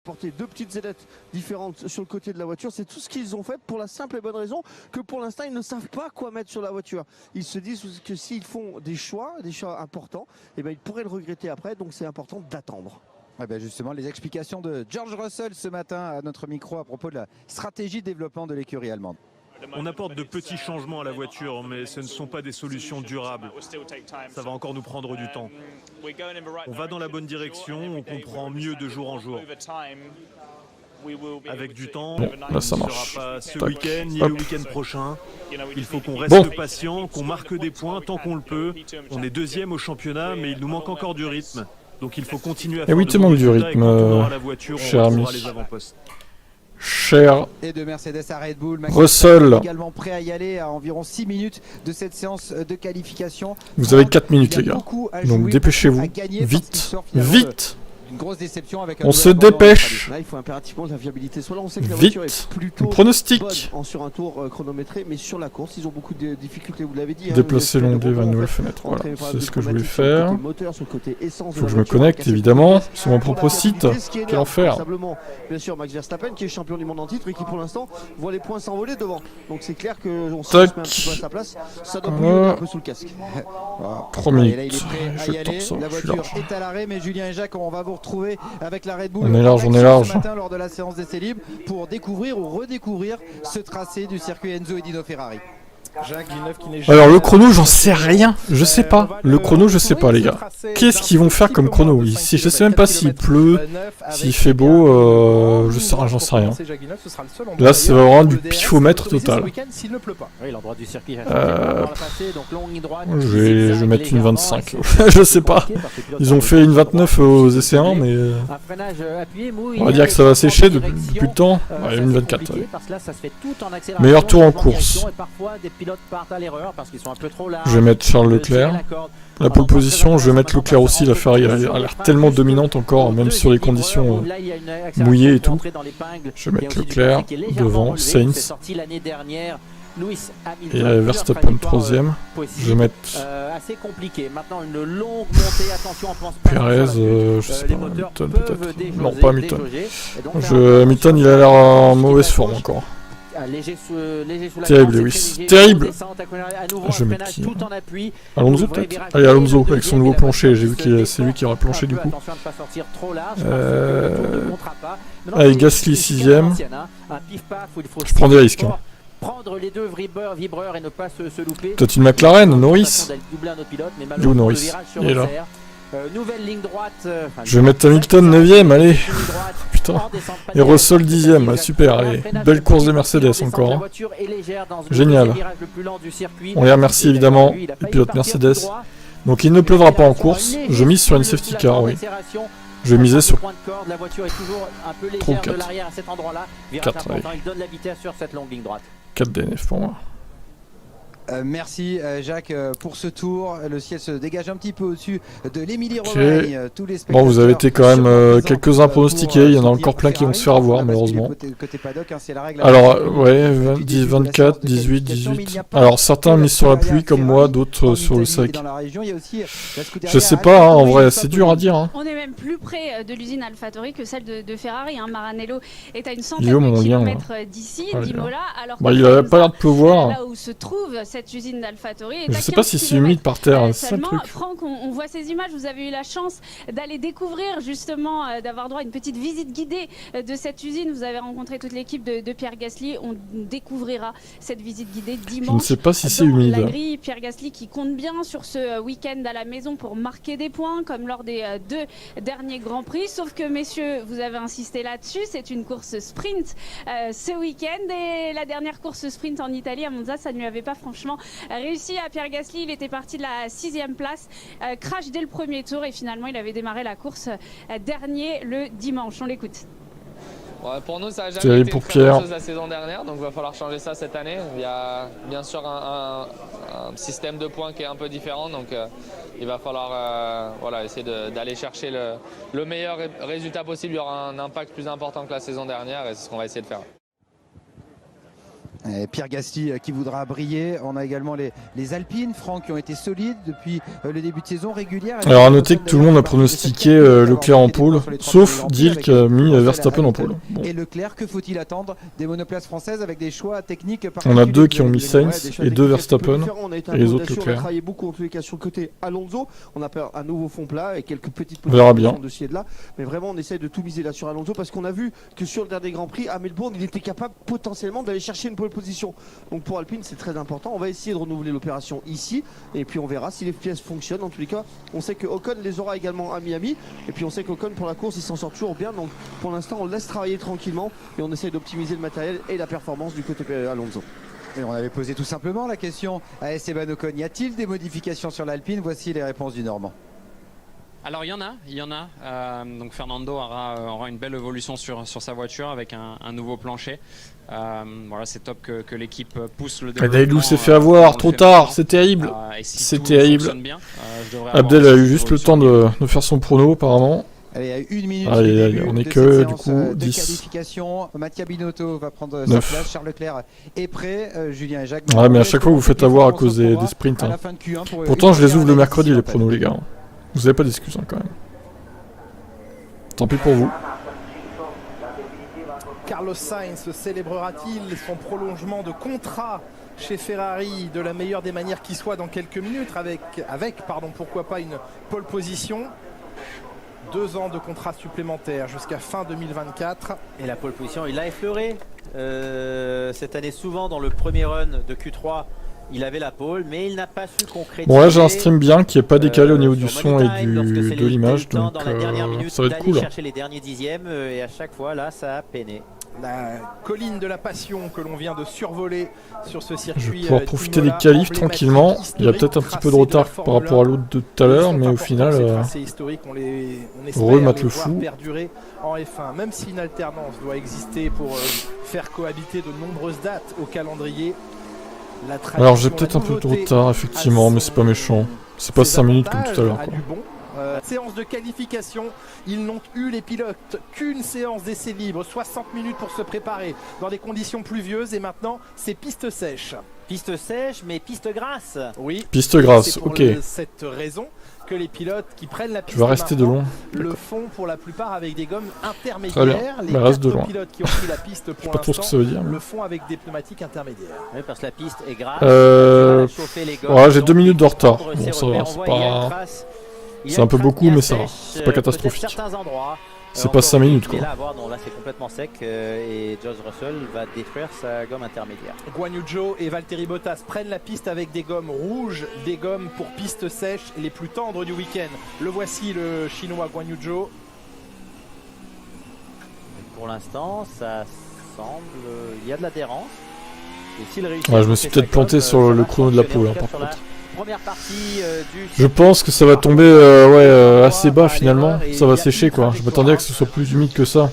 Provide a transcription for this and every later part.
apporté 2 petites ailettes différentes sur le côté de la voiture. C'est tout ce qu'ils ont fait pour la simple et bonne raison que pour l'instant, ils ne savent pas quoi mettre sur la voiture. Ils se disent que s'ils font des choix importants, eh ben, ils pourraient le regretter après. Donc c'est important d'attendre. Ouais, ben justement, les explications de George Russell ce matin à notre micro à propos de la stratégie de développement de l'écurie allemande. On apporte de petits changements à la voiture, mais ce ne sont pas des solutions durables. Ça va encore nous prendre du temps. On va dans la bonne direction, on comprend mieux de jour en jour. Avec du temps, bon, là, ça ce ne marche. sera pas ce Tac. week-end ni Hop. le week-end prochain. Il faut qu'on reste patient, qu'on marque des points tant qu'on le peut. On est 2e au championnat, mais il nous manque encore du rythme. Donc il faut continuer à faire oui, de tu bons manques du résultats, et rythme, quand on aura la voiture, cher on ami. retrouvera les avant-postes. Cher Et de Mercedes à Red Bull, Max Russell. Verstappen également prêt à y aller à environ 6 minutes de cette séance de qualification. Vous avez 4 minutes, Il y a les gars. beaucoup à Donc jouer, dépêchez-vous. beaucoup à gagner parce Vite. qu'il sort finalement Vite. une grosse déception avec On se dépêche. Là, il faut impérativement de la viabilité. Soit là, on sait que la Vite. voiture est plutôt Pronostic. bonne sur un tour chronométré, mais sur la course, ils ont beaucoup de difficultés. Vous l'avez dit. Déplacer l'onglet vers une nouvelle fenêtre. Voilà, c'est ce que je voulais faire. Faut que je me connecte, évidemment, sur mon propre site. Quel enfer. Bien sûr, Max Verstappen, qui est champion du monde en titre et qui, pour l'instant, voit les points s'envoler devant. Donc c'est clair qu'on se met un petit peu à sa place. Ça doit bouillonner un peu sous le casque. 3 Et là, il est minutes. prêt à Je y aller. tente ça. La Je suis voiture large. est à l'arrêt, mais Julien et Jacques, on va vous retrouver avec la Red Bull. On est large, on est Ce large. matin lors de la séance d'essai libre pour découvrir ou redécouvrir ce tracé du circuit Enzo et Dino Ferrari. Jacques Villeneuve qui n'est Alors le chrono, j'en sais rien. Je sais pas. Le chrono, je sais pas, les gars. Qu'est-ce qu'ils vont faire comme chrono? Je sais même pas s'il pleut, s'il fait beau. J'en sais rien. Là, c'est vraiment du pifomètre total. S'il ne pleut pas. Oui, l'endroit du circuit. Je vais mettre une 25. Je sais pas. Ils ont fait une 29 aux essais 1, mais on va dire que ça va sécher depuis le temps. Ouais, une 24. Ouais. Meilleur tour en course. Je vais mettre Charles Leclerc. La pole position, je vais mettre Leclerc aussi. La Ferrari a l'air tellement dominante encore, même sur les conditions mouillées et tout. Je vais mettre Leclerc devant Sainz. Et Verstappen 3ème. Je vais mettre Perez, je sais pas, Hamilton peut-être. Non, pas Hamilton. Hamilton, il a l'air en mauvaise forme encore. Terrible, Lewis. Terrible. Je vais mettre qui? Alonso peut-être. Allez, Alonso avec son nouveau plancher. J'ai vu que c'est lui qui aura planché du coup. Allez, Gasly 6ème. Je prends des risques. Hein. Prendre les deux vibreurs et ne pas se louper. Peut-être une McLaren, Norris. Il est où Norris? Il est là. Nouvelle ligne droite. Je vais mettre Hamilton 9ème, allez. Putain. Et Russell 10ème, super, allez. Belle course de Mercedes encore. Hein. Génial. On les remercie évidemment, les pilotes Mercedes. Donc il ne pleuvra pas en course. Je mise sur une safety car, oui. Je vais miser sur 3 ou 4. 4, allez. 4 DNF pour moi. Merci Jacques pour ce tour. Le ciel se dégage un petit peu au-dessus de l'Émilie-Romagne. Tous les bon, vous avez été quand même quelques-uns pronostiqués. Il y en a encore plein qui vont se faire avoir malheureusement. Alors ouais, 10, 24, 18, 18. Alors certains misent sur la pluie comme moi, d'autres sur le sec. Je sais pas, hein, en vrai, c'est dur à dire. Hein. On est même plus près de l'usine AlphaTauri que celle de Ferrari. Hein. Maranello est à une Il est centaine où, mon de lien, kilomètres d'ici, d'Imola. Alors bah, il avait pas l'air de pleuvoir. Là où se trouve cette usine d'AlphaTauri. Je sais pas si c'est humide par terre, c'est ça le truc. Franck, on voit ces images, vous avez eu la chance d'aller découvrir justement, d'avoir droit à une petite visite guidée de cette usine. Vous avez rencontré toute l'équipe de Pierre Gasly. On découvrira cette visite guidée dimanche. Je ne sais pas si c'est humide. La grille, Pierre Gasly qui compte bien sur ce week-end à la maison pour marquer des points comme lors des 2 derniers Grands Prix. Sauf que messieurs, vous avez insisté là-dessus, c'est une course sprint ce week-end et la dernière course sprint en Italie à Monza, ça ne lui avait pas franchement réussi à Pierre Gasly. Il était parti de la 6e place, crash dès le premier tour et finalement il avait démarré la course dernier le dimanche. On l'écoute. Ouais, pour nous, ça n'a jamais été pour une très bonne Pierre. chose la saison dernière, donc il va falloir changer ça cette année. Il y a bien sûr un système de points qui est un peu différent, donc il va falloir voilà, essayer d'aller chercher le meilleur résultat possible. Il y aura un impact plus important que la saison dernière et c'est ce qu'on va essayer de faire. Pierre Gasly qui voudra briller. On a également les Alpines, Franck, qui ont été solides depuis le début de saison régulière. Alors à noter que tout le monde a pronostiqué Leclerc en pôle, sauf Dill qui a mis Verstappen en pôle. Bon. Et Leclerc, que faut-il attendre des monoplaces françaises avec des choix techniques? On a 2 qui ont mis Sainz et 2 Verstappen et les autres On a Leclerc. travaillé beaucoup en tous les cas sur le côté Alonso. On a un nouveau fond plat et quelques petites On verra bien. de ci et de là. Mais vraiment on essaye de tout miser là sur Alonso parce qu'on a vu que sur le dernier Grand Prix à Melbourne il était capable potentiellement d'aller chercher une pole position. Donc pour Alpine c'est très important. On va essayer de renouveler l'opération ici et puis on verra si les pièces fonctionnent. En tous les cas on sait que Ocon les aura également à Miami et puis on sait qu'Ocon pour la course il s'en sort toujours bien. Donc pour l'instant on laisse travailler tranquillement et on essaye d'optimiser le matériel et la performance du côté Alonso. Et on avait posé tout simplement la question à Esteban Ocon. Y a-t-il des modifications sur l'Alpine? Voici les réponses du Normand. Alors il y en a. Donc Fernando aura une belle évolution sur sa voiture avec un nouveau plancher. Voilà, c'est top que l'équipe pousse le développement. Dailou s'est fait avoir trop tard, c'est terrible. C'est terrible. Abdel a eu juste le temps de faire son prono apparemment. Allez, à 1 minute. Allez, on est que du coup 10. Qualification. Mattia Binotto va prendre 9. sa place. Charles Leclerc est prêt. Julien et Jacques. Ouais, mais à chaque fois vous vous faites avoir à cause des sprints. Hein. Pourtant, je les ouvre le mercredi les pronos, les gars. Vous avez pas d'excuses hein, quand même. Tant pis pour vous. Carlos Sainz célébrera-t-il son prolongement de contrat chez Ferrari de la meilleure des manières qui soit dans quelques minutes avec pourquoi pas une pole position? 2 ans de contrat supplémentaire jusqu'à fin 2024. Et la pole position, il l'a effleuré cette année souvent dans le premier run de Q3. Il avait la pole, mais il n'a pas su concrétiser. Bon là j'ai un stream bien qui est pas décalé au niveau du son et de l'image, donc ça va être cool. Chercher les derniers dixièmes et à chaque fois là ça a peiné. La colline de la passion que l'on vient de survoler sur ce circuit. Je vais pouvoir profiter des qualifs tranquillement. Il y a peut-être un petit peu de retard par rapport à l'autre de tout à l'heure, mais au final, remat le fou. En F1, même si une alternance doit exister pour faire cohabiter de nombreuses dates au calendrier. Alors j'ai peut-être un peu de retard effectivement, mais c'est pas méchant. C'est pas 5 minutes comme tout à l'heure. Séance de qualification, ils n'ont eu les pilotes qu'une séance d'essai libre, 60 minutes pour se préparer dans des conditions pluvieuses et maintenant c'est piste sèche. Piste sèche mais piste grasse. Oui. Piste grasse, c'est pour ok. Cette raison que les pilotes qui prennent la piste tu vas rester de loin. Le font pour la plupart avec des gommes intermédiaires. Très bien. Les bah, reste de loin. pilotes qui ont pris la piste pour pas trop ce que ça veut dire. Le font avec des pneumatiques intermédiaires. Oui, parce que la piste est grasse. Ouais, j'ai 2 minutes de retard. Bon, ça va, c'est pas. C'est un peu beaucoup, mais ça va. C'est pas catastrophique. C'est pas 5 minutes quoi. Là, c'est complètement sec et George Russell va détruire sa gomme intermédiaire. Guan Yu Zhou et Valtteri Bottas prennent la piste avec des gommes rouges, des gommes pour piste sèche, les plus tendres du week-end. Le voici le chinois Guan Yu Zhou. Pour l'instant, ça semble. Il y a de l'adhérence. Ouais, je me suis peut-être planté sur le chrono de la pole, hein, par contre. Première partie, je pense que ça va tomber assez bas finalement. Ça va sécher quoi. Je m'attendais à que ce soit plus humide que ça.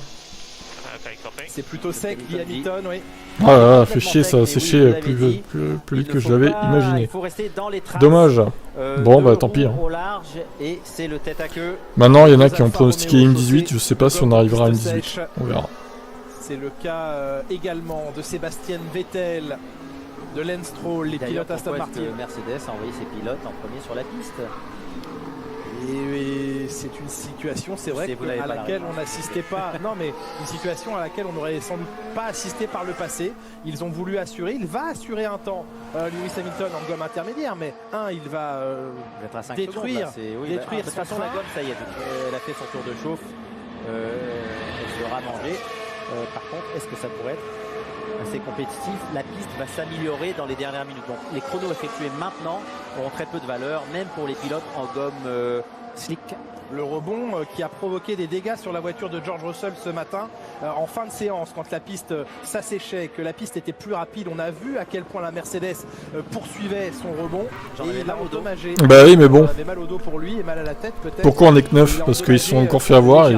C'est plutôt sec, dit Hamilton, oui. Ah là là, fait chier, ça va sécher plus vite que je l'avais imaginé. Dommage. Bon bah tant pis. Hein. Maintenant il y en a qui ont pronostiqué une 18, je sais pas si on arrivera à une 18. On verra. C'est le cas également de Sébastien Vettel. De Lance Stroll, les pilotes Aston Martin. Mercedes a envoyé ses pilotes en premier sur la piste. Et c'est une situation, c'est vrai, à laquelle on n'assistait pas. Non, mais une situation à laquelle on n'aurait sans doute pas assisté par le passé. Ils ont voulu assurer. Il va assurer un temps, Lewis Hamilton en gomme intermédiaire, mais il va détruire. De toute façon, la gomme, ça y est. Elle a fait son tour de chauffe. Elle sera mangée. Par contre, est-ce que ça pourrait être assez compétitif? La piste va s'améliorer dans les dernières minutes. Donc les chronos effectués maintenant auront très peu de valeur, même pour les pilotes en gomme slick. Le rebond qui a provoqué des dégâts sur la voiture de George Russell ce matin en fin de séance, quand la piste s'asséchait, que la piste était plus rapide. On a vu à quel point la Mercedes poursuivait son rebond. Et il a endommagé. Bah oui, mais bon. Il avait mal au dos pour lui et mal à la tête peut-être. Pourquoi on est que 9? Parce qu'ils se sont encore fait avoir et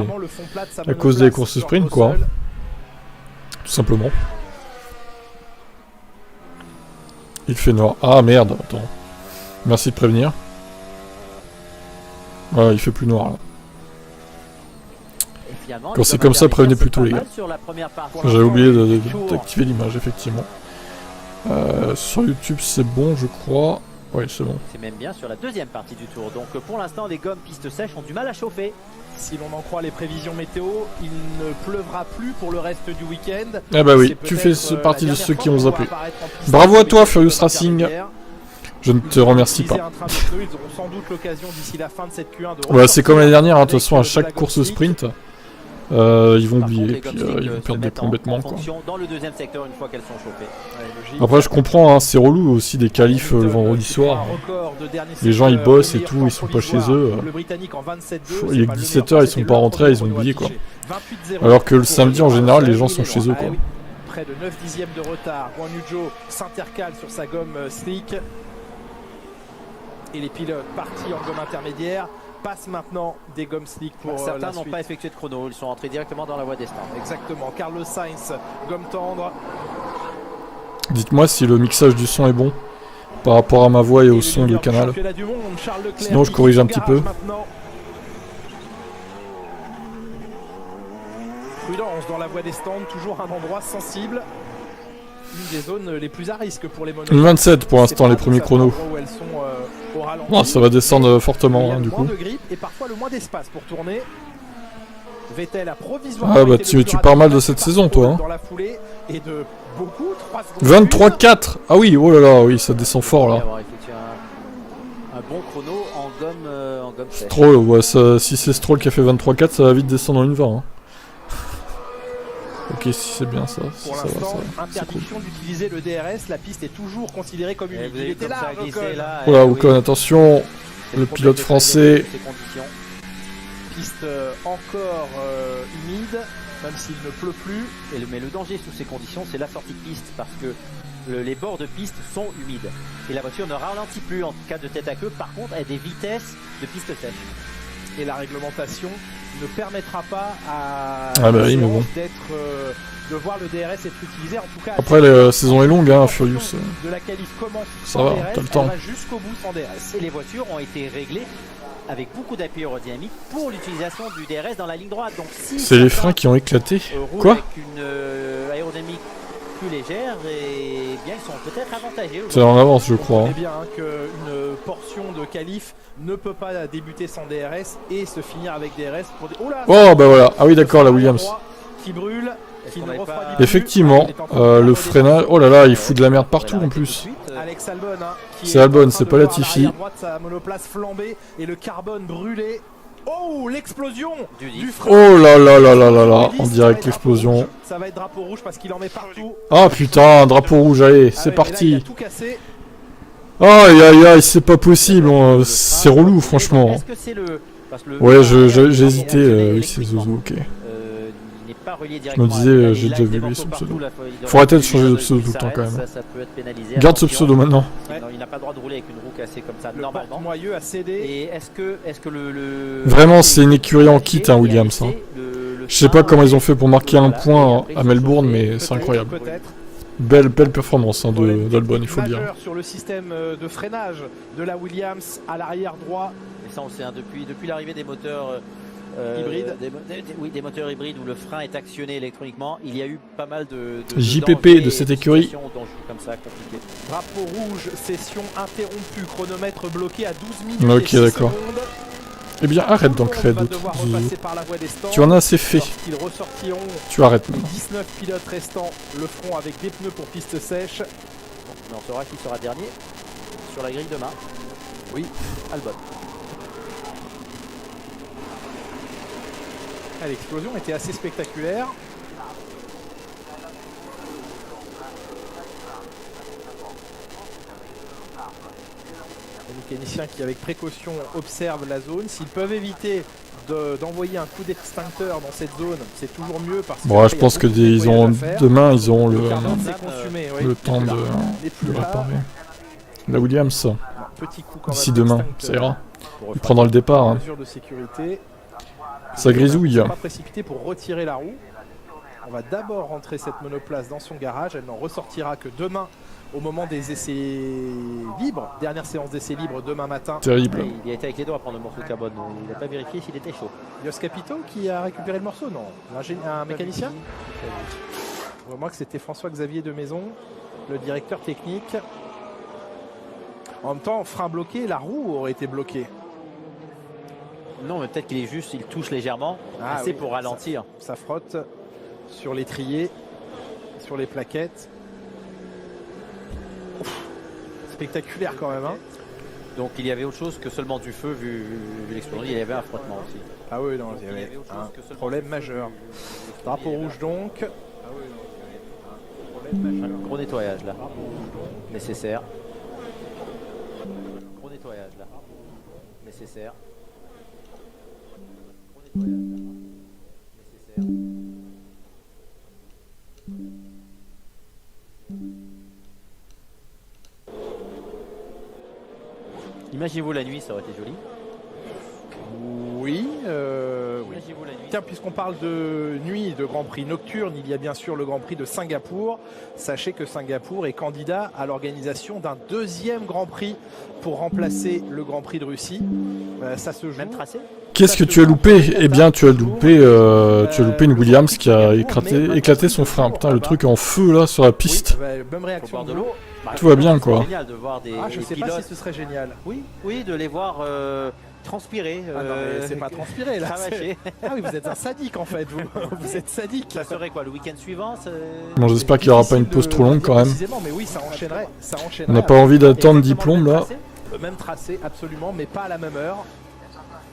à cause des courses sprint quoi. Tout simplement. Il fait noir. Ah merde, attends. Merci de prévenir. Ouais, il fait plus noir là. Quand c'est comme ça, prévenez plutôt les gars. J'avais oublié d'activer l'image, effectivement. Sur YouTube, c'est bon, je crois. Oui, c'est bon. C'est même bien sur la deuxième partie du tour. Donc pour l'instant, les gommes pistes sèches ont du mal à chauffer. Si l'on en croit les prévisions météo, il ne pleuvra plus pour le reste du week-end. Ah bah oui, tu fais partie de ceux qui ont zappé. Bravo à toi, Furious Racing. Je ne te remercie pas. Ils auront sans doute l'occasion d'ici la fin de cette Q1 Ouais, c'est comme l'année dernière, hein, de toute façon, à chaque course sprint, ils vont oublier, et puis ils vont perdre des points bêtement, quoi. Dans le deuxième secteur une fois qu'elles sont chauffées. Après, je comprends, hein, c'est relou aussi des qualifs le vendredi soir. Les gens ils bossent et tout, ils sont pas chez eux. Il est 17h, ils sont pas rentrés, ils ont oublié, quoi. Alors que le samedi, en général, les gens sont chez eux, quoi. Près de 9 dixièmes de retard. Guan Yu Zhou s'intercale sur sa gomme slick. Et les pilotes partis en gomme intermédiaire passent maintenant des gommes slick pour certains n'ont pas effectué de chrono, ils sont rentrés directement dans la voie des stands. Exactement, Carlos Sainz, gomme tendre. Dites-moi si le mixage du son est bon par rapport à ma voix et au son du canal. Sinon je corrige un petit peu. Prudence dans la voie des stands, toujours un endroit sensible. Une des zones les plus à risque pour les monos. 27 pour l'instant les premiers chronos. Bon, ça va descendre fortement hein, du coup. De grippe et parfois le moins d'espace pour tourner. Vettel a ah bah tu pars mal de cette saison toi. Hein. Dans la foulée et de beaucoup, 23-4. Ah oui, oh là là, oui ça descend fort là. Un bon chrono en gomme sèche. Stroll, ouais, ça, si c'est Stroll qui a fait 23-4, ça va vite descendre en une 20. Hein. Ok, si c'est bien ça. Pour si l'instant, interdiction cool. D'utiliser le DRS, la piste est toujours considérée comme humide. Il était là, là. Voilà, Ocon, attention, le pilote français. Piste encore humide, même s'il ne pleut plus. Mais le danger sous ces conditions, c'est la sortie de piste, parce que les bords de piste sont humides. Et la voiture ne ralentit plus en cas de tête à queue, par contre, elle a des vitesses de piste sèche. Et la réglementation ne permettra pas à bon. de voir le DRS être utilisé. En tout cas, après la saison est longue, hein, Furious. De la qualif commence ça va, t'as le temps. Jusqu'au bout sans DRS. Et les voitures ont été réglées avec beaucoup d'appui aérodynamique pour l'utilisation du DRS dans la ligne droite. Donc si c'est les freins qui ont éclaté. Quoi avec une aérodynamique plus légère, et bien ils sont peut-être avantagés. C'est en avance, je crois. On bien hein, qu'une portion de qualif ne peut pas débuter sans DRS et se finir avec DRS pour des... Oh bah voilà, ah oui d'accord, la Williams. Qui brûle, qui ne refroidit plus. Effectivement, le freinage, oh là là, il fout de la merde partout en plus. Alex Albon, hein, c'est Albon, c'est pas Latifi. Sa monoplace flambée et le carbone brûlé. Oh, l'explosion du frein. Oh là là là là là là, en direct l'explosion. Ça va être drapeau rouge parce qu'il en met partout. Ah putain, drapeau rouge, allez, c'est parti. Là, il a tout cassé. Aïe aïe aïe, c'est pas possible, c'est relou franchement. Est-ce que c'est le... Ouais, j'ai hésité, oui c'est Zozo, ok. Je me disais, j'ai déjà vu lui son pseudo. Faut arrêter de changer de pseudo tout le temps quand même. Garde ce pseudo maintenant. Il n'a pas le droit de rouler avec une roue cassée comme ça, normalement. Moyeux a cédé. Et est-ce que le... Vraiment, c'est une écurie en kit, hein, Williams. Hein. Je sais pas comment ils ont fait pour marquer un point à Melbourne, mais c'est incroyable. Belle performance hein, d'Albon, il faut le dire. Sur le système de freinage de la Williams à l'arrière droit. Et ça on sait, hein, depuis l'arrivée des moteurs hybrides, des moteurs hybrides où le frein est actionné électroniquement, il y a eu pas mal de JPP de cette écurie. Comme ça, compliqué. Drapeau rouge, session interrompue, chronomètre bloqué à 12 minutes. Ok, d'accord. Eh bien, arrête d'encrer d'autres. Tu en as assez fait. Tu arrêtes maintenant. 19 pilotes restants le feront avec des pneus pour piste sèche. Mais on saura qui sera dernier sur la grille demain. Oui, Albon. L'explosion était assez spectaculaire. Les mécaniciens qui avec précaution observent la zone, s'ils peuvent éviter d'envoyer un coup d'extincteur dans cette zone, c'est toujours mieux parce que bon, je pense que demain ils auront le temps de réparer. La Williams, d'ici demain, ça ira. Il prendra le départ. Hein. Ça grisouille. Pas précipité pour retirer la roue. On va d'abord rentrer cette monoplace dans son garage. Elle n'en ressortira que demain au moment des essais libres. Dernière séance d'essais libres demain matin. Terrible. Il a été avec les doigts à prendre le morceau de carbone. Il n'a pas vérifié s'il était chaud. Jos Capito qui a récupéré le morceau, non? Un mécanicien? Moi que c'était François-Xavier de Maison. le directeur technique. En même temps, frein bloqué, la roue aurait été bloquée. Non, mais peut-être qu'il est juste, il touche légèrement, assez pour ralentir. Ça frotte sur l'étrier, sur les plaquettes. Ouf, spectaculaire quand même. Hein. Donc il y avait autre chose que seulement du feu vu l'explosion. Il y avait un frottement aussi. Ah oui, non, il y avait un problème majeur. Drapeau rouge donc. Un gros nettoyage là. Nécessaire. Gros nettoyage là. Nécessaire. Gros nettoyage là. Nécessaire. Imaginez-vous la nuit, ça aurait été joli. Oui. Tiens, puisqu'on parle de nuit, de Grand Prix nocturne, il y a bien sûr le Grand Prix de Singapour. Sachez que Singapour est candidat à l'organisation d'un deuxième Grand Prix pour remplacer le Grand Prix de Russie. Ça se joue. Même tracé. Qu'est-ce que tu as loupé? Eh bien, tu as loupé une Williams qui a éclaté son frein. Putain, le truc en feu là sur la piste. Même réaction de l'eau. Tout va bien quoi. C'est génial de voir des je sais pilotes. pas si ce serait génial. Oui, de les voir transpirer. Ah non, mais c'est pas transpirer là. Ah oui, vous êtes un sadique en fait. Vous êtes sadique. Ça serait quoi le week-end suivant? Bon, j'espère qu'il n'y aura pas une pause trop longue quand même. Mais oui, ça enchaînerait. On n'a pas envie d'attendre 10 plombes là. Même tracé, absolument, mais pas à la même heure.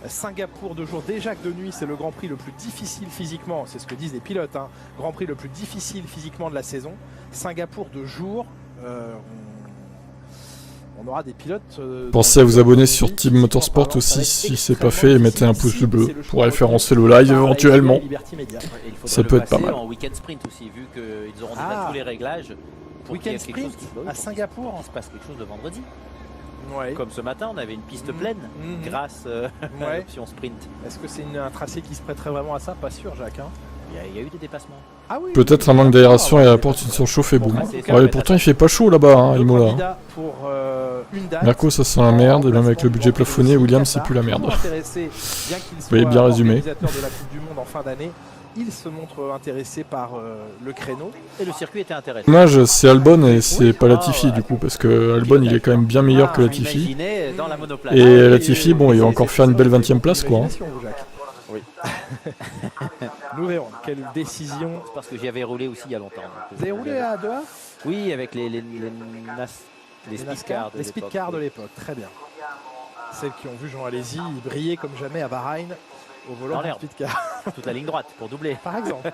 Singapour de jour, déjà que de nuit, c'est le Grand Prix le plus difficile physiquement. C'est ce que disent les pilotes. Hein. Grand Prix le plus difficile physiquement de la saison. Singapour de jour. On aura des pilotes. Pensez à vous abonner sur Team Motorsport aussi si c'est pas fait et mettez un pouce bleu pour référencer le live éventuellement. Ça peut être pas mal. En week-end sprint aussi, vu qu'ils auront déjà tous les réglages. Week-end sprint à Singapour. Il se passe quelque chose de vendredi. Ouais. Comme ce matin, on avait une piste pleine grâce à l'option sprint. Est-ce que c'est un tracé qui se prêterait vraiment à ça? Pas sûr, Jacques. Hein. Il y a eu des dépassements. Ah oui, peut-être un manque d'aération et apporte une surchauffe et boum. Ouais, pourtant il fait pas chaud là-bas, hein, Imola. Merco ça sent la merde, et même avec le budget plafonné, Williams c'est plus la merde. Oui, bien résumé. Il se montre intéressé par le créneau. Et le circuit était intéressant. Dommage, c'est Albon et c'est pas Latifi du coup, parce que Albon il est quand même bien meilleur que Latifi. Et Latifi, bon, il va encore faire une belle 20ème place quoi. Hein. Oui. Nous verrons quelle décision. C'est parce que j'y avais roulé aussi il y a longtemps. Vous avez roulé à 2A? Oui, avec les speedcars de speedcars de l'époque, très bien. Celles qui ont vu Jean Alesi briller comme jamais à Bahreïn au volant d'un speedcar. Toute la ligne droite pour doubler. Par exemple.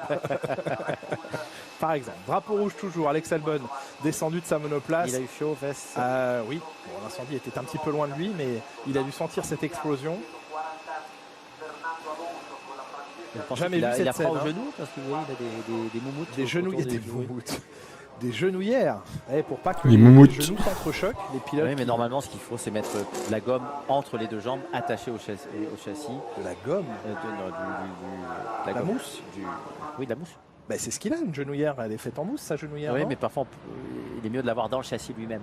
Par exemple. Drapeau rouge toujours, Alex Albon descendu de sa monoplace. Il a eu chaud aux fesses. Oui, bon, l'incendie était un petit peu loin de lui, mais il a dû sentir cette explosion. Jamais vu cette scène. Il a pas au genou parce que vous voyez, il a des moumoutes. Des genouillères. Des moumoutes. Des genouillères. Pour pas que les genoux s'entrechoquent, les pilotes. Oui, mais normalement, ce qu'il faut, c'est mettre de la gomme entre les deux jambes attachée au châssis. De la gomme de la mousse. Oui, de la mousse. Bah, c'est ce qu'il a, une genouillère. Elle est faite en mousse, sa genouillère. Oui, mais parfois, il est mieux de l'avoir dans le châssis lui-même.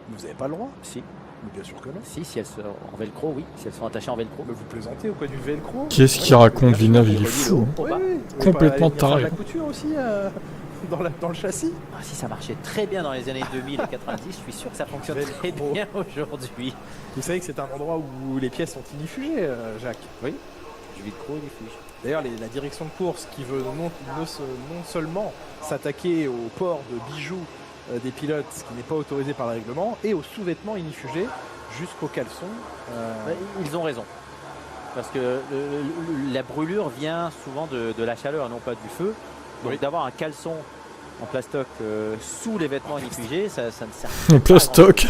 Vous n'avez pas le droit? Si. Mais bien sûr que non. Si elles sont en velcro, oui. Si elles sont attachées en velcro. Mais vous plaisantez au quoi du velcro? Qu'est-ce qu'il raconte, Villeneuve? Il est fou. Complètement taré. La couture aussi dans le châssis. Ah, si ça marchait très bien dans les années 2000 et 90, je suis sûr que ça fonctionne très bien aujourd'hui. Vous savez que c'est un endroit où les pièces sont inifugées, Jacques? Oui. Du velcro inifuge. D'ailleurs, la direction de course qui veut non seulement s'attaquer au port de bijoux des pilotes, ce qui n'est pas autorisé par le règlement, et aux sous-vêtements inifugés jusqu'aux caleçons. Ils ont raison. Parce que la brûlure vient souvent de la chaleur, non pas du feu. Donc d'avoir un caleçon en plastoc sous les vêtements inifugés, ça ne sert pas. En plastoc.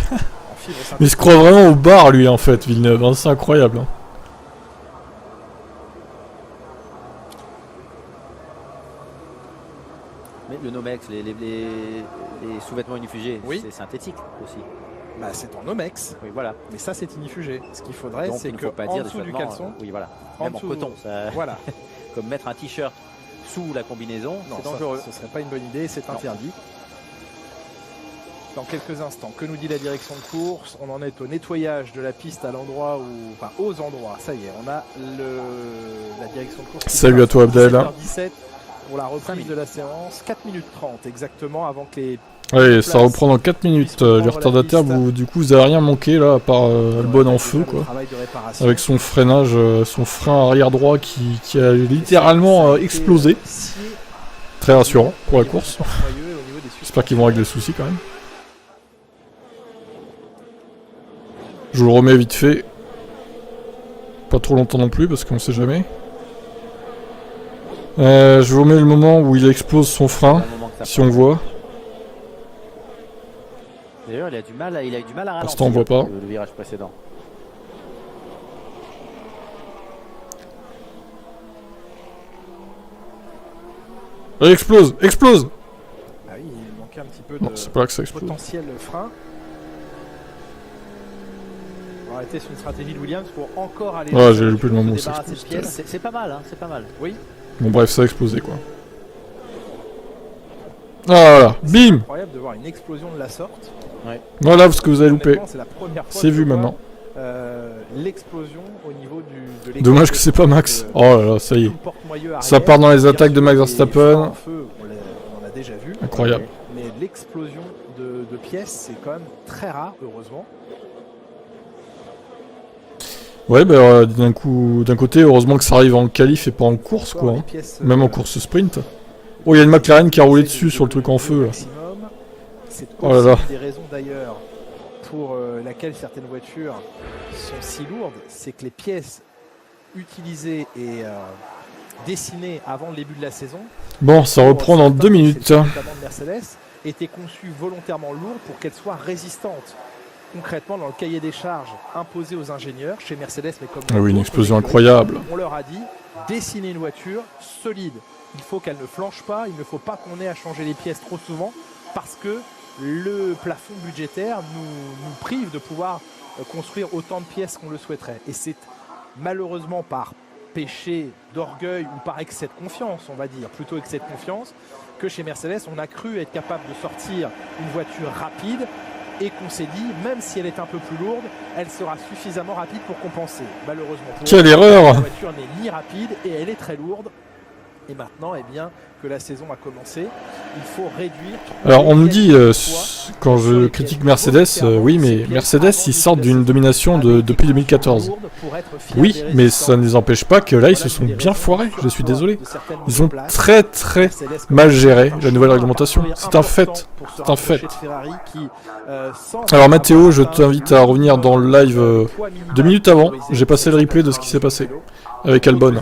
Il se croit vraiment au bar lui en fait, Villeneuve, hein, c'est incroyable. Hein. Mais le Nomex, les sous-vêtements inifugés, c'est synthétique aussi. Bah, c'est en Nomex. Oui, voilà. Mais ça, c'est inifugé. Ce qu'il faudrait, c'est que en dessous du caleçon, oui, voilà. Même en coton, ça... voilà. Comme mettre un t-shirt sous la combinaison, c'est dangereux. Ce serait pas une bonne idée, c'est interdit. Dans quelques instants, que nous dit la direction de course? On en est au nettoyage de la piste à l'endroit où, enfin aux endroits. Ça y est, on a la direction de course. Salut à toi, Abdel. pour la reprise de la séance. 4 minutes 30 exactement avant que les... Allez, ça reprend dans 4 minutes. Les retardataires, du coup, vous avez rien manqué là, à part Albon en feu, quoi. Avec son freinage, son frein arrière droit qui a littéralement explosé. Très rassurant pour la course. J'espère qu'ils vont régler le souci quand même. Je le remets vite fait. Pas trop longtemps non plus parce qu'on sait jamais. Je vous remets le moment où il explose son frein, si on voit. D'ailleurs, il a eu du mal à ralentir. Pour l'instant, on voit pas. Le virage précédent. Allez, explose, explose. Ah oui, il manquait un petit peu non, c'est pas là que ça explose. Potentiel frein. En réalité, c'est une stratégie de Williams pour encore aller... Ouais, j'ai loupé le moment où ça explose. C'est pas mal, hein, c'est pas mal. Oui. Bon bref, ça a explosé quoi. Ah voilà, bim. C'est incroyable de voir une explosion de la sorte. Ouais. Voilà ce que vous avez loupé. C'est vu maintenant. L'explosion au niveau du... Dommage que c'est pas Max. Oh là là, ça y est. Ça part dans les attaques de Max Verstappen. On a déjà vu. Incroyable. Mais l'explosion de pièces, c'est quand même très rare, heureusement. Ouais, bah d'un côté, heureusement que ça arrive en qualif et pas en course, quoi. Hein. Même en course sprint. Oh, il y a une McLaren qui a roulé dessus sur le truc en feu, là. C'est oh là là. des raisons d'ailleurs pour laquelle certaines voitures sont si lourdes, c'est que les pièces utilisées et dessinées avant le début de la saison. Bon, ça reprend dans 2 minutes. Notamment de Mercedes, étaient conçues volontairement lourdes pour qu'elles soient résistantes. Concrètement, dans le cahier des charges imposé aux ingénieurs, chez Mercedes, mais comme ah oui, une explosion incroyable. On leur a dit, dessinez une voiture solide. Il faut qu'elle ne flanche pas, il ne faut pas qu'on ait à changer les pièces trop souvent, parce que le plafond budgétaire nous prive de pouvoir construire autant de pièces qu'on le souhaiterait. Et c'est malheureusement par péché d'orgueil ou par excès de confiance, on va dire, plutôt excès de confiance, que chez Mercedes, on a cru être capable de sortir une voiture rapide, et qu'on s'est dit, même si elle est un peu plus lourde, elle sera suffisamment rapide pour compenser. Malheureusement pour quelle erreur! La voiture n'est ni rapide et elle est très lourde. Et maintenant, eh bien, que la saison a commencé, il faut réduire... Alors on nous dit, quand je critique Mercedes, oui mais Mercedes ils sortent d'une domination depuis 2014. Oui, mais ça ne les empêche pas que là ils se sont bien foirés, je suis désolé. Ils ont très mal géré la nouvelle réglementation, c'est un fait, c'est un fait. Alors Mathéo, je t'invite à revenir dans le live 2 minutes avant, j'ai passé le replay de ce qui s'est passé avec Albon.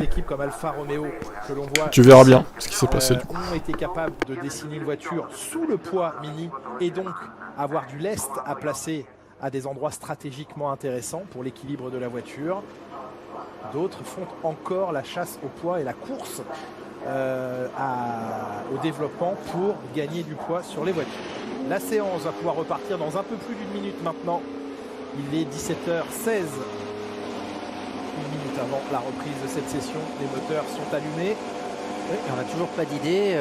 Tu verras bien ce qui s'est passé du coup. Ont été capables de dessiner une voiture sous le poids Mini et donc avoir du lest à placer à des endroits stratégiquement intéressants pour l'équilibre de la voiture. D'autres font encore la chasse au poids et la course au développement pour gagner du poids sur les voitures. La séance va pouvoir repartir dans un peu plus d'1 minute maintenant. Il est 17h16. 1 minute avant la reprise de cette session, les moteurs sont allumés. Oui, on n'a toujours pas d'idée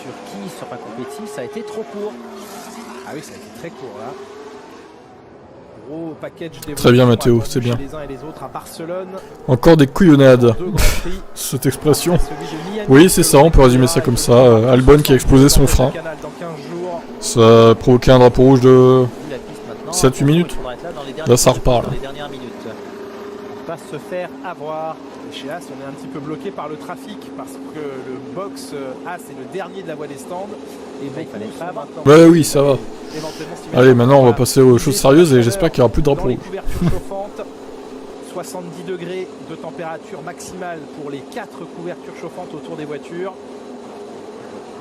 sur qui sera compétitif, ça a été trop court. Ah oui, ça a été très court là. Gros package très bien Mathéo, c'est bien. Les uns et les autres à Barcelone. Encore des couillonnades, cette expression. Oui, c'est ça, on peut résumer ça comme ça. Albon qui a explosé son frein. Ça a provoqué un drapeau rouge de 7-8 minutes. Là, ça repart. Là. Pas se faire avoir. Et chez As, on est un petit peu bloqué par le trafic parce que le box As est le dernier de la voie des stands. Et il fallait pas maintenant. Ouais, oui, ça va. Allez, maintenant on va passer aux choses sérieuses et j'espère qu'il n'y aura plus de drapeau rouge. 70 degrés de température maximale pour les 4 couvertures chauffantes autour des voitures.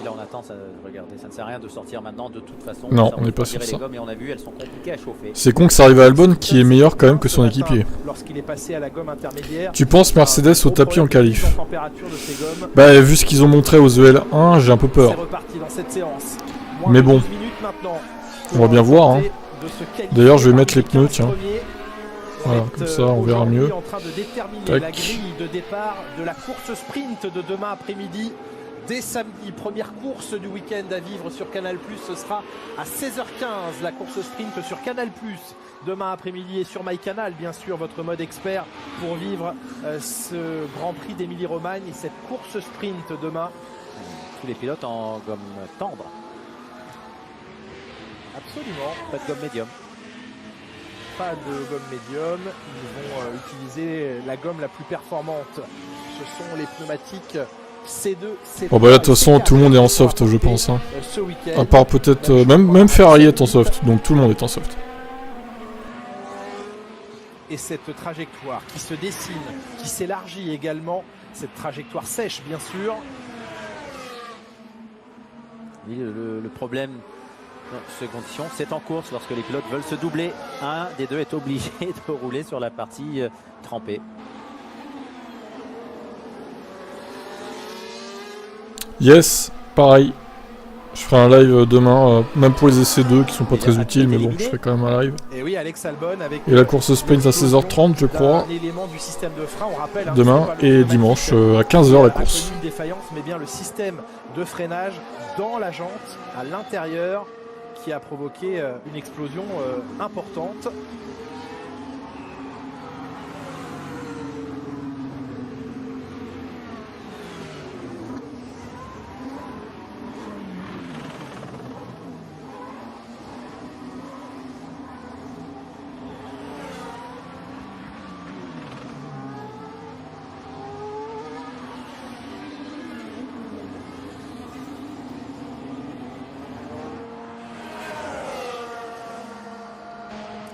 Et là on attend, regardez, ça ne sert à rien de sortir maintenant de toute façon. Non, on n'est pas sur ça. Et on a vu, elles sont compliquées à chauffer. C'est con que ça arrive à Albon qui est meilleur quand même que son équipier. Tu penses Mercedes au tapis en qualif? Bah vu ce qu'ils ont montré aux EL1, j'ai un peu peur. Mais bon, on va bien voir. Hein. D'ailleurs je vais mettre les pneus, tiens. Voilà, comme ça on verra mieux. En train de déterminer la grille de départ de la course sprint de demain après-midi. Dès samedi, première course du week-end à vivre sur Canal+, ce sera à 16h15, la course sprint sur Canal+, demain après-midi et sur MyCanal, bien sûr, votre mode expert pour vivre ce Grand Prix d'Émilie-Romagne et cette course sprint demain. tous les pilotes en gomme tendre. Absolument. Pas de gomme médium. Pas de gomme médium. Ils vont utiliser la gomme la plus performante. Ce sont les pneumatiques C2, C3. Bon bah là de toute façon tout le monde est en soft je pense. Hein. Ce week-end. À part peut-être même Ferrari est en soft, donc tout le monde est en soft. Et cette trajectoire qui se dessine, qui s'élargit également, cette trajectoire sèche bien sûr. Oui, le problème dans ces conditions, c'est en course lorsque les pilotes veulent se doubler. Un des deux est obligé de rouler sur la partie trempée. Yes, pareil. Je ferai un live demain, même pour les essais 2 qui sont pas très utiles, mais bon, je ferai quand même un live. Et oui, Alex Albon avec et la course sprint à 16h30, je crois. Du système de frein, on rappelle, hein, demain et dimanche à 15h la course. Une défaillance, mais bien le système de freinage dans la jante, à l'intérieur, qui a provoqué une explosion importante.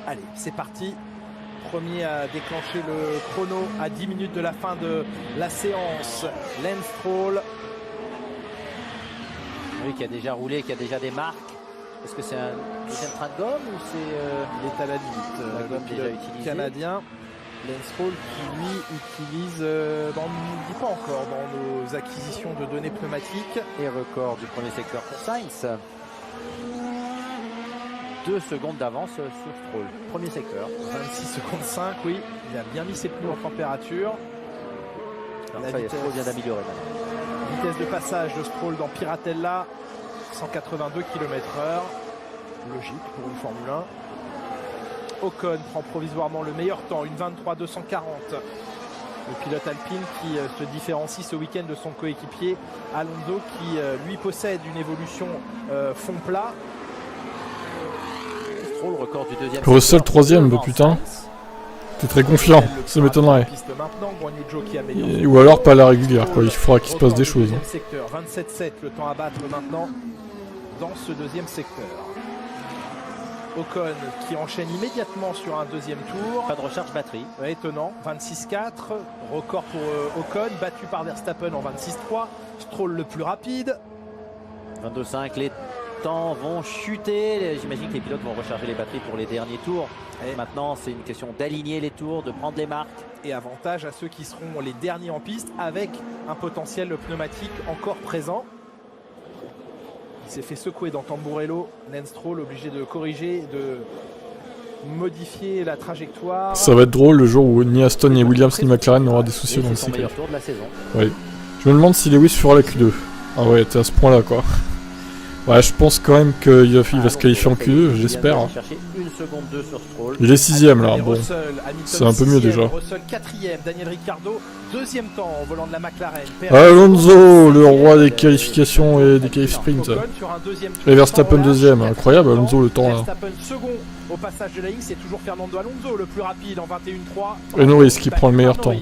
Allez, c'est parti. Premier à déclencher le chrono à 10 minutes de la fin de la séance. Lance Stroll. Oui, qui a déjà roulé, qui a déjà des marques. Est-ce que c'est un deuxième train de gomme ou c'est il est à la limite. la gomme déjà utilisée Canadien. Lance Stroll qui lui utilise, on ne dit pas encore dans nos acquisitions de données pneumatiques. Et record du premier secteur pour Sainz. 2 secondes d'avance sur Stroll. Premier secteur. 26 secondes 5, oui. Il a bien mis ses pneus en température. Alors ça y est, Stroll vient d'améliorer maintenant. Vitesse de passage de Stroll dans Piratella, 182 km/h. Logique pour une Formule 1. Ocon prend provisoirement le meilleur temps, une 23,240. Le pilote alpine qui se différencie ce week-end de son coéquipier Alonso qui lui possède une évolution fond plat. Stroll, record du deuxième. Russell 3ème, bah putain. T'es très confiant, ça m'étonnerait. Ou alors pas à la régulière, quoi. Il faudra qu'il se passe des choses. Hein. Secteur 27,7, le temps à battre maintenant dans ce deuxième secteur. Ocon qui enchaîne immédiatement sur un deuxième tour. Pas de recharge batterie. Ouais, étonnant. 26,4. Record pour Ocon, battu par Verstappen en 26,3. Stroll le plus rapide. 22,5. Les temps vont chuter. J'imagine que les pilotes vont recharger les batteries pour les derniers tours. Et maintenant, c'est une question d'aligner les tours, de prendre les marques. Et avantage à ceux qui seront les derniers en piste avec un potentiel pneumatique encore présent. Il s'est fait secouer dans Tamburello. Lance Stroll obligé de corriger, de modifier la trajectoire. Ça va être drôle le jour où ni Aston, ni Williams, ni McLaren n'aura des soucis dans le cycle. C'est son meilleur tour de la saison. Oui. Je me demande si Lewis fera la Q2. Ah ouais, t'es à ce point là quoi. Ouais, je pense quand même qu'il va se qualifier en Q2, j'espère. Il est 6ème là, bon. C'est un peu mieux déjà. Russell 4ème, Daniel Ricciardo 2ème temps au volant de la McLaren. Alonso, le roi des qualifications et des qualifs sprint. Et Verstappen 2ème, incroyable Alonso le temps là. Verstappen second au passage de la ligne, c'est toujours Fernando Alonso le plus rapide en 21,3. Et Norris qui prend le meilleur temps.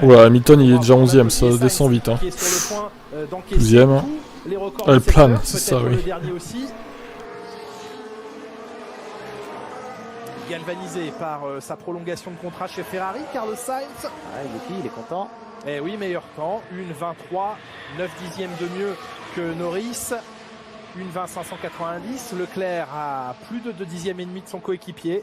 Ouais, Hamilton il est déjà 11ème, ça descend vite. Hein. 12ème. Elle plane, c'est ça, oui. Le dernier aussi. Galvanisé par sa prolongation de contrat chez Ferrari, Carlos Sainz. Ah, il est content. Eh oui, meilleur temps, une 23, 9 dixièmes de mieux que Norris. Une 20 590. Leclerc a plus de 2 dixièmes et demi de son coéquipier.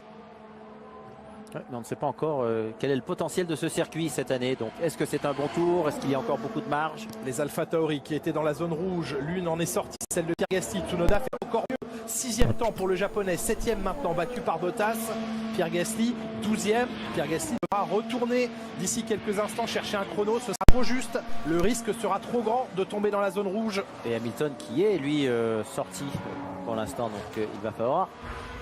Ouais, mais on ne sait pas encore quel est le potentiel de ce circuit cette année. Donc, est-ce que c'est un bon tour? Est-ce qu'il y a encore beaucoup de marge? Les Alpha Tauri qui étaient dans la zone rouge, l'une en est sortie, celle de Pierre Gasly. Tsunoda fait encore mieux. 6ème temps pour le japonais, 7ème maintenant battu par Bottas. Pierre Gasly, 12ème. Pierre Gasly devra retourner d'ici quelques instants chercher un chrono. Ce sera trop juste. Le risque sera trop grand de tomber dans la zone rouge. Et Hamilton qui est lui sorti pour l'instant. Donc il va falloir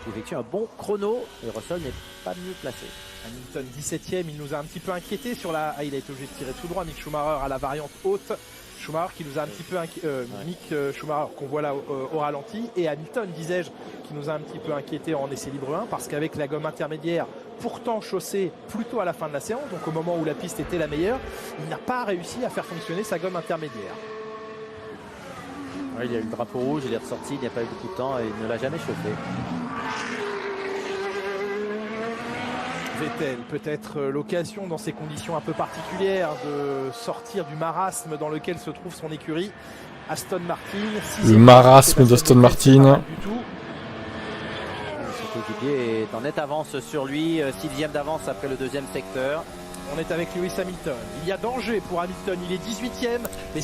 effectuer un bon chrono. Et Russell n'est pas mieux placé. Hamilton 17ème, il nous a un petit peu inquiété sur la... Ah, il a été obligé de tirer tout droit. Mick Schumacher à la variante haute. Schumacher qui nous a un petit peu Mick Schumacher qu'on voit là au ralenti, et Hamilton, disais-je, qui nous a un petit peu inquiété en essai libre 1, parce qu'avec la gomme intermédiaire pourtant chaussée plutôt à la fin de la séance, donc au moment où la piste était la meilleure, il n'a pas réussi à faire fonctionner sa gomme intermédiaire. Ouais, il y a eu le drapeau rouge, il est ressorti, il n'y a pas eu beaucoup de temps et il ne l'a jamais chauffé. Vettel, peut-être l'occasion dans ces conditions un peu particulières de sortir du marasme dans lequel se trouve son écurie. Aston Martin. Le marasme d'Aston Martin. Son coéquipier est en nette avance sur lui, 6e d'avance après le deuxième secteur. On est avec Lewis Hamilton. Il y a danger pour Hamilton, il est 18e.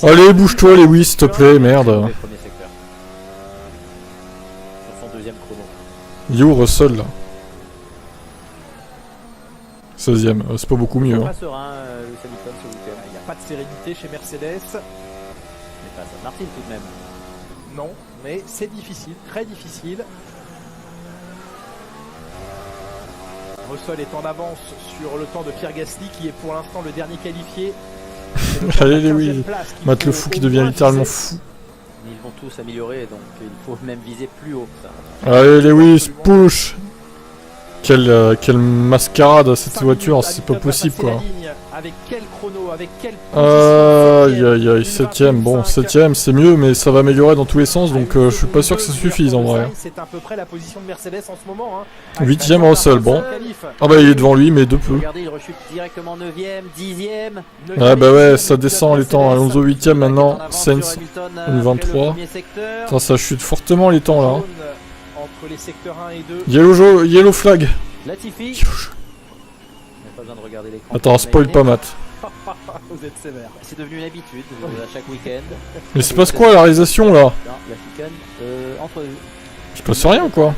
Allez, bouge-toi Lewis, s'il te plaît, merde. Premier secteur. Sur son deuxième chrono. Il est où Russell là? 16ème, c'est pas beaucoup mieux. Pas serein, Lewis Hamilton ce week-end. Il n'y a pas de sérénité chez Mercedes. Mais pas Aston Martin tout de même. Non, mais c'est difficile, très difficile. Russell est en avance sur le temps de Pierre Gasly qui est pour l'instant le dernier qualifié. Allez oui, Matt le fou qui devient littéralement fou. Ils vont tous améliorer, donc il faut même viser plus haut que ça. Allez Lewis, push. Quelle mascarade cette voiture, c'est pas possible quoi. Avec quel chrono, avec quel aïe aïe aïe, 7ème, bon 7ème c'est mieux mais ça va améliorer dans tous les sens donc je suis pas sûr que ça suffise en vrai. C'est à peu près la position de Mercedes en ce moment. 8ème Russell, bon. Ah bah il est devant lui mais de peu. Regardez, il rechute directement 9ème, 10ème. Ah bah ouais, ça descend les temps. Alonso 8ème maintenant, Sainz 23. Attends, ça chute fortement les temps là. Entre les secteurs 1 et 2. Yellow flag. Latifi. Pas besoin de regarder l'écran. Attends, spoil pas Matt. Vous êtes sévère. C'est devenu une habitude à chaque week-end. Mais c'est passe quoi la réalisation là? Non, la chicane entre eux. Il se passe rien quoi.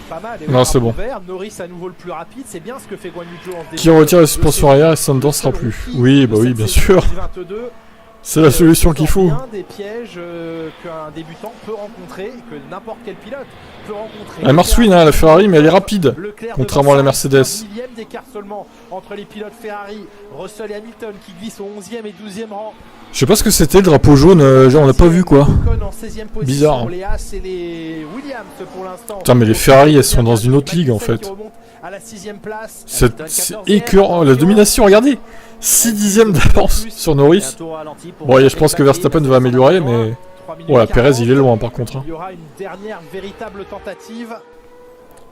Pas mal. Non, c'est bon. Norris à nouveau le plus rapide, c'est bien ce que fait Guan Yu Zhou en ce début. Qui retire les suspensions arrière et ça ne dansera plus. Oui, bah oui, bien sûr. C'est la solution qu'il faut. Des pièges qu'un débutant peut rencontrer, que n'importe quel pilote peut rencontrer. Elle marche swing hein, la Ferrari, mais elle est rapide, contrairement à la Mercedes. Millième d'écart seulement entre les pilotes Ferrari, Russell et Hamilton qui glissent au 11e et 12e rang. Je sais pas ce que c'était le drapeau jaune, genre on n'a pas vu quoi. Bizarre. Hein. Putain mais les Ferrari elles sont dans une autre ligue en fait. C'est écœurant, la domination, regardez 6 dixièmes d'avance sur Norris. Bon je pense que Verstappen va améliorer mais... Ouais Perez il est loin par contre. Hein. Il y aura une dernière véritable tentative.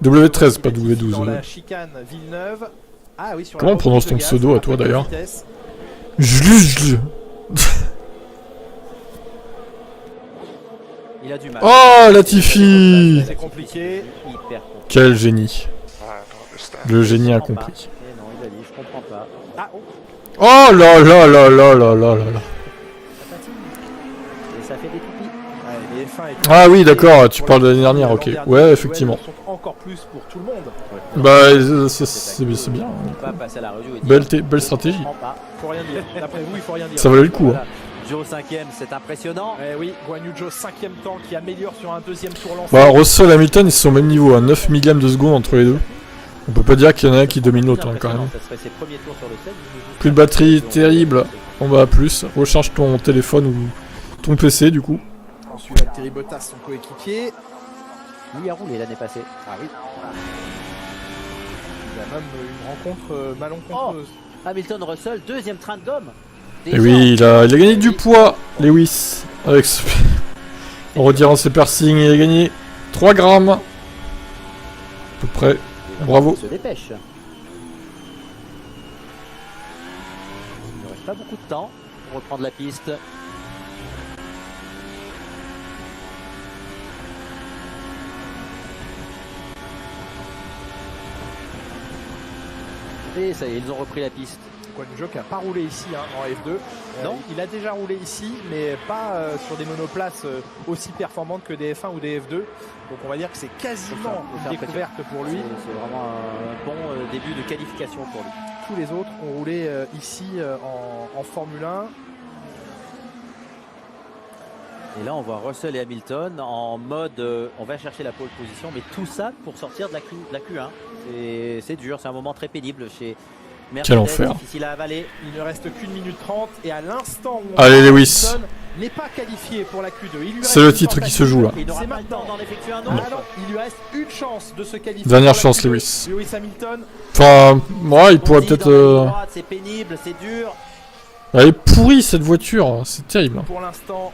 W13 pas W12. Dans la chicane Villeneuve. Ah, oui, sur comment on prononce ton pseudo à toi d'ailleurs? Il a du mal. Oh Latifi. C'est compliqué. Quel génie. Le génie incompris. Non, il a dit, je comprends pas. Ah, oh là là là là là là là. Et ça fait des pipis. Ah oui d'accord, tu parles de l'année dernière, ok. Ouais effectivement. Encore plus pour tout le monde. Bah c'est bien. Belle stratégie. Faut rien dire. D'après vous, il faut rien dire. Ça valait le coup. Hein. Joe 5ème, c'est impressionnant. Eh oui, Guan Yu Zhou 5ème temps qui améliore sur un deuxième tour lancé. Bah Russell et Hamilton ils sont au même niveau, à 9 millièmes de seconde entre les deux. On peut pas dire qu'il y en a un qui domine l'autre hein, quand même. Plus de batterie, terrible. On va à plus. Recharge ton téléphone ou ton PC du coup. Ensuite Valtteri Bottas, son coéquipier. Lui a roulé l'année passée. Ah oui. Il y a même une rencontre malencontreuse. Oh, Hamilton Russell, deuxième train de gomme. Et oui, il a gagné du poids, Lewis. Avec ce... En retirant ses piercings, il a gagné 3 grammes. À peu près. Bravo. Se dépêche. Il ne reste pas beaucoup de temps pour reprendre la piste. Et ça y est, ils ont repris la piste. Guan Yu Zhou qui n'a pas roulé ici hein, en F2. Non, il a déjà roulé ici, mais pas sur des monoplaces aussi performantes que des F1 ou des F2. Donc on va dire que c'est quasiment une découverte pour lui. C'est vraiment un bon début de qualification pour lui. Tous les autres ont roulé ici en Formule 1. Et là on voit Russell et Hamilton en mode on va chercher la pole position, mais tout ça pour sortir de la Q1. C'est dur, c'est un moment très pénible chez Quel enfer. Difficile à avaler. Il ne reste qu'une minute 30 et à l'instant où Allez, Lewis. Hamilton n'est pas qualifié pour la Q2. C'est le titre qui se joue là. C'est maintenant d'en effectuer un autre. Ah non, il lui reste une chance de se qualifier. Dernière pour la chance, Q2. Lewis. Lewis Hamilton. Enfin, ouais, il pourrait peut-être... C'est pénible, c'est dur. Elle est pourrie cette voiture, c'est terrible. Pour l'instant,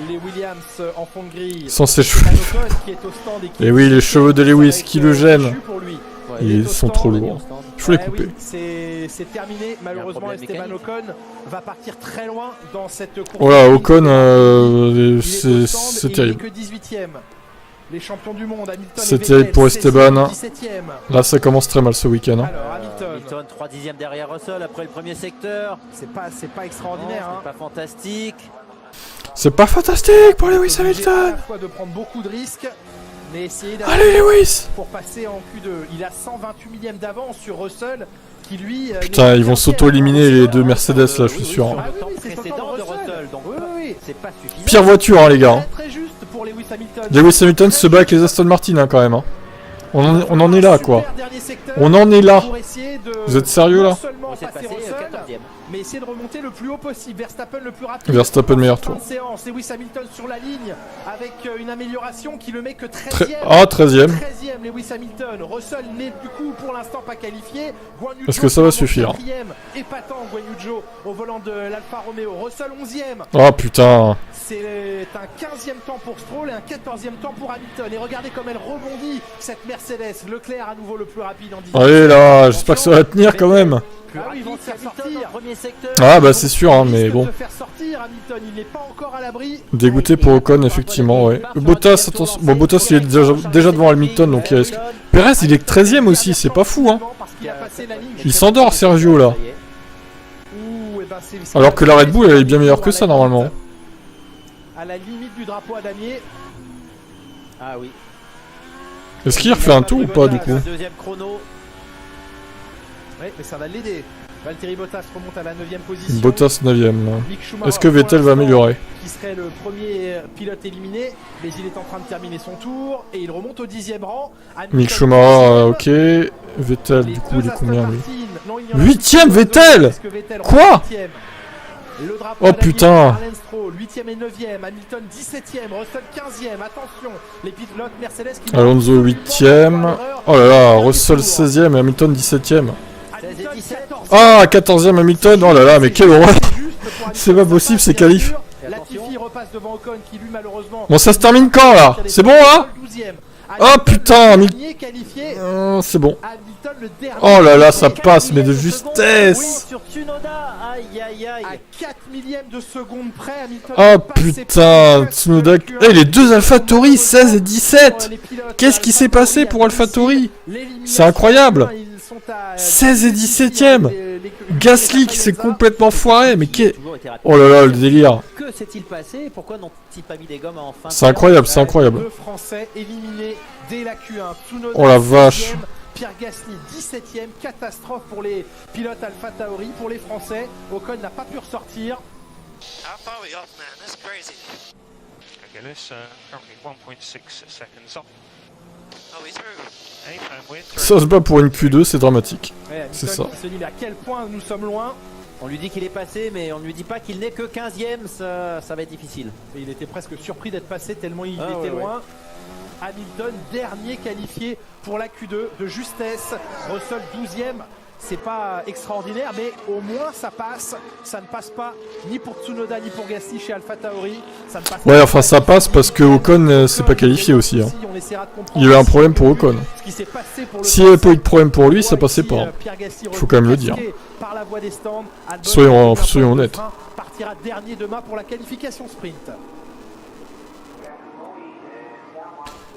les Williams en fond de grille. Sans ses cheveux. Ocon qui est au stand et qui Et oui, les cheveux de Lewis qui le gênent. pour lui. Ils sont trop lourds. Il faut les couper. Oui, c'est terminé. Malheureusement, problème Esteban mécanique. Ocon va partir très loin dans cette course. Oh là, Ocon, Il est au c'est stand et terrible. Il n'est que 18ème. Les champions du monde, Hamilton C'est et terrible pour Vettel, Esteban. 17ème. Là, ça commence très mal ce week-end. Hein. Alors, Hamilton, Hamilton 3 dixièmes derrière Russell après le premier secteur. c'est pas extraordinaire. C'est pas fantastique. C'est pas fantastique pour Lewis Obligé à Hamilton. la fois de prendre beaucoup de risques, mais essayer Allez, Lewis. pour passer en Q2. Il a 128 millièmes d'avance sur Russell, qui lui. Putain, ils vont s'auto-éliminer les deux Mercedes là, je suis sûr. Le temps c'est précédent de Russell, donc Oui. c'est pas suffisant. Pire voiture, hein, les gars. Très juste pour Lewis Hamilton. Lewis Hamilton se bat avec les Aston Martin hein, quand même. Hein. On en est là, quoi. On en est là. Vous êtes sérieux, là? Non seulement On s'est passer passé Russell, 14e. mais essayer de remonter le plus haut possible. Verstappen le plus rapide. Verstappen meilleur tour. Fin de séance. Lewis Hamilton sur la ligne avec une amélioration qui le met que 13e. Ah, 13e. 13e Lewis Hamilton. Russell n'est du coup pour l'instant pas qualifié. Guan Yu Est-ce Zhou que ça va au suffire? 4e. Épatant Guan Yu Zhou au volant de l'Alfa Romeo. Russell 11e. Oh putain. C'est un 15e temps pour Stroll et un 14e temps pour Hamilton. Et regardez comme elle rebondit cette Mercedes. Leclerc à nouveau le plus rapide en 10. Allez là, j'espère que ça va tenir quand même. Ah oui, ils vont se faire sortir. Premier secteur. Ah bah c'est sûr, hein, mais bon. De faire sortir Hamilton, il n'est pas encore à l'abri. Dégoûté pour Ocon, effectivement, ouais. Bottas, attention. Bon, Bottas il est déjà devant Hamilton, donc il risque. Perez, il est que 13ème aussi, c'est pas fou, hein. Parce qu'il a passé la ligne. Il s'endort, Sergio, là. Ouh, eh ben, c'est Alors que la Red Bull, elle est bien meilleure que ça, normalement. À la limite du drapeau à damier. Ah oui. Est-ce qu'il refait un tour ou pas, du coup? Deuxième chrono. Oui, mais ça va l'aider. Valtteri Bottas remonte à la 9e position. Bottas 9ème. Mick Schumacher, Est-ce que Vettel va améliorer? Qui serait le premier pilote éliminé, mais il est en train de terminer son tour et il remonte au 10e rang. Hamilton, Mick Schumacher, ok. Vettel, les du coup, deux il est Aston combien, lui? Martin. Non, il y en a 8ème deux, Vettel. parce que Vettel Quoi? remonte 8e. Le drapeau Oh, à damier putain. par Lance Stroll, 8e et 9e, Hamilton 17e, Russell 15e, attention, les pilotes Mercedes qui Alonso 8ème. Oh là là, Russell 16ème et Hamilton 17ème. Hamilton 14e. Ah, 14ème Hamilton. Oh là là, mais quelle horreur. C'est pas possible, ces qualifs. Latifi repasse devant Ocon qui lui malheureusement. Bon, ça se termine quand, là? C'est bon, là? 12e. Oh putain, Hamilton qualifié. c'est bon. Hamilton le dernier. Oh là là, ça Quatre passe, mais de millièmes seconde. justesse. Oui, sur Tsunoda. Aïe aïe aïe. À 4 millièmes de seconde près, Hamilton. Oh est passé putain, pour Tsunoda. Q1. Eh, les deux AlphaTauri, 16 et 17. Les pilotes Qu'est-ce qui s'est passé pour AlphaTauri? l'élimination, C'est incroyable. ils sont à 16 et 17ème. les Gasly qui s'est complètement foiré, mais qui est... Toujours été rapide. Oh là là, le délire. Que s'est-il passé? Pourquoi n'ont-ils pas mis des gommes en fin de C'est incroyable, c'est incroyable. Deux Français éliminés dès la Q1. Tsunoda, Oh la vache. 16e, Pierre Gasly 17ème, catastrophe pour les pilotes AlphaTauri, pour les Français. Ocon n'a pas pu ressortir. How far are we off, man? That's crazy. Gillis, currently 1.6 seconds off. Are we through? And we're through. Ça se bat pour une Q2, c'est dramatique. Ouais, Hamilton C'est ça. qui se dit mais à quel point nous sommes loin. On lui dit qu'il est passé, mais on ne lui dit pas qu'il n'est que 15ème. Ça va être difficile. Et il était presque surpris d'être passé tellement il Ah, était ouais, loin. Hamilton, dernier qualifié pour la Q2 de justesse. Russell 12e. C'est pas extraordinaire, mais au moins ça passe. Ça ne passe pas ni pour Tsunoda ni pour Gasly chez AlphaTauri. Ça ne passe Ouais, pas enfin ça passe parce que Ocon s'est pas qualifié aussi. Hein. On essaiera de comprendre Il y a eu un problème pour Ocon. ce qui s'est passé pour le S'il n'y avait pas eu de Français. problème pour lui, ça passait pas. Pierre Gasly Faut quand même le dire. par la voie des stands. Albon, Soyons qui est un honnêtes. frein, partira dernier demain pour la qualification sprint.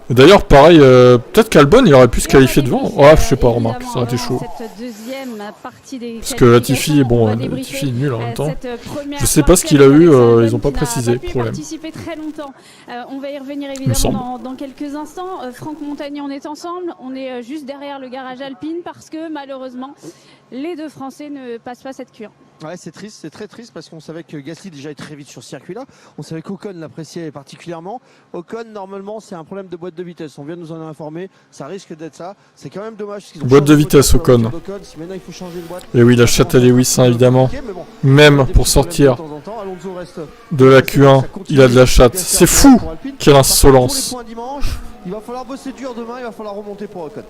D'ailleurs, pareil, peut-être qu'Albon il aurait pu se qualifier devant. Oh, je sais pas, remarque, ça aurait été chaud. Cette deuxième partie des Parce que Latifi, bon, Latifi est nul en même temps. Je sais pas ce qu'il a eu, ils ont pas précisé, problème. Participer très longtemps. On va y revenir me semble. évidemment dans quelques instants. Franck Montagny, on est ensemble. On est juste derrière le garage Alpine parce que malheureusement, les deux Français ne passent pas cette Q1. Ouais, c'est triste, c'est très triste parce qu'on savait que Gasly déjà est très vite sur ce circuit-là. On savait qu'Ocon l'appréciait particulièrement. Ocon, normalement, c'est un problème de boîte de vitesse. On vient de nous en informer. Ça risque d'être ça. C'est quand même dommage. Boîte de vitesse, Ocon. Si maintenant il faut changer une boîte. Et oui, il achète à Lewis, hein, évidemment. Même pour sortir de la Q1, il a de la chatte. C'est fou. Quelle insolence. Il va falloir bosser dur demain. Il va falloir remonter pour Ocon.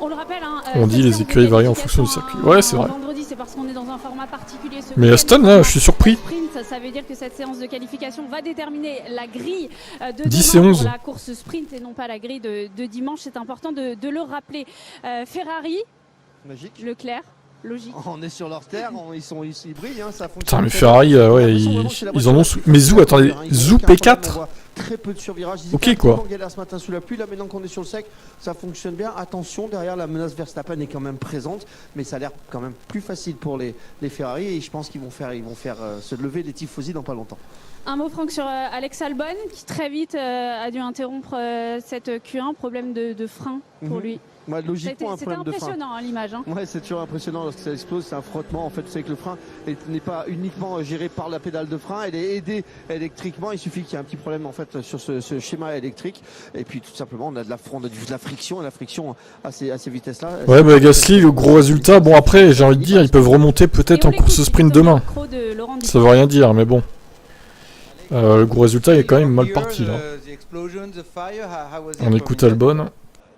On le rappelle, hein, on dit les écuries varient en fonction du circuit. Ouais, c'est vrai. Vendredi, c'est parce qu'on est dans un format particulier. Mais Aston, là, je suis surpris. Sprint, ça veut dire que cette séance de qualification va déterminer la grille de 10 et demain 11. pour la course sprint et non pas la grille de dimanche. C'est important de le rappeler. Ferrari, magique. Leclerc. Logique. On est sur leur terre, ils brillent, hein, ça fonctionne. Putain, mais Ferrari, ouais, ils en ont. Mais Zou, attendez, Zou P4 très peu de survirage. Ok, quoi. On galère ce matin sous la pluie, là maintenant qu'on est sur le sec, ça fonctionne bien. Attention, derrière la menace Verstappen est quand même présente, mais ça a l'air quand même plus facile pour les Ferrari et je pense qu'ils vont faire se lever les tifosi dans pas longtemps. Un mot Franck sur Alex Albon qui très vite a dû interrompre cette Q1, problème de frein pour lui. Ouais, logiquement, c'était impressionnant hein, l'image. Hein. Ouais, c'est toujours impressionnant lorsque ça explose, c'est un frottement. En fait, vous savez que le frein n'est pas uniquement géré par la pédale de frein, elle est aidée électriquement. Il suffit qu'il y ait un petit problème en fait sur ce schéma électrique. Et puis tout simplement, on a de la friction, et la friction à ces vitesses-là. Ouais, bah Gasly, le gros résultat. Bon, après, j'ai envie de dire, ils peuvent remonter peut-être en course sprint demain. Ça veut rien dire, mais bon. Le gros résultat est quand même mal parti là. On écoute Albon.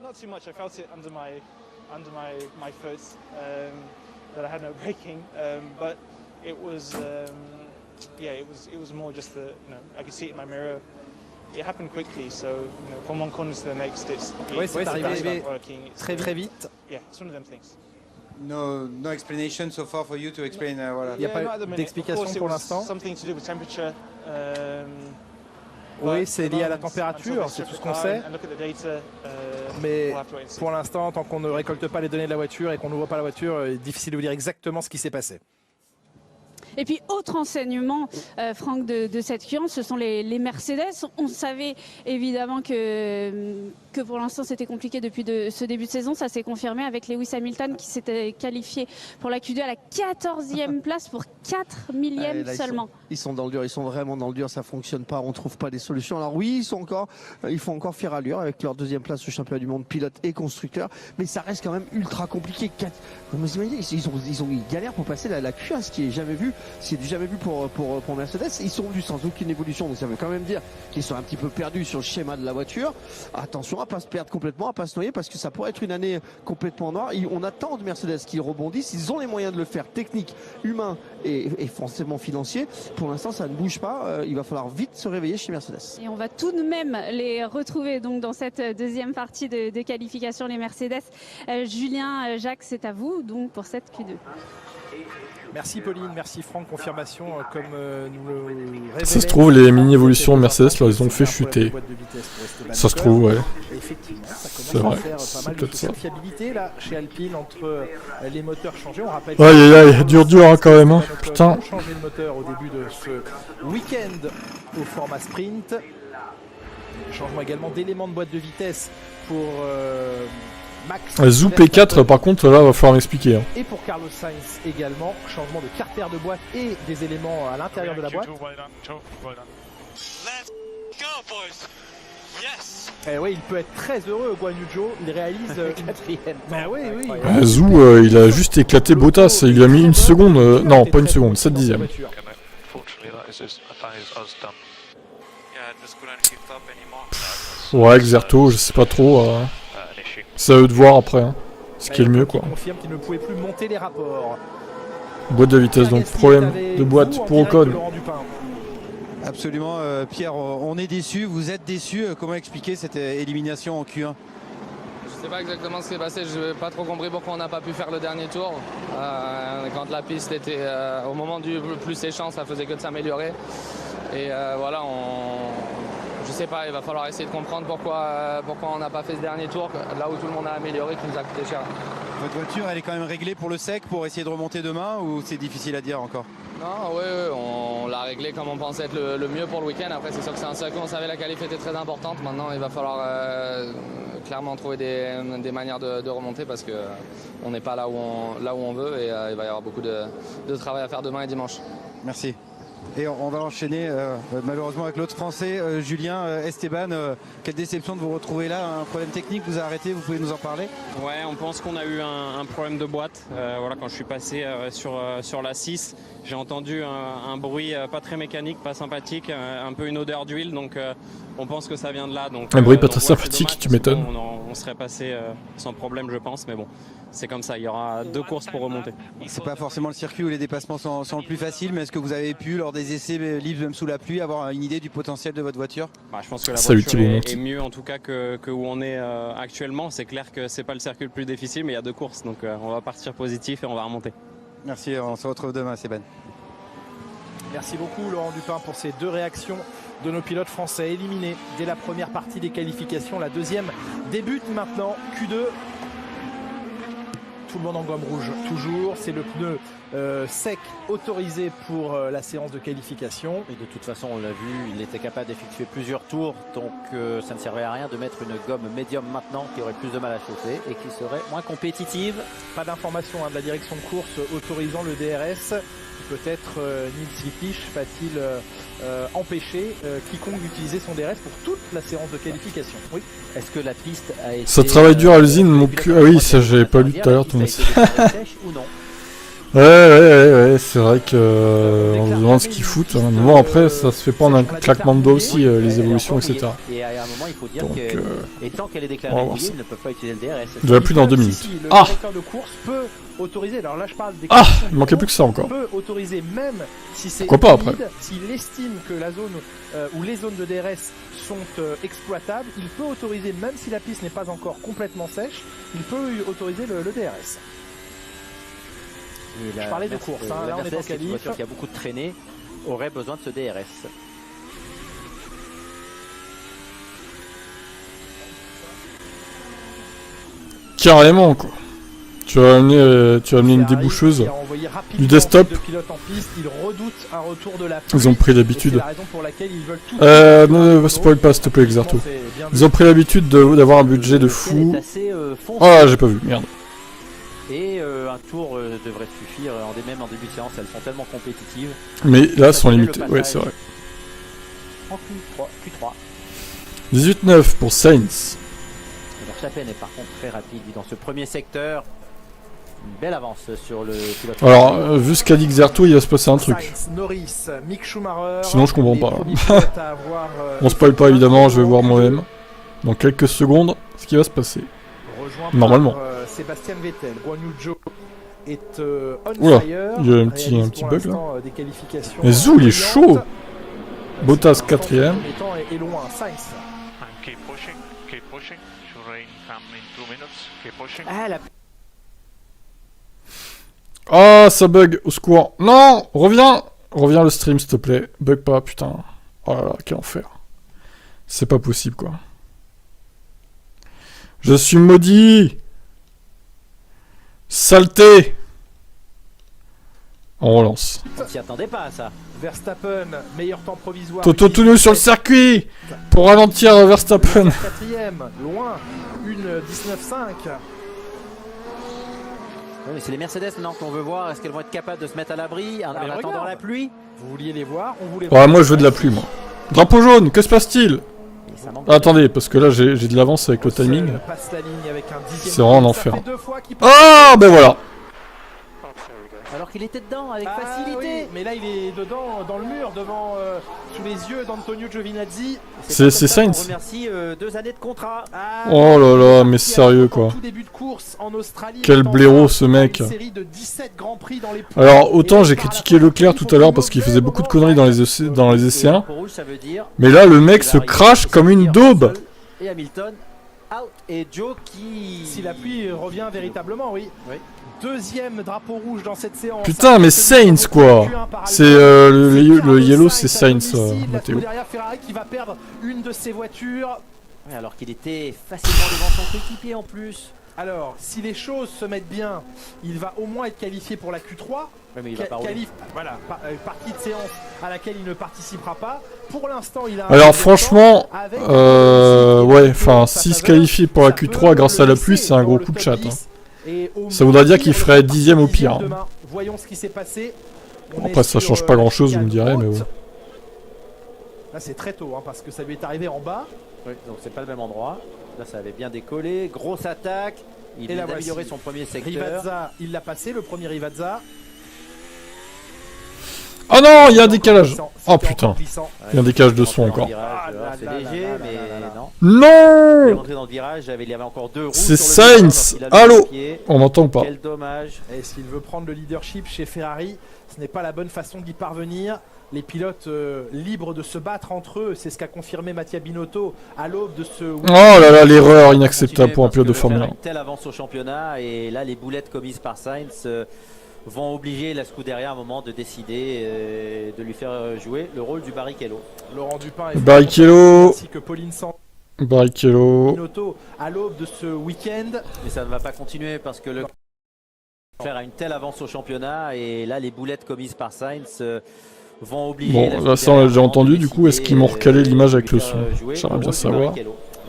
Not too much. I felt it under my foot that I had no braking, but it was it was more just the I could see it in my mirror. It happened quickly, so from one corner to the next, it's arrivé très vite. Yeah, it's one of them things. No explanation so far for you to explain. Il n'y a pas d'explication pour l'instant. Something to do with temperature. Oui, c'est lié à la température, c'est tout ce qu'on sait. Mais pour l'instant, tant qu'on ne récolte pas les données de la voiture et qu'on n'ouvre pas la voiture, il est difficile de vous dire exactement ce qui s'est passé. Et puis, autre enseignement, Franck, de cette Q1, ce sont les Mercedes. On savait évidemment que pour l'instant, c'était compliqué depuis ce début de saison. Ça s'est confirmé avec Lewis Hamilton qui s'était qualifié pour la Q2 à la 14e place pour 4 millièmes seulement. Ils sont dans le dur, ils sont vraiment dans le dur, ça fonctionne pas, on trouve pas des solutions. Alors oui, ils font encore faire allure avec leur deuxième place au championnat du monde pilote et constructeur, mais ça reste quand même ultra compliqué. Vous imaginez, ils galèrent pour passer la Q1, ce qui est jamais vu. C'est jamais vu pour Mercedes. Ils sont venus sans aucune évolution, donc ça veut quand même dire qu'ils sont un petit peu perdus sur le schéma de la voiture. Attention à pas se perdre complètement, à pas se noyer, parce que ça pourrait être une année complètement noire. On attend de Mercedes qu'ils rebondissent. Ils ont les moyens de le faire, technique, humain et forcément financier. Pour l'instant, ça ne bouge pas. Il va falloir vite se réveiller chez Mercedes. Et on va tout de même les retrouver donc dans cette deuxième partie de qualification, les Mercedes. Julien, Jacques, c'est à vous donc pour cette Q2. Merci Pauline, merci Franck, confirmation comme nous le révélait. Ça se trouve, les mini-évolutions Mercedes, là, ils ont fait chuter. Ça se trouve, ouais. Effectivement, ça commence à faire pas mal de fiabilité là chez Alpine entre les moteurs changés. On rappelle. Aïe, dur hein, quand même. Hein. Putain. On a changé le moteur au début de ce week-end au format sprint. Changement également d'éléments de boîte de vitesse pour Max. Zou P4 par contre là va falloir m'expliquer. Hein. Et pour Carlos Sainz également, changement de carter de boîte et des éléments à l'intérieur de la boîte. Et oui, il peut être très heureux Guan Yu Zhou, il réalise quatrième. Ben oui. Zou il a juste éclaté Bottas, il lui a mis une seconde, non pas une seconde, 7 dixièmes. Ouais, Xerto, je sais pas trop. C'est à eux de voir après, hein. Ce qui est le mieux quoi. Il confirme qu'il ne pouvait plus monter les rapports. Boîte de vitesse, donc problème de boîte pour Ocon. Absolument, Pierre, on est déçus, vous êtes déçus. Comment expliquer cette élimination en Q1 ? Je sais pas exactement ce qui s'est passé, je n'ai pas trop compris pourquoi on n'a pas pu faire le dernier tour. Quand la piste était au moment du plus séchant, ça faisait que de s'améliorer. Et voilà, je sais pas, il va falloir essayer de comprendre pourquoi on n'a pas fait ce dernier tour, là où tout le monde a amélioré, qui nous a coûté cher. Votre voiture, elle est quand même réglée pour le sec, pour essayer de remonter demain, ou c'est difficile à dire encore ? Non, oui, on l'a réglé comme on pensait être le mieux pour le week-end. Après, c'est sûr que c'est un circuit, on savait la qualif était très importante. Maintenant, il va falloir clairement trouver des manières de remonter parce qu'on n'est pas là où on veut et il va y avoir beaucoup de travail à faire demain et dimanche. Merci. Et on va enchaîner malheureusement avec l'autre français, Julien Esteban. Quelle déception de vous retrouver là, un problème technique vous a arrêté, vous pouvez nous en parler? Ouais, on pense qu'on a eu un problème de boîte. Voilà, quand je suis passé sur la 6, j'ai entendu un bruit pas très mécanique, pas sympathique, un peu une odeur d'huile, donc on pense que ça vient de là. Donc, un bruit pas très ouais, sympathique, tu m'étonnes. On serait passé sans problème, je pense, mais bon, c'est comme ça, il y aura 2 courses pour remonter. C'est pas forcément le circuit où les dépassements sont le plus faciles, mais est-ce que vous avez pu, lors des essais libres même sous la pluie, avoir une idée du potentiel de votre voiture? Je pense que la voiture est mieux en tout cas que où on est actuellement. C'est clair que c'est pas le circuit le plus difficile, mais il y a 2 courses, donc on va partir positif et on va remonter. Merci, on se retrouve demain, Esteban. Merci beaucoup Laurent Dupin pour ces 2 réactions de nos pilotes français éliminés dès la première partie des qualifications. La deuxième débute maintenant, Q2. Tout le monde en gomme rouge, toujours. C'est le pneu sec autorisé pour la séance de qualification. Et de toute façon, on l'a vu, il était capable d'effectuer plusieurs tours, donc ça ne servait à rien de mettre une gomme médium maintenant qui aurait plus de mal à chauffer et qui serait moins compétitive. Pas d'information de la direction de course autorisant le DRS. Peut-être Nils Wittich va-t-il empêcher quiconque d'utiliser son DRS pour toute la séance de qualification. Oui. Est-ce que la piste a été... Ça travaille dur à l'usine, mon cul. Ah oui, ça j'avais pas lu tout à l'heure, tout le monde. Ouais, c'est vrai que on se demande ce qu'ils foutent. Hein. Mais bon, après, ça se fait pas en un claquement de doigts aussi, les évolutions, etc. Et à un moment, il faut dire donc, et tant qu'elle est déclarée mouillée, ils ne peuvent pas utiliser le DRS. Je plus dans 2 minutes. Le ah directeur de course peut autoriser, alors là je parle des il manquait plus que ça encore. Peut autoriser même si c'est pourquoi pas après. S'il estime que la zone ou les zones de DRS sont exploitables, il peut autoriser, même si la piste n'est pas encore complètement sèche, il peut autoriser le DRS. Je parlais de course, hein, là on est en qualif. Une voiture qui a beaucoup de traînées aurait besoin de ce DRS. Carrément quoi. Tu as amené une déboucheuse du desktop. Ils ont pris l'habitude. Ne spoil pas s'il te plaît, Exerto. Ils ont pris l'habitude d'avoir un budget de fou. Ah, j'ai pas vu, merde. Et un tour devrait suffire, même en début de séance, elles sont tellement compétitives. Mais là, elles sont limitées, ouais, c'est vrai. En Q3. 18-9 pour Sainz. Verstappen est par contre très rapide dans ce premier secteur. Une belle avance sur le pilote. Alors, vu ce qu'a dit Xerto, il va se passer un truc. Norris, Mick Schumacher, sinon, je comprends pas. On spoil pas évidemment, je vais voir moi-même dans quelques secondes ce qui va se passer. Normalement. Sébastien Vettel, Guan Yu Zhou est oula, il y a un petit bug là. Mais Zhou il est chaud. Bottas 4ème. Est loin, Sainz. Keep pushing. Should come in 2 minutes. Keep pushing. Ah, ça bug, au secours. Non, reviens le stream s'il te plaît. Bug pas, putain. Oh là là, quel enfer. C'est pas possible quoi. Je suis maudit. Saleté. On relance. On s'y attendait pas à ça. Verstappen, meilleur temps provisoire. Toto tout nu sur le circuit pour ralentir Verstappen. 4ème, loin, 1.19.5. Oui, mais c'est les Mercedes maintenant qu'on veut voir. Est-ce qu'elles vont être capables de se mettre à l'abri en attendant la pluie? Vous vouliez les voir, on voulait voir. Ouais, moi je veux de la pluie, moi. Drapeau jaune, que se passe-t-il? Attendez, parce que là j'ai de l'avance avec le timing. C'est vraiment un enfer. Ah, ben voilà. Alors qu'il était dedans avec facilité. Oui, mais là il est dedans dans le mur, devant sous les yeux d'Antonio Giovinazzi. C'est Sainz. On remercie 2 années de contrat. Oh là là, mais sérieux quoi. Tout début de course en Australie, quel blaireau ce mec. De 17 grands prix dans les alors autant j'ai critiqué Leclerc tout à l'heure parce qu'il faisait beaucoup de conneries dans les essais 1. Mais là le mec se crache comme une daube. Et Hamilton out et Joe qui... Si la pluie revient véritablement, oui. Deuxième drapeau rouge dans cette séance. Putain, mais Sainz quoi. C'est le yellow, c'est Sainz, Matteo. Derrière Ferrari qui va perdre une de ses voitures. Ouais, alors qu'il était facilement devant son coéquipier en plus. Alors, si les choses se mettent bien, il va au moins être qualifié pour la Q3. Ouais, mais il va pas rouler. Voilà, partie de séance à laquelle il ne participera pas. Pour l'instant, il a. Alors franchement, ouais, enfin, s'il se qualifie pour la Q3 grâce à la pluie, c'est un gros coup de chat. Hein. Ça voudrait dire qu'il ferait 10ème au pire. Hein. Voyons ce qui s'est passé. Après, ça change pas grand-chose, vous me direz, mais bon. Là, c'est très tôt, hein, parce que ça lui est arrivé en bas. Oui, donc c'est pas le même endroit. Là, ça avait bien décollé. Grosse attaque. Il vient d'améliorer son premier secteur. Rivazza, il l'a passé, le premier Rivazza. Oh non, il y a un décalage. Oh putain. Il y a un décalage de son encore. C'est léger, mais non. Non. Il est rentré dans le virage, il y avait encore 2 roues. C'est Sainz. Allô. On m'entend ou pas? Quel dommage. Et s'il veut prendre le leadership chez Ferrari, ce n'est pas la bonne façon d'y parvenir. Les pilotes libres de se battre entre eux, c'est ce qu'a confirmé Mattia Binotto à l'aube de ce... Oh là là, l'erreur inacceptable pour un pilote de Formule 1. Une telle avance au championnat, et là les boulettes commises par Sainz vont obliger la Scuderia à un moment de décider de lui faire jouer le rôle du Barrichello. Laurent Dupin et Barrichello ainsi que Pauline San... Barrichello Binotto à l'aube de ce week-end. Mais ça ne va pas continuer parce que le faire a une telle avance au championnat, et là les boulettes commises par Sainz vont obliger. Bon, là ça on l'a déjà entendu, du coup est-ce qu'ils m'ont recalé l'image avec le son? J'aimerais bien savoir.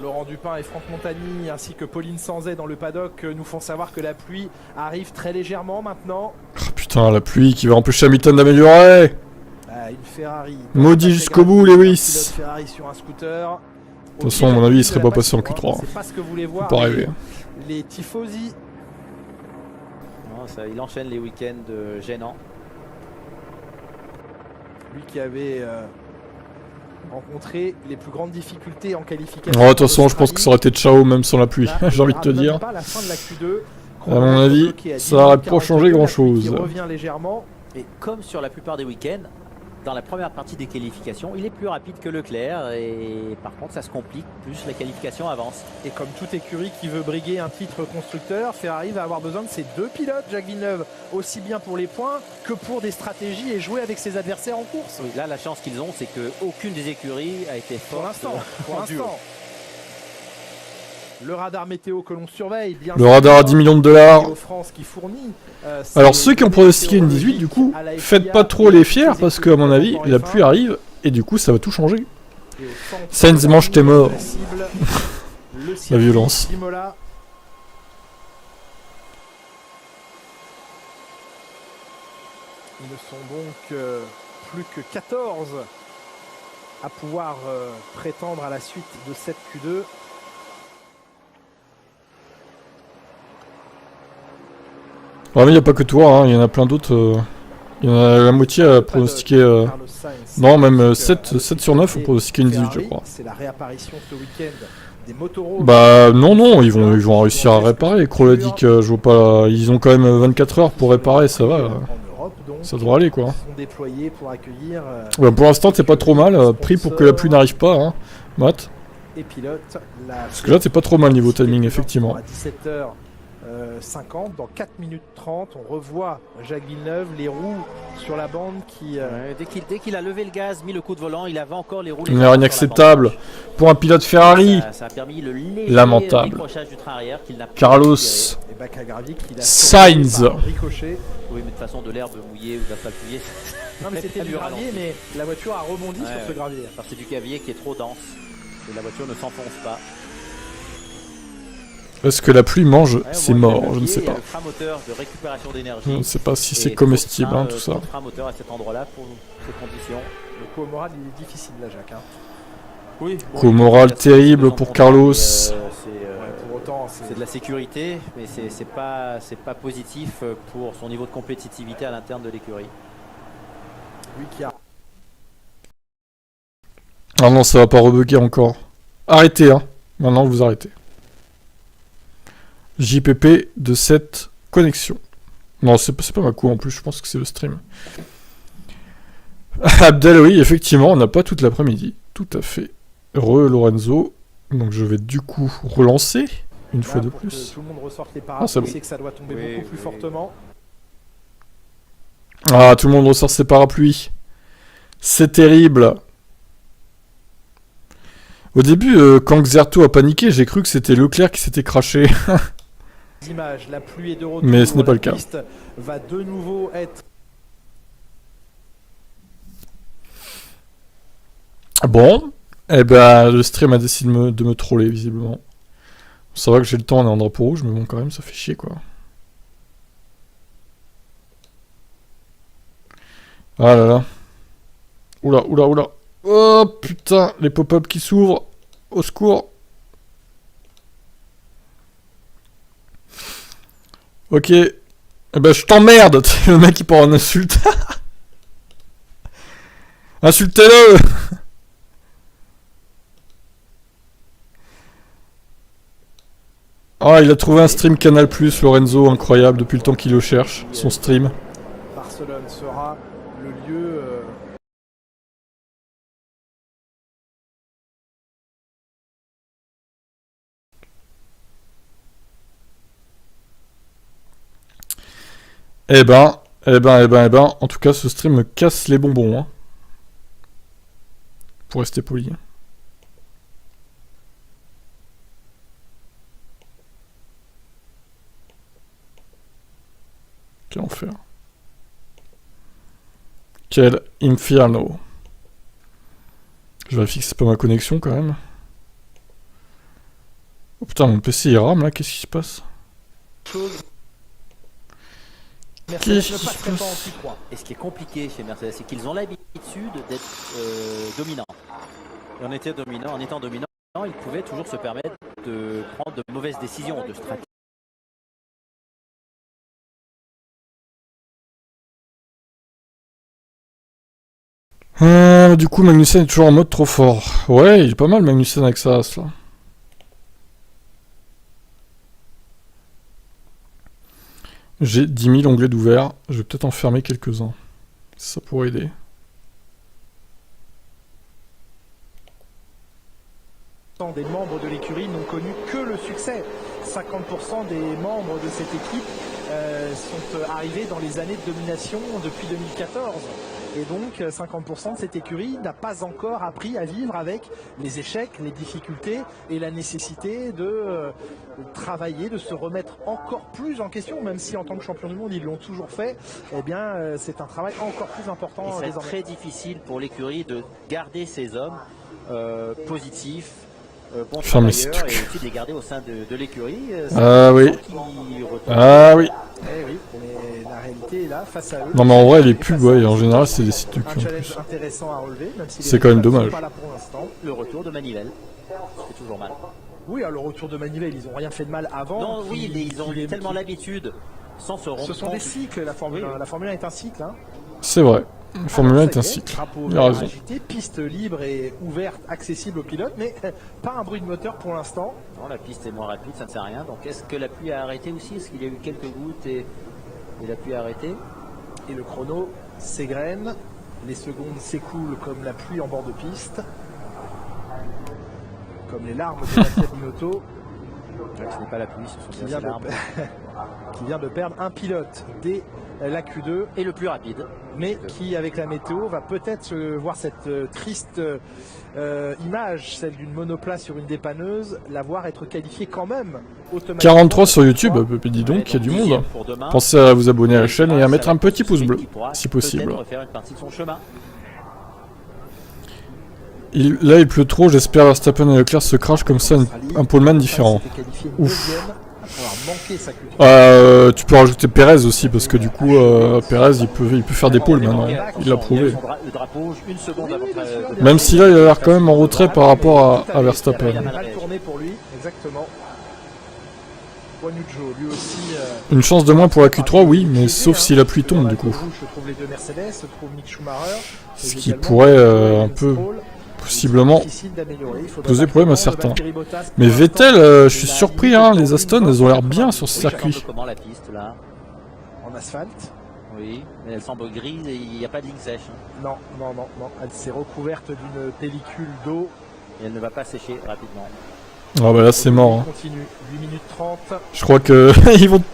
Laurent Dupin et Franck Montagny ainsi que Pauline Sanzet dans le paddock nous font savoir que la pluie arrive très légèrement maintenant. Oh, putain, la pluie qui va empêcher Hamilton d'améliorer. Une Ferrari. Maudit jusqu'au bout, Lewis. Ferrari sur un scooter. De toute façon, à mon avis, il serait pas passé en Q3. C'est pas ce que voulaient voir pas rêver. Les tifosi. Non, ça, il enchaîne les week-ends gênants. Lui qui avait rencontré les plus grandes difficultés en qualification. Oh, de toute façon, je pense que ça aurait été ciao même sans la pluie, j'ai envie de te dire. À mon avis, ça aurait pas changé grand-chose. Il revient légèrement. Et comme sur la plupart des week-ends, dans la première partie des qualifications, il est plus rapide que Leclerc, et par contre ça se complique, plus la qualification avance. Et comme toute écurie qui veut briguer un titre constructeur, Ferrari va avoir besoin de ses 2 pilotes, Jacques Villeneuve, aussi bien pour les points que pour des stratégies et jouer avec ses adversaires en course. Oui, là la chance qu'ils ont, c'est qu'aucune des écuries a été forte pour l'instant. Le radar météo que l'on surveille, bien le radar à 10 millions de dollars. France qui fournit, alors ceux qui ont pronostiqué une 18, du coup, faites pas trop les fiers parce que à mon avis, la pluie arrive et du coup ça va tout changer. Sainz mange tes morts. La violence. Ils ne sont donc plus que 14 à pouvoir prétendre à la suite de cette Q2. Ouais, mais il n'y a pas que toi, hein. Il y en a plein d'autres. Il y en a la moitié à pronostiquer. Non, même 7 sur 9 ont pronostiqué une 18, je crois. C'est la réapparition ce week-end des Motoro. Bah non, ils vont réussir à réparer. Kroll a dit que je vois pas. Ils ont quand même 24 heures pour réparer, ça va. Ça devrait aller quoi. Pour l'instant, c'est pas trop mal. Pris pour que la pluie n'arrive pas, hein. Matt. Parce que là, c'est pas trop mal niveau timing, effectivement. À 17h50, dans 4 minutes 30, on revoit Jacques Villeneuve, les roues sur la bande qui... Dès qu'il a levé le gaz, mis le coup de volant, il avait encore les roues... Une erreur inacceptable pour un pilote Ferrari. Ça a permis le lamentable. décrochage du train arrière qu'il n'a pas Carlos Sainz. Oui, mais de toute façon, de l'herbe mouillée ou d'asphalte mouillé... Non mais c'était du gravier, mais la voiture a rebondi sur ce gravier. Parce que c'est du gravier qui est trop dense et la voiture ne s'enfonce pas. Est-ce que la pluie mange ses morts? Je ne sais pas. Le frein moteur de récupération d'énergie. Je ne sais pas si c'est comestible, hein, tout ça. Le frein moteur à cet endroit-là pour ces conditions. Le coup au moral, il est difficile là, Jacques. Hein. Oui. Coup au moral terrible pour Carlos. C'est de la sécurité, mais c'est pas positif pour son niveau de compétitivité à l'interne de l'écurie. Lui qui a... Ah non, ça va pas rebugger encore. Arrêtez, hein. Maintenant, vous arrêtez. JPP de cette connexion. Non, c'est pas ma coup en plus, je pense que c'est le stream. Abdel, oui, effectivement, on n'a pas toute l'après-midi. Tout à fait. Lorenzo. Donc je vais du coup relancer une fois de plus. Tout le monde ressorte les parapluies, c'est que ça doit tomber beaucoup plus fortement. Ah, tout le monde ressort ses parapluies. C'est terrible. Au début, quand Xerto a paniqué, j'ai cru que c'était Leclerc qui s'était craché. La pluie est de retour. Mais ce n'est pas le cas. Va de nouveau être Bon, eh ben le stream a décidé de me troller visiblement. Ça va que j'ai le temps, on est en drapeau rouge, mais bon quand même ça fait chier quoi. Ah là là. Oula, oula, oula. Oh putain, les pop-up qui s'ouvrent. Au secours. Ok. Eh ben je t'emmerde. Le mec il part en insulte. Insultez-le. Ah, il a trouvé un stream Canal+, Lorenzo, incroyable, depuis le temps qu'il le cherche, son stream. Barcelone sera le lieu... Eh ben, en tout cas, ce stream me casse les bonbons, hein. Pour rester poli. Quel enfer. Quel inferno. Je vérifie que c'est pas ma connexion quand même. Oh putain, mon PC il rame là, qu'est-ce qui se passe? Mercedes ne passerait pas en Q3. Et ce qui est compliqué chez Mercedes, c'est qu'ils ont l'habitude d'être dominants. Et en étant dominant, ils pouvaient toujours se permettre de prendre de mauvaises décisions, de stratégie. Du coup, Magnussen est toujours en mode trop fort. Ouais, il est pas mal Magnussen avec sa as là. J'ai 10 000 onglets d'ouvert. Je vais peut-être en fermer quelques-uns. Ça pourrait aider. Des membres de l'écurie n'ont connu que le succès. 50% des membres de cette équipe sont arrivés dans les années de domination depuis 2014. Et donc 50% de cette écurie n'a pas encore appris à vivre avec les échecs, les difficultés et la nécessité de travailler, de se remettre encore plus en question, même si en tant que champion du monde ils l'ont toujours fait. Eh bien c'est un travail encore plus important. Et c'est très difficile pour l'écurie de garder ces hommes positifs, bons travailleurs, et aussi de les garder au sein de l'écurie. Ah oui. Ah oui. Eh oui, mais la réalité est là, face à eux. Non mais en vrai les pubs, ouais, en général c'est des sites de cul. Un challenge intéressant à relever, même si c'est quand même dommage. Pas là pour l'instant. Le retour de Manivelle, c'est toujours mal. Oui, alors le retour de Manivelle, ils n'ont rien fait de mal avant. Non, oui, ils ont tellement l'habitude, sans se rendre compte. Ce sont des cycles, la Formule 1. La Formule 1 est un cycle. Hein. C'est vrai. La Formule 1 est un cycle. Il a raison. Agité, piste libre et ouverte, accessible aux pilotes, mais pas un bruit de moteur pour l'instant. Non, la piste est moins rapide, ça ne sert à rien. Donc est-ce que la pluie a arrêté aussi? Est-ce qu'il y a eu quelques gouttes et la pluie a arrêté? Et le chrono s'égrène. Les secondes s'écoulent comme la pluie en bord de piste. Comme les larmes de Mattia Binotto. Ce n'est pas la pluie, ce sont bien ses larmes. Qui vient de perdre un pilote dès la Q2. Et le plus rapide. Mais qui, avec la météo, va peut-être voir cette triste image, celle d'une monoplace sur une dépanneuse, la voir être qualifiée quand même automatiquement. 43 sur YouTube, dis donc, il y a du monde. Pensez à vous abonner à la chaîne et à mettre un petit pouce bleu, si possible. Là il pleut trop, j'espère Verstappen et Leclerc se crachent comme ça un poleman différent. Ouf. Tu peux rajouter Perez aussi parce que du coup Perez il peut faire des pôles maintenant, il l'a prouvé. Même si là il a l'air quand même en retrait par rapport à Verstappen. Une chance de moins pour la Q3 oui, mais sauf si la pluie tombe du coup. Ce qui pourrait un peu possiblement poser problème à certains. Mais Vettel, je suis surpris, hein, les Aston, elles ont l'air bien sur ce circuit. Comment la piste là? En asphalte. Oui, mais elle semble grise et il n'y a pas de ligne sèche. Non, non, non, non. Elle s'est recouverte d'une pellicule d'eau. Et elle ne va pas sécher rapidement. Ah bah là c'est mort. Hein. Continue, 8 minutes 30. Je crois que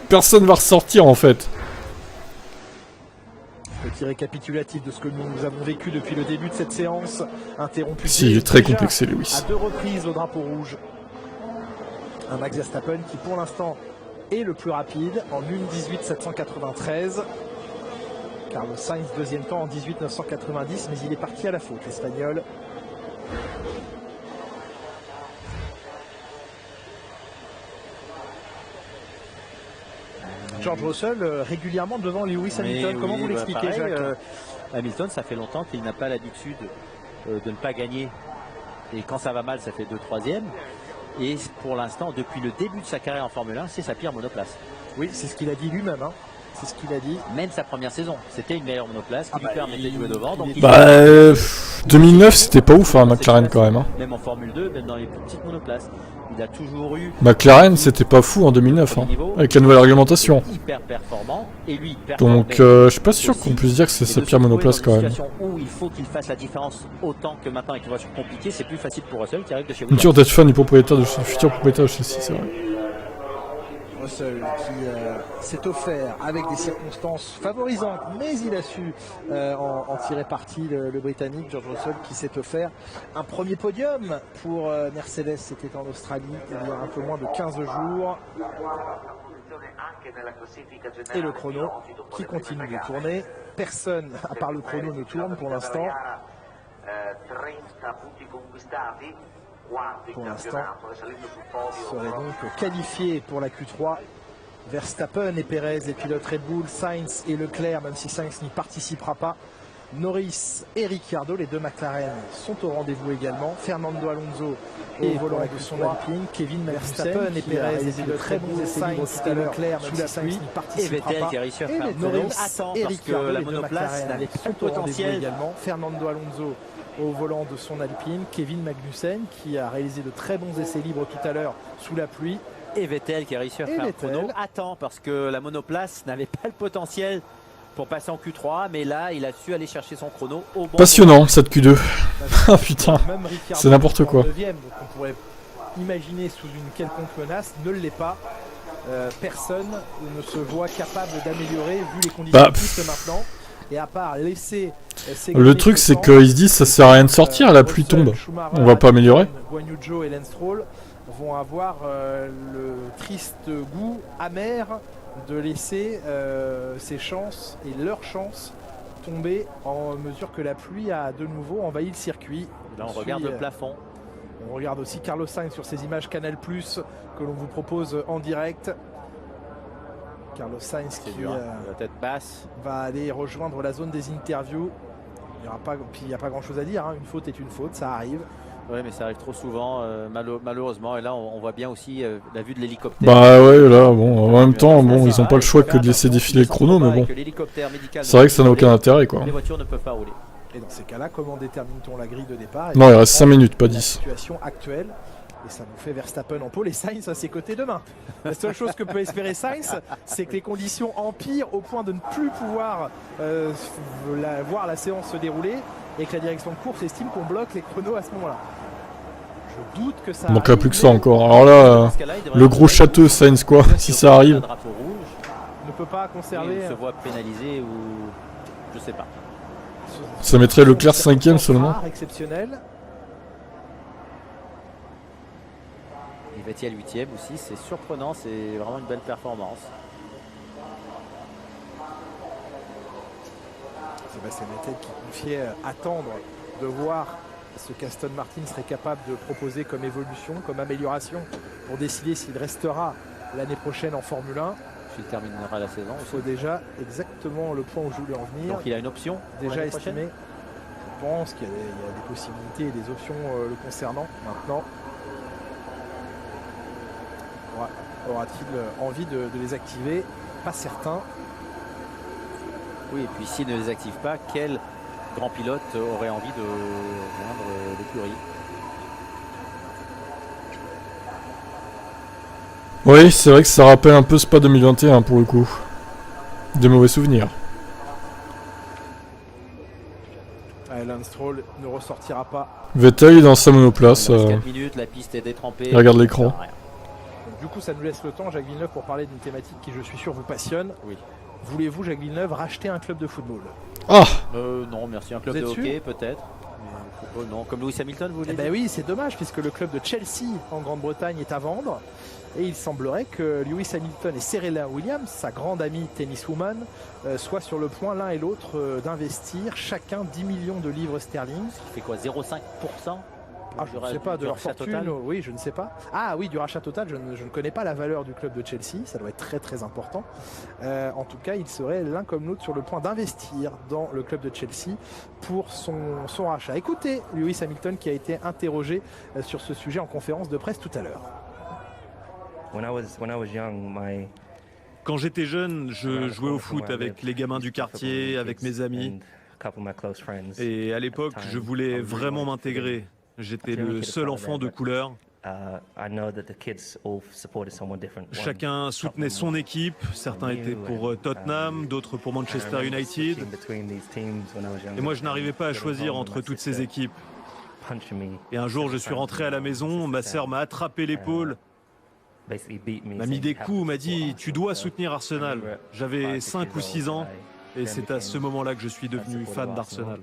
personne va ressortir en fait. Petit récapitulatif de ce que nous avons vécu depuis le début de cette séance interrompue. Si, il est très complexé, Lewis. À 2 reprises au drapeau rouge. Un Max Verstappen qui pour l'instant est le plus rapide en 1:18.793. Carlos Sainz deuxième temps en 18.990, mais il est parti à la faute, l'Espagnol. George Russell régulièrement devant Lewis Hamilton. Comment vous l'expliquez, Jacques? Hamilton, ça fait longtemps qu'il n'a pas l'habitude de ne pas gagner. Et quand ça va mal, ça fait 2 troisièmes. Et pour l'instant, depuis le début de sa carrière en Formule 1, c'est sa pire monoplace. Oui, c'est ce qu'il a dit lui-même. Hein. C'est ce qu'il a dit. Même sa première saison, c'était une meilleure monoplace qui lui permettait de jouer devant. Donc 2009, c'était pas ouf, hein, McLaren quand même. Hein. Même en Formule 2, même dans les plus petites monoplaces. Il a toujours eu. McLaren, c'était pas fou en 2009, hein, avec la nouvelle réglementation. Hyper performant et lui. Donc, je suis pas sûr qu'on puisse dire que c'est sa pire monoplace quand même. Où il faut qu'il fasse la différence autant que maintenant avec une voiture compliquée, c'est plus facile pour Russell qui arrive de chez Williams. Dur d'être fan du propriétaire de son futur propriétaire de châssis, c'est vrai. Russell qui s'est offert avec des circonstances favorisantes, mais il a su en tirer parti, le Britannique George Russell, qui s'est offert un premier podium pour Mercedes. C'était en Australie il y a un peu moins de 15 jours. Et le chrono qui continue de tourner. Personne, à part le chrono, ne tourne pour l'instant. Pour l'instant, serait donc qualifié pour la Q3. Verstappen et Perez, les pilotes Red Bull, Sainz et Leclerc, même si Sainz n'y participera pas. Norris et Ricciardo, les deux McLaren, sont au rendez-vous également. Fernando Alonso au volant de son Alpine. Kevin Verstappen et Perez, les pilotes Red Bull, Sainz et Leclerc, même si Sainz n'y participera pas. Et Norris et Ricciardo, les deux McLaren, sont au rendez-vous également. Fernando Alonso au volant de son Alpine, Kevin Magnussen qui a réalisé de très bons essais libres tout à l'heure sous la pluie. Et Vettel qui a réussi à faire un chrono. Attends, parce que la monoplace n'avait pas le potentiel pour passer en Q3, mais là il a su aller chercher son chrono au bon passionnant moment. cette Q2. Ah putain, c'est n'importe quoi. Donc on pourrait imaginer sous une quelconque menace, ne l'est pas. Personne ne se voit capable d'améliorer vu les conditions de piste maintenant. Et à part laisser le truc c'est qu'ils se disent ça sert à rien de sortir, la pluie tombe, on va pas améliorer. Guan Yu Zhou et Lance Stroll vont avoir le triste goût amer de laisser ses chances et leurs chances tomber en mesure que la pluie a de nouveau envahi le circuit. Là on regarde le plafond. On regarde aussi Carlos Sainz sur ces images Canal+ que l'on vous propose en direct. Carlos Sainz qui la tête basse va aller rejoindre la zone des interviews. Il n'y a pas grand chose à dire, hein. Une faute est une faute, ça arrive. Oui, mais ça arrive trop souvent, malheureusement. Et là, on voit bien aussi la vue de l'hélicoptère. Bah ouais, là, bon, en même temps, bon, ils n'ont pas le choix que de laisser défiler le chrono, mais bon. C'est vrai que ça n'a aucun intérêt, quoi. Les voitures ne peuvent pas rouler. Et dans ces cas-là, comment détermine-t-on la grille de départ? Non, il reste 5 minutes, pas 10. La situation actuelle. Et ça nous fait Verstappen en pôle et Sainz à ses côtés demain. La seule chose que peut espérer Sainz, c'est que les conditions empirent au point de ne plus pouvoir voir la séance se dérouler et que la direction de course estime qu'on bloque les chronos à ce moment-là. Je doute que ça Il manquerait plus que ça encore. Alors là, le gros château Sainz quoi, si ça arrive. Ne peut pas conserver. Il se voit pénalisé ou je sais pas. Ça mettrait Leclerc 5ème seulement. Exceptionnel. Et Vettel 8ème aussi, c'est surprenant, c'est vraiment une belle performance. Sébastien Vettel qui confiait attendre de voir ce qu'Aston Martin serait capable de proposer comme évolution, comme amélioration pour décider s'il restera l'année prochaine en Formule 1. S'il terminera la saison. Il faut déjà exactement le point où je voulais en venir. Donc il a une option déjà estimée. Je pense qu'il y a des possibilités et des options le concernant. Maintenant, aura-t-il envie de les activer? Pas certain. Oui, et puis s'il ne les active pas, quel grand pilote aurait envie de rejoindre l'écurie? Oui, c'est vrai que ça rappelle un peu Spa 2021 pour le coup. Des mauvais souvenirs. Lance Stroll ne ressortira pas. Vettel dans sa monoplace. 4 minutes, la piste est détrempée. Il regarde l'écran. Du coup, ça nous laisse le temps, Jacques Villeneuve, pour parler d'une thématique qui, je suis sûr, vous passionne. Oui. Voulez-vous, Jacques Villeneuve, racheter un club de football? Ah non, merci. Un club de hockey, peut-être. Non, comme Lewis Hamilton, vous voulez dire? Oui, c'est dommage, puisque le club de Chelsea, en Grande-Bretagne, est à vendre. Et il semblerait que Lewis Hamilton et Serena Williams, sa grande amie tenniswoman, soient sur le point, l'un et l'autre, d'investir chacun 10 millions de livres sterling. Ce qui fait quoi, 0,5% je ne sais pas, de leur fortune, total. oui, je ne sais pas. Ah oui, du rachat total, je ne connais pas la valeur du club de Chelsea, ça doit être très très important. En tout cas, il serait l'un comme l'autre sur le point d'investir dans le club de Chelsea pour son rachat. Écoutez Lewis Hamilton qui a été interrogé sur ce sujet en conférence de presse tout à l'heure. Quand j'étais jeune, je jouais au foot avec les gamins du quartier, avec mes amis. Et à l'époque, je voulais vraiment m'intégrer. J'étais le seul enfant de couleur. Chacun soutenait son équipe. Certains étaient pour Tottenham, d'autres pour Manchester United. Et moi, je n'arrivais pas à choisir entre toutes ces équipes. Et un jour, je suis rentré à la maison, ma sœur m'a attrapé l'épaule, m'a mis des coups, m'a dit « Tu dois soutenir Arsenal ». J'avais 5 ou 6 ans et c'est à ce moment-là que je suis devenu fan d'Arsenal.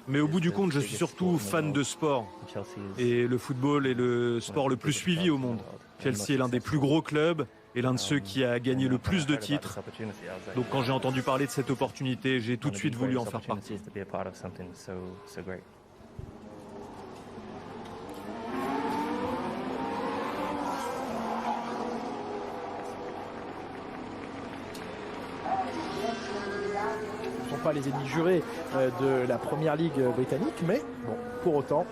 Mais au bout du compte, je suis surtout fan de sport. Et le football est le sport le plus suivi au monde. Chelsea est l'un des plus gros clubs et l'un de ceux qui a gagné le plus de titres. Donc quand j'ai entendu parler de cette opportunité, j'ai tout de suite voulu en faire partie. Pas les ennemis jurés de la première ligue britannique, mais bon, pour autant.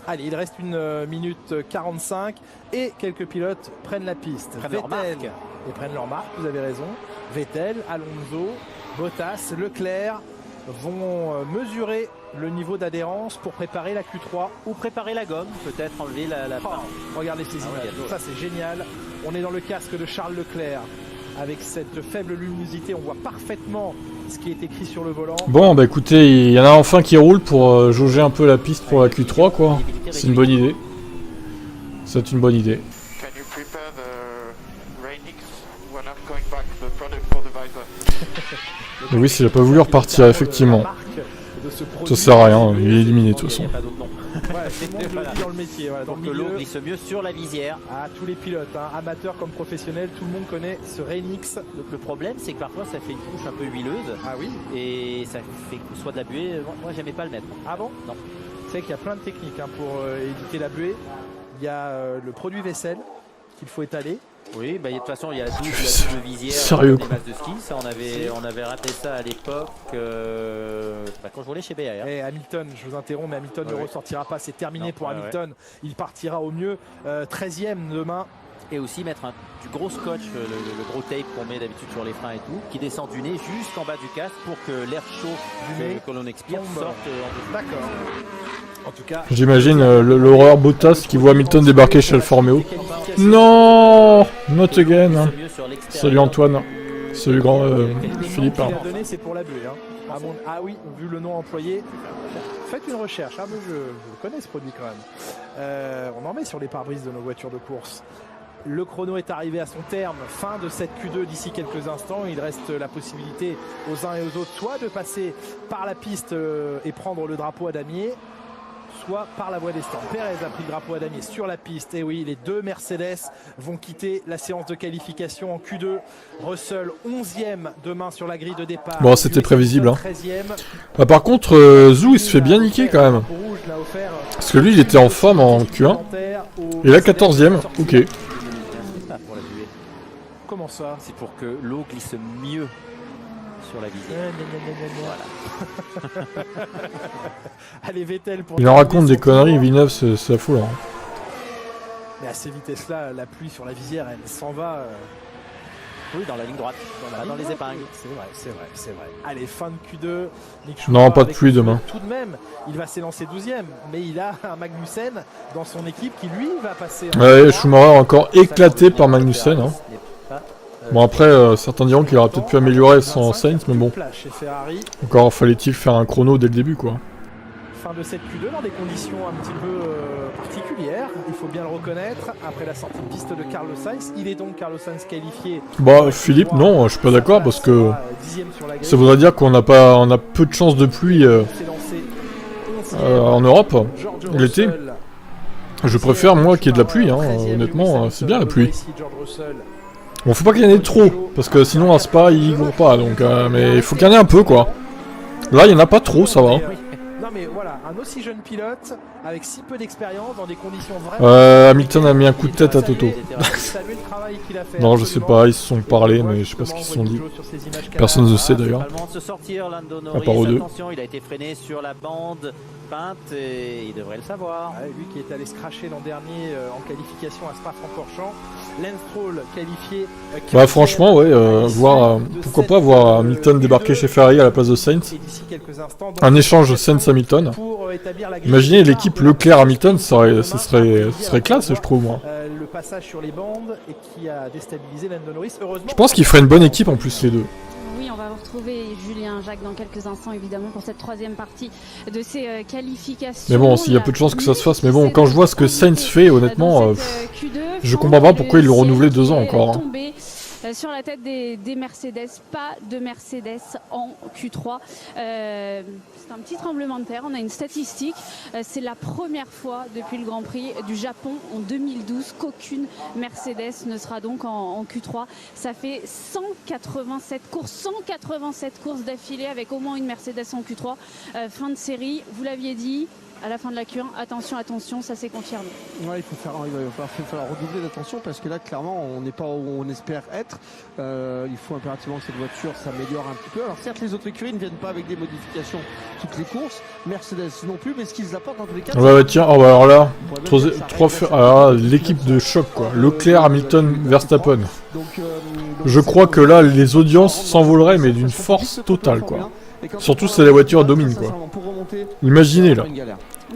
Allez, il reste 1 minute 45 et quelques pilotes prennent la piste. Vettel et prennent leur marque, vous avez raison. Vettel, Alonso, Bottas, Leclerc vont mesurer le niveau d'adhérence pour préparer la Q3. Ou préparer la gomme, peut-être enlever la regardez ces images, ça c'est génial. On est dans le casque de Charles Leclerc. Avec cette faible luminosité, on voit parfaitement ce qui est écrit sur le volant. Bon, bah écoutez, il y en a enfin qui roule pour jauger un peu la piste pour la Q3, quoi. C'est une bonne idée. C'est une bonne idée. Mais oui, s'il a pas voulu repartir, effectivement. Ça sert à rien, il est éliminé de toute façon. Dans le métier, voilà, donc l'eau glisse mieux sur la visière. Ah, tous les pilotes, hein, amateurs comme professionnels, tout le monde connaît ce Rainix. Donc le problème, c'est que parfois ça fait une couche un peu huileuse. Ah oui. Et ça fait soit de la buée. Moi, j'aimais pas le mettre. Ah bon? Non. C'est vrai qu'il y a plein de techniques hein, pour éviter la buée. Il y a le produit vaisselle qu'il faut étaler. Oui, bah, de toute façon, il y a la double visière. Sérieux, des masses de ski. Ça, on avait raté ça à l'époque quand je roulais chez BR. Et Hamilton, je vous interromps, mais Hamilton ne ressortira pas. C'est terminé pour Hamilton. Il partira au mieux 13e demain. Et aussi mettre du gros scotch, le gros tape qu'on met d'habitude sur les freins et tout, qui descend du nez jusqu'en bas du casque pour que l'air chaud du nez que l'on expire sorte en dessous. D'accord. En tout cas, j'imagine l'horreur Bottas qui voit Hamilton débarquer chez Alfa Romeo. Non, not again. Salut Antoine. Salut grand Philippe. Ce qu'il a donné, c'est pour la buée. Hein. Ah oui, vu le nom employé. Faites une recherche. Ah, mais je connais ce produit quand même. On en met sur les pare-brises de nos voitures de course. Le chrono est arrivé à son terme, fin de cette Q2 d'ici quelques instants. Il reste la possibilité aux uns et aux autres soit de passer par la piste et prendre le drapeau à damier, soit par la voie des stands. Perez a pris le drapeau à damier sur la piste. Et oui, les deux Mercedes vont quitter la séance de qualification en Q2. Russell 11e demain sur la grille de départ. Bon, c'était prévisible. Hein. Bah, par contre, Zhou, il se fait bien niquer quand même. Parce que lui, il était en forme en Q1. Et là, 14e. Ok. Comment ça? C'est pour que l'eau glisse mieux sur la visière. Voilà. Allez, Vettel pour... Il en raconte des conneries, Villeneuve, c'est fou là. Mais à ces vitesses-là, la pluie sur la visière, elle s'en va... Oui, dans la ligne droite, dans les épingles. C'est vrai. Allez, fin de Q2. Non, pas de pluie demain. Tout de même, il va s'élancer 12e, mais il a un Magnussen dans son équipe qui, lui, va passer... Ouais, Schumacher encore éclaté par Magnussen. Hein. Bon, après, certains diront qu'il aurait peut-être pu améliorer son Sainz, mais bon. Encore fallait-il faire un chrono dès le début, quoi. Fin de cette Q2 dans des conditions un petit peu particulières, il faut bien le reconnaître, après la sortie de piste de Carlos Sainz. Il est donc Carlos Sainz qualifié. Bah Philippe, non, je suis pas d'accord parce que ça voudrait dire qu'on a peu de chances de pluie en Europe l'été. Je préfère moi qu'il y ait de la pluie, hein. Honnêtement, c'est bien la pluie. Bon, faut pas qu'il y en ait trop, parce que sinon à Spa il court pas, donc mais il faut qu'il y en ait un peu quoi. Là il y en a pas trop, ça va. Non mais voilà, un aussi jeune pilote avec si peu d'expérience dans des conditions vraiment... Hamilton a mis un coup de tête à Toto. Non, je sais pas, ils se sont parlé, mais je sais pas ce qu'ils se sont dit. Personne ne sait d'ailleurs. À part eux deux. Attention, il a été freiné sur la bande peinte et il devrait le savoir. Lui qui est allé se cracher l'an dernier en qualification à Spa-Francorchamps. Lance Stroll qualifié. Bah franchement, ouais, pourquoi pas voir Hamilton débarquer chez Ferrari à la place de Sainz. Un échange Sainz-Hamilton. Imaginez l'équipe Leclerc-Hamilton, ce serait classe, je trouve, moi. Le passage sur les bandes et qui a déstabilisé Lando Norris. Je pense qu'il ferait une bonne équipe en plus, les deux. Oui, on va vous retrouver Julien Jacques dans quelques instants, évidemment, pour cette troisième partie de ces qualifications. Mais bon, s'il y a peu de chances que ça se fasse. Mais bon, quand je vois ce que Sainz fait, honnêtement, je comprends pas pourquoi ils le renouvelaient 2 ans encore. Hein. Sur la tête des Mercedes, pas de Mercedes en Q3. C'est un petit tremblement de terre, on a une statistique. C'est la première fois depuis le Grand Prix du Japon en 2012 qu'aucune Mercedes ne sera donc en Q3. Ça fait 187 courses d'affilée avec au moins une Mercedes en Q3. Fin de série, vous l'aviez dit. À la fin de la Q1, attention, ça s'est confirmé. Ouais, il va falloir redoubler d'attention parce que là, clairement, on n'est pas où on espère être. Il faut impérativement que cette voiture s'améliore un petit peu. Alors certes, les autres écuries ne viennent pas avec des modifications toutes les courses. Mercedes non plus, mais ce qu'ils apportent dans tous les cas... Ouais, tiens, bah alors là, l'équipe de choc, quoi. Leclerc, Hamilton, Verstappen. Je crois que là, les audiences s'envoleraient, mais d'une force totale, quoi. Surtout si la voiture domine, quoi. Imaginez, là.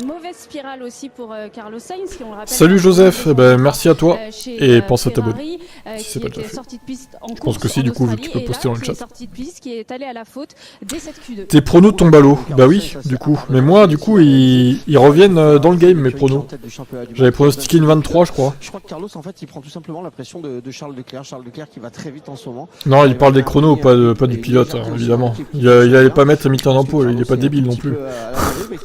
Une mauvaise spirale aussi pour Carlos Sainz, qui on le rappelle. Salut Joseph, merci à toi et pense à t'abonner si c'est pas déjà fait. Je pense que si, du coup, tu peux poster dans le chat. Qui est allé à la faute dès cette Q2. Tes pronos tombent à l'eau. Bah oui, du coup. Mais moi, du coup, ils reviennent dans le game, mes pronos. J'avais pronostiqué une 23, je crois. Je crois que Carlos, en fait, il prend tout simplement la pression de Charles Leclerc. Charles Leclerc qui va très vite en ce moment. Non, il parle des chronos, pas du pilote, évidemment. Il allait pas mettre Hamilton en pôle, il est pas débile non plus.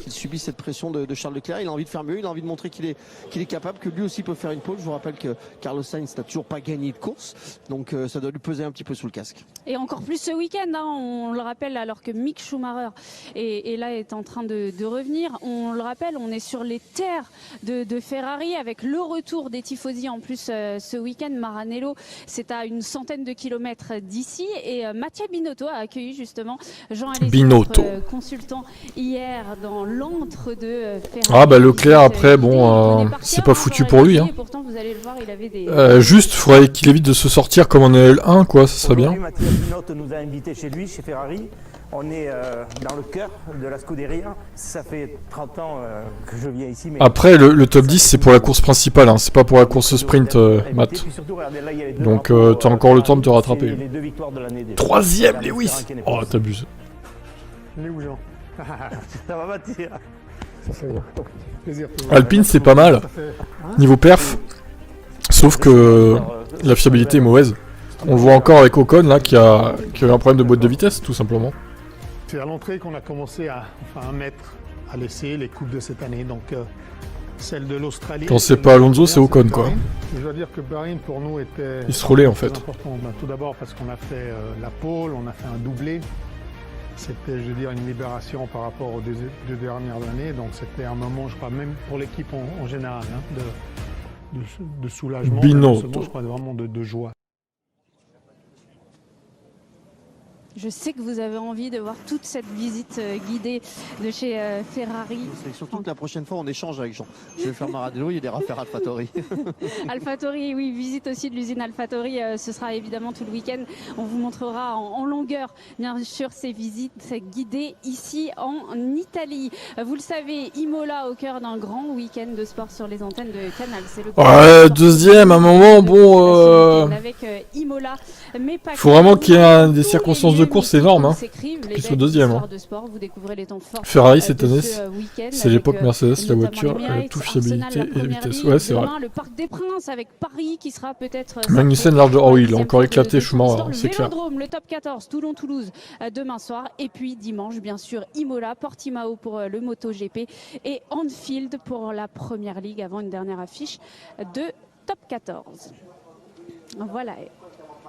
Il subit cette pression de Charles Leclerc, il a envie de faire mieux, il a envie de montrer qu'il est capable, que lui aussi peut faire une pole. Je vous rappelle que Carlos Sainz n'a toujours pas gagné de course, donc ça doit lui peser un petit peu sous le casque. Et encore plus ce week-end, hein, on le rappelle, alors que Mick Schumacher est en train de revenir. On le rappelle, on est sur les terres de Ferrari avec le retour des tifosi en plus ce week-end. Maranello, c'est à une centaine de kilomètres d'ici, et Mattia Binotto a accueilli justement Jean Alesi, notre consultant hier dans l'antre de Ferrari. Ah bah Leclerc après, bon, c'est pas foutu pour lui. Hein. Pourtant, vous allez le voir, il avait des... juste, faudrait qu'il évite de se sortir comme en L1, quoi, ça serait bien. Mattia Binotto nous a invités chez lui, chez Ferrari. On est dans le cœur de la Scuderia. Ça fait 30 ans que je viens ici. Mais... Après, le top 10, c'est pour la course principale, hein, c'est pas pour la course sprint, Matt. Donc, t'as encore le temps de te rattraper. 3ème, Lewis. Oh, t'abuses. Ça va, Mathieu. Alpine, c'est pas mal, niveau perf. Sauf que la fiabilité est mauvaise. On le voit encore avec Ocon, là, qui a eu un problème de boîte de vitesse, tout simplement. C'est à l'entrée qu'on a commencé à mettre à l'essai les coupes de cette année. Donc, celle de l'Australie. Quand c'est pas Alonso, c'est Ocon, quoi. Je dois dire que Bahreïn, pour nous, était... Il se relaie, en fait. Tout d'abord parce qu'on a fait la pole, on a fait un doublé. C'était, je veux dire, une libération par rapport aux deux dernières années. Donc, c'était un moment, je crois, même pour l'équipe en général, hein, de soulagement. Binotto. Je crois vraiment de joie. Je sais que vous avez envie de voir toute cette visite guidée de chez Ferrari. C'est surtout que la prochaine fois, on échange avec Jean. Je vais faire Maranello, il ira faire AlphaTauri. AlphaTauri, oui, visite aussi de l'usine AlphaTauri. Ce sera évidemment tout le week-end. On vous montrera en longueur, bien sûr, ces visites guidées ici en Italie. Vous le savez, Imola au cœur d'un grand week-end de sport sur les antennes de Canal. C'est le deuxième, à un moment, bon... Avec Imola, mais pas faut vraiment qu'il y ait des circonstances de course énorme, hein. Qu'il soit deuxième. Hein. Ferrari cette année, c'est l'époque Mercedes, la voiture, tout fiabilité et vitesse. Ouais, c'est vrai. Le Parc des Princes avec Paris qui sera peut-être. Magnussen large de... Oh oui, il a encore éclaté Schumacher, c'est clair. Le top 14, Toulon-Toulouse demain soir. Et puis dimanche, bien sûr, Imola, Portimao pour le MotoGP et Anfield pour la Première Ligue avant une dernière affiche de top 14. Voilà.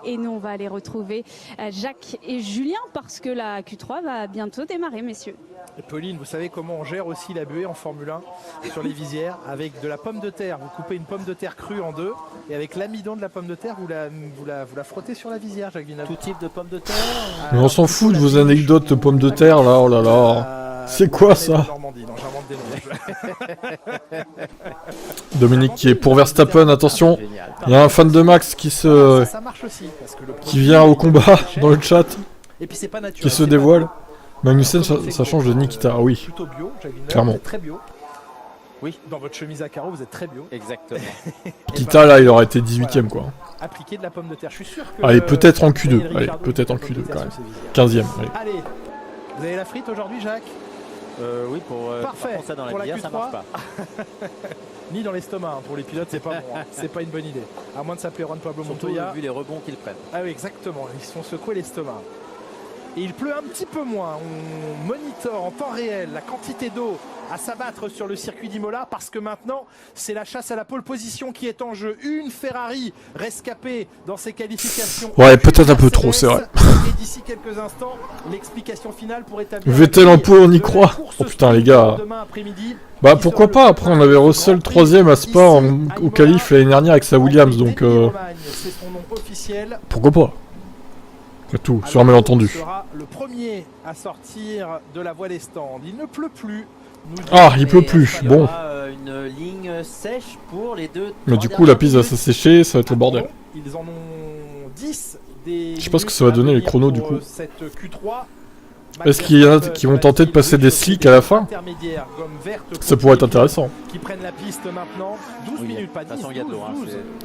Et nous, on va aller retrouver Jacques et Julien parce que la Q3 va bientôt démarrer, messieurs. Et Pauline, vous savez comment on gère aussi la buée en Formule 1 sur les visières avec de la pomme de terre. Vous coupez une pomme de terre crue en deux et avec l'amidon de la pomme de terre, vous la frottez sur la visière, Jacques Villeneuve. Tout type de pomme de terre. Mais on s'en fout de vos anecdotes de pommes de terre là, oh là là. C'est quoi ça? Dominique qui est pour Verstappen, attention. Il y a un fan de Max qui vient au combat dans le chat. Et puis c'est pas naturel, qui se dévoile. Magnussen, ça change de Nikita, ah oui. Clairement. Très bio. Oui, dans votre chemise à carreaux, vous êtes très bio. Exactement. Nikita, là, il aurait été 18ème, quoi. Appliquer de la pomme de terre, je suis sûr que... Allez, peut-être en Q2. Allez, peut-être en Q2, quand même. 15ème, allez. Vous avez la frite aujourd'hui, Jacques? Oui, parfait. Ça dans la pour bière, la ça marche pas. Ni dans l'estomac, hein. Pour les pilotes, c'est pas bon. Hein. C'est pas une bonne idée. À moins de s'appeler Juan Pablo Montoya. Surtout vu les rebonds qu'ils prennent. Ah oui, exactement. Ils se font secouer l'estomac. Et il pleut un petit peu moins. On monitore en temps réel la quantité d'eau à s'abattre sur le circuit d'Imola parce que maintenant, c'est la chasse à la pole position qui est en jeu. Une Ferrari rescapée dans ses qualifications. Ouais, peut-être un peu trop, c'est vrai. Et d'ici quelques instants, l'explication finale pour établir... Vettel en pole, on y croit. Oh putain, les gars. Bah pourquoi pas, après on avait Russell 3ème à Spa au qualif l'année dernière avec sa Williams, donc... Pourquoi pas? Tout, sur un malentendu. Sera le premier à sortir de la voie des stands. Il ne pleut plus. Ah, il pleut plus. Bon. Une ligne sèche pour les deux. Mais du coup, la piste va s'assécher, ça va être le bordel. Ils en ont 10 des. Je sais pas ce que ça va donner les chronos du coup. Cette Q3. Est-ce qu'il y en a qui vont tenter de passer des slicks à la fin? Ça pourrait être intéressant. Qui prennent la piste maintenant. 12 minutes, pas 10, 12.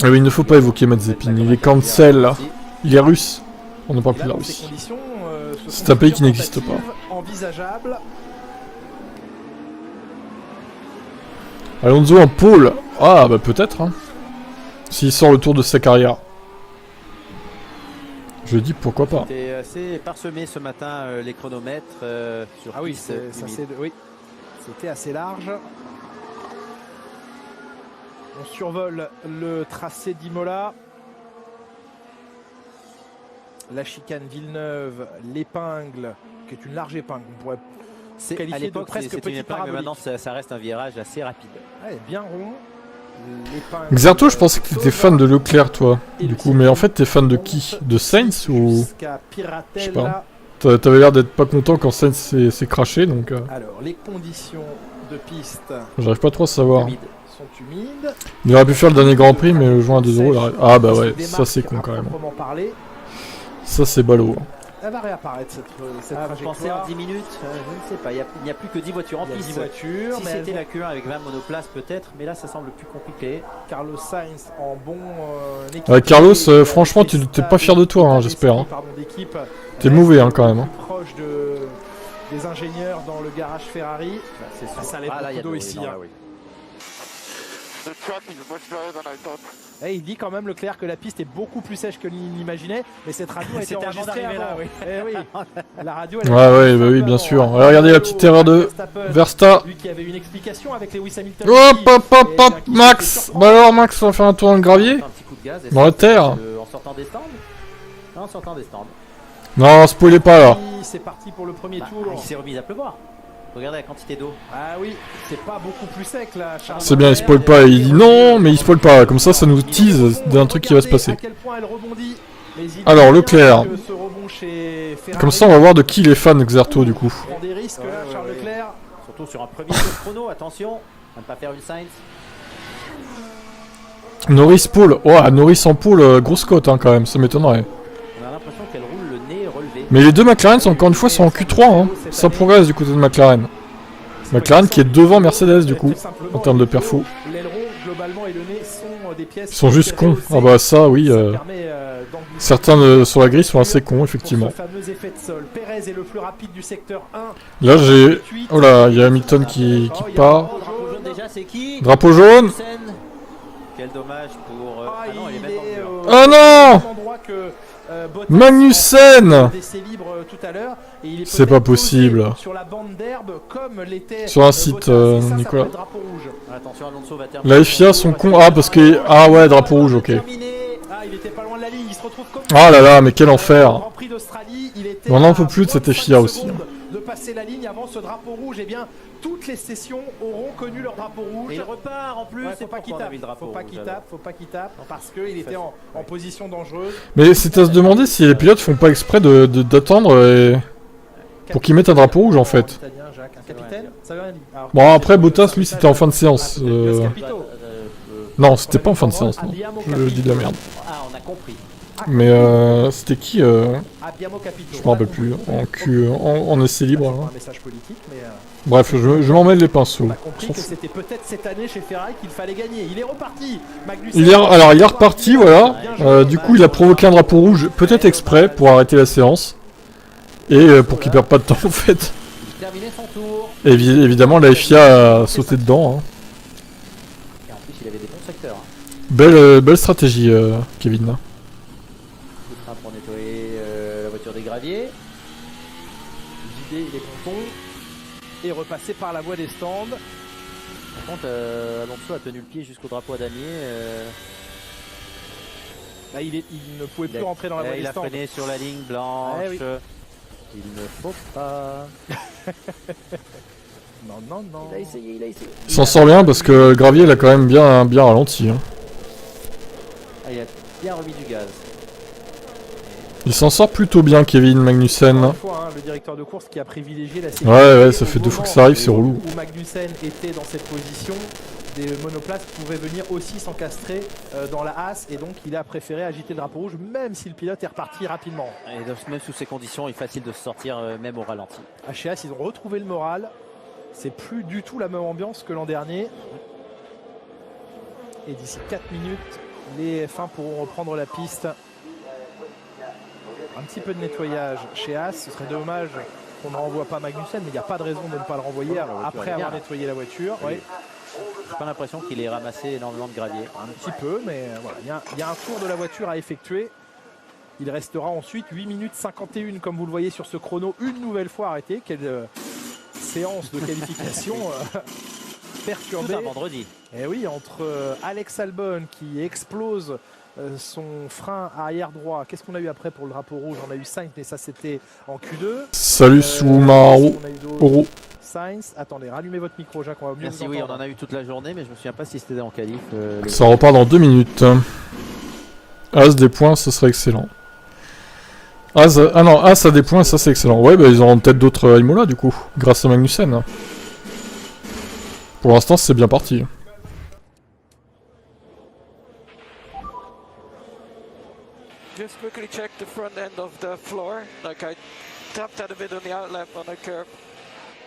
Ah oui, il ne faut pas évoquer Mazepin. Il est cancel là. Il est russe. On ne parle plus de la Russie. C'est un pays qui n'existe pas. Envisageable. Alonso en pole. Ah bah peut-être hein. S'il sort le tour de sa carrière. Je dis pourquoi pas. C'était assez parsemé ce matin les chronomètres sur ah oui, oui. C'était assez large. On survole le tracé d'Imola. La chicane Villeneuve, l'épingle, qui est une large épingle. On pourrait à l'époque presque petit parabolique. Mais maintenant ça reste un virage assez rapide. Ouais, bien rond. Xerto, je pensais que t'étais fan de Leclerc, toi. Du coup, mais en fait, t'es fan de qui? De Sainz ou... Je sais pas. T'avais l'air d'être pas content quand Sainz s'est craché, donc... Alors, les conditions de piste... J'arrive pas trop à savoir. Sont humides. Il aurait pu faire le dernier Grand Prix, mais le joint à 2 euros... Ah bah ouais, ça c'est con quand même. Ça c'est ballot. Elle va réapparaître cette trajectoire. Vous pensez en 10 minutes je ne sais pas, il n'y a plus que 10 voitures en piste. 10 voitures, si c'était la Q1 avec 20 monoplaces peut-être, mais là ça semble plus compliqué. Carlos Sainz en bon Carlos, franchement tu t'es pas fier de toi, hein, j'espère. Hein. T'es mauvais hein, quand même. Hein. Proche des ingénieurs dans le garage Ferrari. Ça allait beaucoup d'eau ici. Et il dit quand même Leclerc que la piste est beaucoup plus sèche que l'imaginait, mais cette radio a été enregistrée avant. Là, oui. Eh oui. La radio, elle oui, bien sûr. Regardez la petite erreur de Verstappen. Lui qui avait une explication avec Lewis Hamilton. Hop, Max. Bah alors Max, on va faire un tour dans le gravier. Dans la terre. En sortant des stands. Non, en sortant des stands. Non, spoilez pas là. C'est parti pour le premier tour. Il s'est remis à pleuvoir. Regardez la quantité d'eau. Ah oui, c'est pas beaucoup plus sec là, Charles. C'est bien, il spoil pas, il dit non, mais il spoil pas. Comme ça nous tease d'un truc qui va se passer. Alors, Leclerc. Comme ça, on va voir de qui il est fan, Xerto, du coup. Il prend des risques là, Charles Leclerc. Surtout sur un premier tour chrono, attention, à ne pas faire une Sainz. Norris pole. Oh, Norris en pole, grosse cote hein, quand même, ça m'étonnerait. On a l'impression qu'elle roule le nez relevé. Mais les deux McLaren, encore une fois, sont en Q3. Hein. Ça progresse du côté de McLaren. McLaren qui est devant Mercedes du coup, en termes de perfo. Ils sont juste cons. Ah bah ça, oui. Certains sur la grille sont assez cons, effectivement. Là, j'ai... Oh là, il y a Hamilton qui part. Drapeau jaune. Quel dommage pour... Ah non, Magnussen. C'est pas possible. Sur un site, Nicolas. La FIA sont cons. Ah, parce que... Ah ouais, drapeau rouge, ok. il était pas loin de la ligne, il se retrouve comme... Oh là là, mais quel enfer. Grand Prix d'Australie, il était On n'en peut plus de cette FIA aussi. de passer la ligne avant ce drapeau rouge. Et bien, toutes les sessions auront connu leur drapeau rouge. Et il repart en plus, faut pas qu'il tape, faut pas qu'il tape, parce qu'il était en position dangereuse. Mais c'est à se demander si les pilotes font pas exprès d'attendre pour qu'ils mettent un drapeau rouge en fait. Bon après Bottas lui c'était en fin de séance. Non c'était pas en fin de séance, non. Je dis de la merde. Ah on a compris. Mais c'était qui je me rappelle plus. En essai libre là. Bref, je m'en mêle les pinceaux. C'était peut-être cette année chez Ferrari qu'il fallait gagner. Il est reparti. Il est reparti, voilà. Du coup, il a provoqué un drapeau rouge, peut-être exprès, pour arrêter la séance. Et pour qu'il perde pas de temps, en fait. Et évidemment, la FIA a sauté dedans. Hein. Et en plus, il avait des bons secteurs. Belle stratégie, Kevin. Le train pour nettoyer la voiture des graviers. Vider les pontons. Et repasser par la voie des stands. Par contre, Alonso a tenu le pied jusqu'au drapeau à damier. Là, il ne pouvait plus rentrer dans la voie des stands. Il a freiné sur la ligne blanche. Oui. Il ne faut pas. Non. Il a essayé. Il s'en sort bien parce que le gravier il a quand même bien ralenti. Hein. Ah, il a bien remis du gaz. Il s'en sort plutôt bien, Kevin Magnussen. Une fois, le directeur de course qui a privilégié la sécurité. Ouais, ça fait 2 fois que ça arrive, c'est relou. Où Magnussen était dans cette position, des monoplaces pouvaient venir aussi s'encastrer dans la Haas, et donc il a préféré agiter le drapeau rouge, même si le pilote est reparti rapidement. Et même sous ces conditions, il est facile de se sortir, même au ralenti. Chez Haas, ils ont retrouvé le moral. C'est plus du tout la même ambiance que l'an dernier. Et d'ici 4 minutes, les F1 pourront reprendre la piste. Un petit peu de nettoyage chez Haas, ce serait dommage qu'on ne renvoie pas Magnussen, mais il n'y a pas de raison de ne pas le renvoyer après avoir nettoyé la voiture. Oui. J'ai pas l'impression qu'il ait ramassé énormément de gravier. Un petit peu, mais voilà, il y a un tour de la voiture à effectuer. Il restera ensuite 8 minutes 51, comme vous le voyez sur ce chrono, une nouvelle fois arrêté. Quelle séance de qualification perturbée. Tout un vendredi. Et oui, entre Alex Albon qui explose son frein arrière droit. Qu'est-ce qu'on a eu après pour le drapeau rouge? On a eu Sainz, mais ça c'était en Q2. Salut Sumaru. Sainz, attendez, rallumez votre micro, Jacques, on va mieux vous entendre. Oui, on en a eu toute la journée, mais je me souviens pas si c'était en qualif. Ça repart dans 2 minutes. As des points, ce serait excellent. As a des points, ça c'est excellent. Ouais, bah ils auront peut-être d'autres Imola du coup, grâce à Magnussen. Pour l'instant, c'est bien parti. Just quickly check the front end of the floor. Like I tapped at a bit on the outlap on a curb.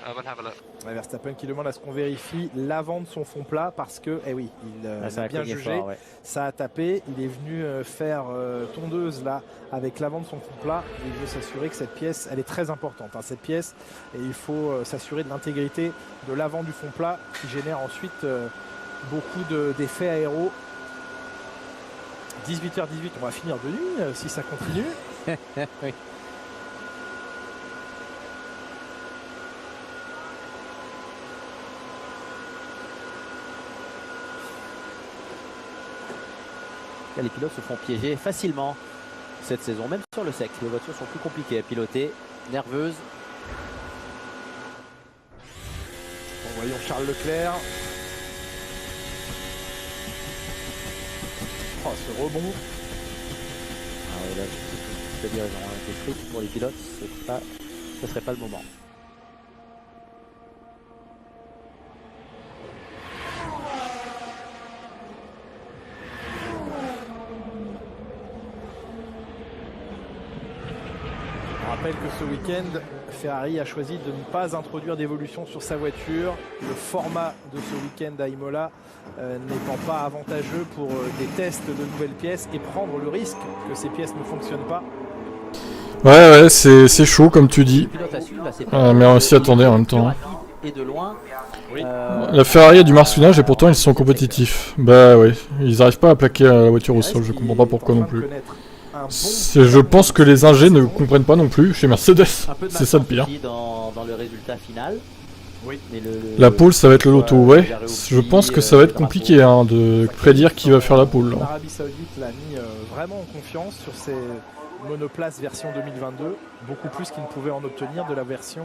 We'll have a look. Verstappen qui demande à ce qu'on vérifie l'avant de son fond plat parce que, eh oui, il a bien jugé, fort, ouais. Ça a tapé, il est venu faire tondeuse là avec l'avant de son fond plat. Il veut s'assurer que cette pièce, elle est très importante, hein, cette pièce, et il faut s'assurer de l'intégrité de l'avant du fond plat qui génère ensuite beaucoup d'effets aéros. 18h18, on va finir de nuit si ça continue. Oui. Les pilotes se font piéger facilement cette saison, même sur le sec. Les voitures sont plus compliquées à piloter, nerveuses. Bon, voyons Charles Leclerc. Oh, ce rebond. Ah ouais, là, je peux dire, ils ont été frites pour les pilotes, ce serait pas le moment. On rappelle que ce week-end, Ferrari a choisi de ne pas introduire d'évolution sur sa voiture. Le format de ce week-end à Imola n'étant pas avantageux pour des tests de nouvelles pièces et prendre le risque que ces pièces ne fonctionnent pas. Ouais, c'est chaud comme tu dis. Mais on s'y attendait en même temps. Et de loin, la Ferrari a du marsuinage et pourtant ils sont compétitifs. Bah ouais, ils n'arrivent pas à plaquer la voiture au sol, je comprends pas pourquoi non plus. Je pense que les ingés ne comprennent pas non plus chez Mercedes. C'est ça le pire. Dans le résultat final. Oui. Mais La pole, ça va être le loto, ouais. Je pense que ça va être compliqué hein, de prédire qui va faire la pole. L'Arabie Saoudite l'a mis vraiment en confiance sur ses monoplaces version 2022, beaucoup plus qu'il ne pouvait en obtenir de la version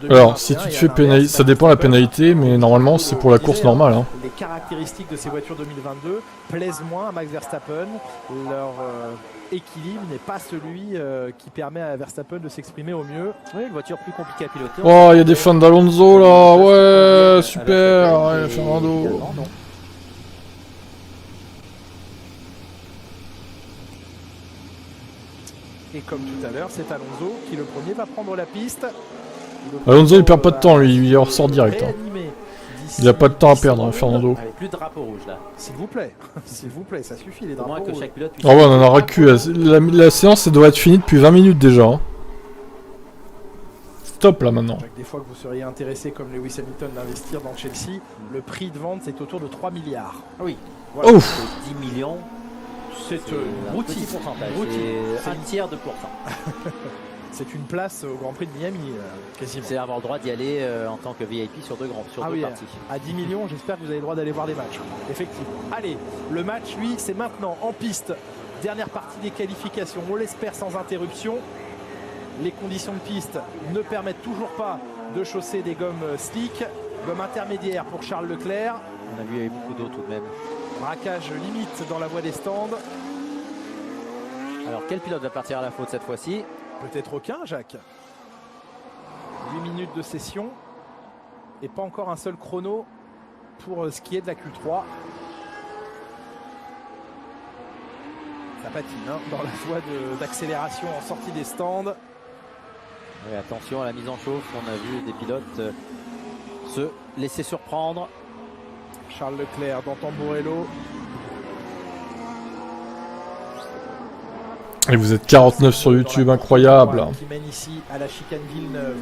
2021. Alors, si tu te fais pénaliser, ça dépend de la pénalité, mais normalement c'est pour la course normale. Hein. Les caractéristiques de ces voitures 2022 plaisent moins à Max Verstappen. Leur équilibre n'est pas celui qui permet à Verstappen de s'exprimer au mieux. Oui, une voiture plus compliquée à piloter. Oh, il y a des fans d'Alonso là, ouais, super, ouais, Fernando. Et comme tout à l'heure, c'est Alonso qui le premier va prendre la piste. Alonso il perd pas de temps, lui, il ressort direct. Hein. Il a pas de temps à perdre, hein, Fernando. Avec plus de drapeau rouge là. S'il vous plaît, s'il vous plaît, ça suffit les drapeaux. Que chaque pilote puisse... Oh ouais, on en aura que. La séance elle doit être finie depuis 20 minutes déjà. Hein. Stop là maintenant. Des fois que vous seriez intéressé comme Lewis Hamilton d'investir dans Chelsea, le prix de vente c'est autour de 3 milliards. Oui. Voilà. Ouf. 10 millions. C'est un petit pourcentage. C'est un tiers de pourcent. C'est une place au Grand Prix de Miami, quasiment. C'est avoir le droit d'y aller en tant que VIP sur deux parties. À 10 millions, j'espère que vous avez le droit d'aller voir des matchs. Effectivement. Allez, le match, lui, c'est maintenant en piste. Dernière partie des qualifications, on l'espère sans interruption. Les conditions de piste ne permettent toujours pas de chausser des gommes slick. Gomme intermédiaire pour Charles Leclerc. On a vu, il y a eu beaucoup d'eau tout de même. Braquage limite dans la voie des stands. Alors, quel pilote va partir à la faute cette fois-ci? Peut-être aucun, Jacques. 8 minutes de session. Et pas encore un seul chrono pour ce qui est de la Q3. Ça patine hein, dans la voie d'accélération en sortie des stands. Oui, attention à la mise en chauffe. On a vu des pilotes se laisser surprendre. Charles Leclerc dans Tamburello. Et vous êtes 49 sur YouTube, incroyable. Qui mène ici à la chicane Villeneuve.